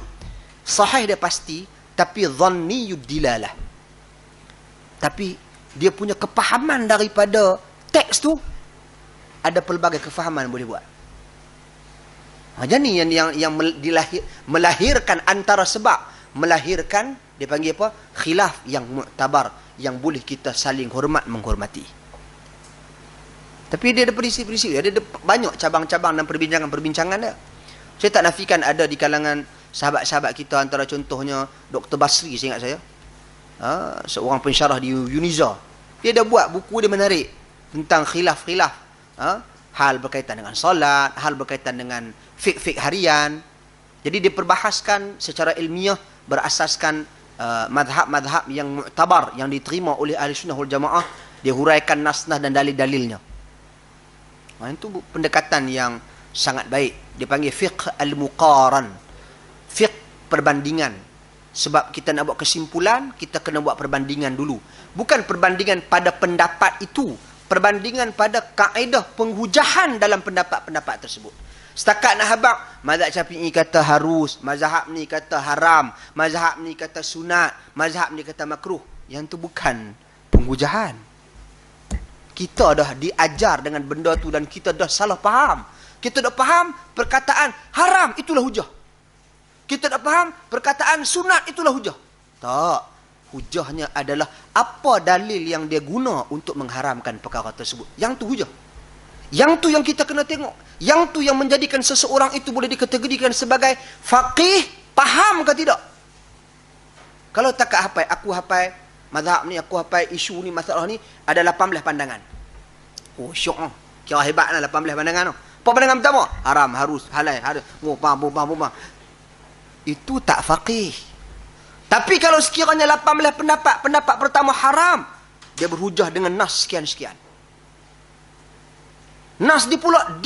Sahih dia pasti, tapi dhanniyyu dilalah. Tapi dia punya kepahaman daripada teks tu ada pelbagai kefahaman boleh buat. Jadi ni yang melahirkan antara sebab, melahirkan dia panggil apa? Khilaf yang muktabar, yang boleh kita saling menghormati. Tapi dia ada prinsip-prinsip, dia ada banyak cabang-cabang dan perbincangan-perbincangan dia. Saya tak nafikan ada di kalangan sahabat-sahabat kita, antara contohnya Dr. Basri, saya ingat saya. Seorang pensyarah di Uniza. Dia dah buat buku dia menarik tentang khilaf-khilaf. Hal berkaitan dengan solat, hal berkaitan dengan fiqh harian. Jadi dia perbahaskan secara ilmiah berasaskan madhab-madhab yang muktabar, yang diterima oleh ahli sunnah wal jamaah. Dia huraikan nas-nas dan dalil-dalilnya. Itu pendekatan yang sangat baik. Dia panggil fiqh al-muqaran, fiqh perbandingan. Sebab kita nak buat kesimpulan, kita kena buat perbandingan dulu. Bukan perbandingan pada pendapat itu, perbandingan pada kaedah penghujahan dalam pendapat-pendapat tersebut. Setakat nak habaq, mazhab Syafi'i kata harus, mazhab ni kata haram, mazhab ni kata sunat, mazhab ni kata makruh. Yang tu bukan penghujahan. Kita dah diajar dengan benda tu dan kita dah salah faham. Kita dah faham perkataan haram itulah hujah. Kita dah faham perkataan sunat itulah hujah. Tak. Hujahnya adalah apa dalil yang dia guna untuk mengharamkan perkara tersebut. Yang tu hujah. Yang tu yang kita kena tengok. Yang tu yang menjadikan seseorang itu boleh dikategorikan sebagai faqih, faham ke tidak? Kalau takat hafal, aku hafal mazhab ni, aku hafal isu ni, masalah ni, ada 18 pandangan. Oh, syok ah. Kira hebat lah 18 pandangan tu. Apa pandangan pertama? Haram, harus, halal, harus. Mubah. Itu tak faqih. Tapi kalau sekiranya 18 pendapat pertama haram, dia berhujah dengan nas sekian-sekian. Nas dia pula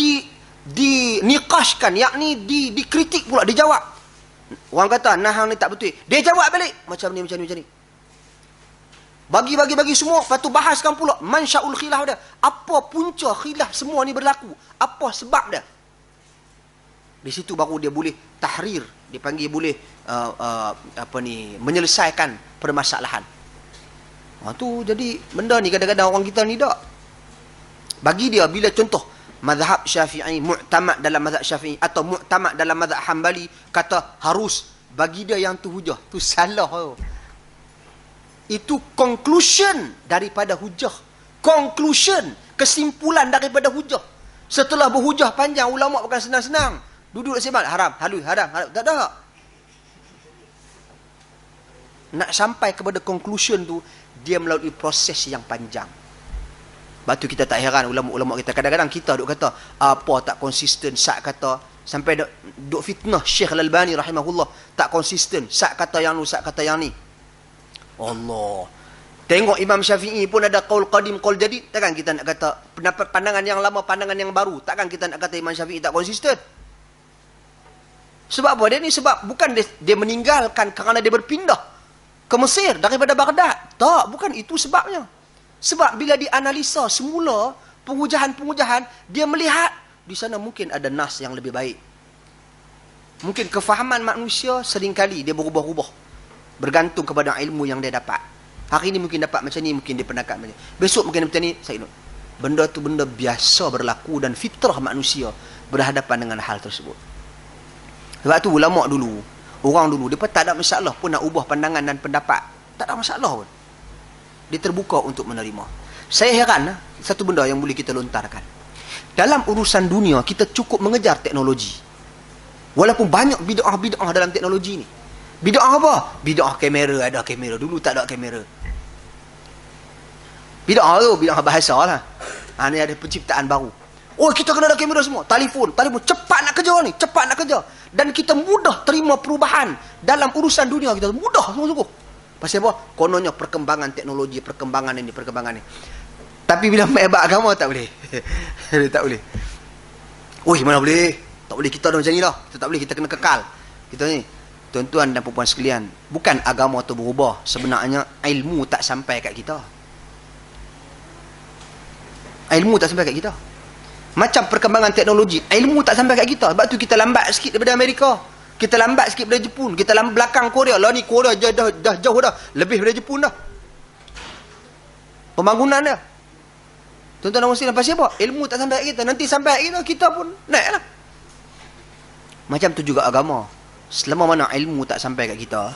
diniqashkan, yakni dikritik pula, dijawab. Orang kata, nah hang ni tak betul. Dia jawab balik. Macam ni. Bagi semua, lepas tu bahaskan pula mansyaul khilaf dia. Apa punca khilaf semua ni berlaku? Apa sebab dia? Di situ baru dia boleh tahrir, dia panggil boleh menyelesaikan permasalahan. Tu jadi benda ni kadang-kadang orang kita ni tak. Bagi dia bila contoh mazhab Syafi'i mu'tamad dalam mazhab Syafi'i atau mu'tamad dalam mazhab Hambali kata harus, bagi dia yang tu hujah, tu salah tu. Itu conclusion daripada hujah. Conclusion, kesimpulan daripada hujah. Setelah berhujah panjang, ulama bukan senang-senang duduk semak haram, halal, haram, tak ada. Nak sampai kepada conclusion tu, dia melalui proses yang panjang. Sebab tu kita tak heran ulama-ulama kita kadang-kadang kita duk kata apa tak konsisten, sak kata sampai duk fitnah Syekh Al-Albani rahimahullah, tak konsisten, sak kata yang nu, sak kata yang ni. Allah. Tengok Imam Syafi'i pun ada qaul qadim, qaul jadid. Takkan kita nak kata pendapat pandangan yang lama, pandangan yang baru. Takkan kita nak kata Imam Syafi'i tak konsisten. Sebab apa? Dia ni sebab bukan dia meninggalkan kerana dia berpindah ke Mesir daripada Baghdad. Tak, bukan itu sebabnya. Sebab bila dianalisa semula pengujahan-pengujahan, dia melihat di sana mungkin ada nas yang lebih baik. Mungkin kefahaman manusia seringkali dia berubah-ubah bergantung kepada ilmu yang dia dapat. Hari ini mungkin dapat macam ni, mungkin dia pendapat macam ni. Besok mungkin macam ni, saya ingat. Benda tu benda biasa berlaku dan fitrah manusia berhadapan dengan hal tersebut. Sebab tu ulama dulu, orang dulu, dia pun tak ada masalah pun nak ubah pandangan dan pendapat. Tak ada masalah pun. Dia terbuka untuk menerima. Saya heran satu benda yang boleh kita lontarkan. Dalam urusan dunia, kita cukup mengejar teknologi. Walaupun banyak bid'ah-bid'ah dalam teknologi ni. Bid'ah apa? Bid'ah kamera, ada kamera. Dulu tak ada kamera. Bid'ah tu, bid'ah bahasa lah. Ni ada penciptaan baru. Oh, kita kena ada kamera semua. Telefon. Cepat nak kerja ni. Cepat nak kerja. Dan kita mudah terima perubahan. Dalam urusan dunia kita mudah sungguh-sungguh. Pasal apa? Kononnya perkembangan teknologi, perkembangan ini, perkembangan ni. Tapi bila main bab agama, tak boleh. Tak boleh. Oi, mana boleh? Tak boleh kita ada macam ni lah. Kita tak boleh, kita kena kekal. Kita ni. Tuan-tuan dan puan-puan sekalian, bukan agama tu berubah. Sebenarnya, ilmu tak sampai kat kita. Ilmu tak sampai kat kita. Macam perkembangan teknologi, ilmu tak sampai kat kita. Sebab tu kita lambat sikit daripada Amerika. Kita lambat sikit daripada Jepun. Kita lambat belakang Korea. Lah ni Korea dah jauh dah. Lebih daripada Jepun dah. Pembangunan dia. Tuan-tuan dan muslim, pasal apa? Ilmu tak sampai kat kita. Nanti sampai kat kita, kita pun naik lah. Macam tu juga agama. Selama mana ilmu tak sampai kat kita,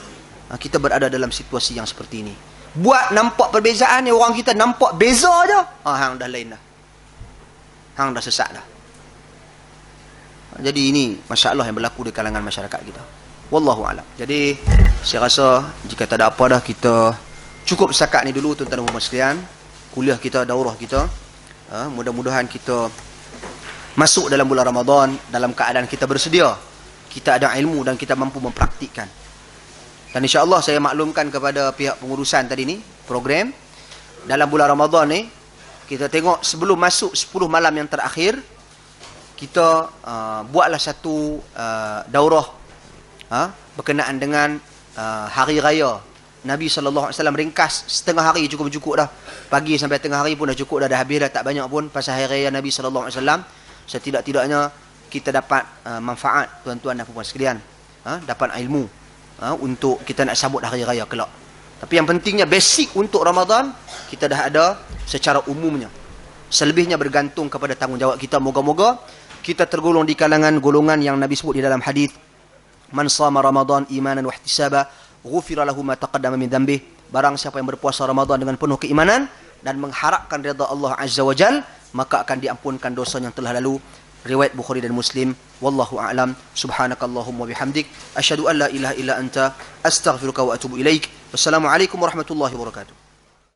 kita berada dalam situasi yang seperti ini. Buat nampak perbezaan ni, orang kita nampak beza je. Hang dah lain dah. Hang dah sesat dah. Jadi ini masalah yang berlaku di kalangan masyarakat kita. Wallahu a'lam. Jadi saya rasa jika tak ada apa dah, kita cukup setakat ni dulu tuan-tuan dan puan sekalian. Kuliah kita, daurah kita. Mudah-mudahan kita masuk dalam bulan Ramadan dalam keadaan kita bersedia. Kita ada ilmu dan kita mampu mempraktikkan. Dan insya-Allah saya maklumkan kepada pihak pengurusan tadi ni program dalam bulan Ramadan ni, kita tengok sebelum masuk 10 malam yang terakhir, kita buatlah satu daurah berkenaan dengan hari raya Nabi SAW. Ringkas setengah hari cukup dah. Pagi sampai tengah hari pun dah cukup dah habis dah, tak banyak pun pasal hari raya Nabi SAW. Setidak-tidaknya kita dapat manfaat tuan-tuan dan puan sekalian, dapat ilmu untuk kita nak sambut hari raya kelak. Tapi yang pentingnya basic untuk Ramadan kita dah ada secara umumnya. Selebihnya bergantung kepada tanggungjawab kita. Moga-moga kita tergolong di kalangan golongan yang Nabi sebut di dalam hadis, man shama Ramadan imanan wa ihtisaba ghufira lahu ma taqaddama min dhanbih. Barang siapa yang berpuasa Ramadan dengan penuh keimanan dan mengharapkan redha Allah Azza wa Jal, maka akan diampunkan dosa yang telah lalu. Riwayat Bukhari dan Muslim. Wallahu a'lam. Subhanakallahumma bihamdik asyhadu an la ilaha illa anta astaghfiruka wa atubu ilaik. Wassalamualaikum warahmatullahi wabarakatuh.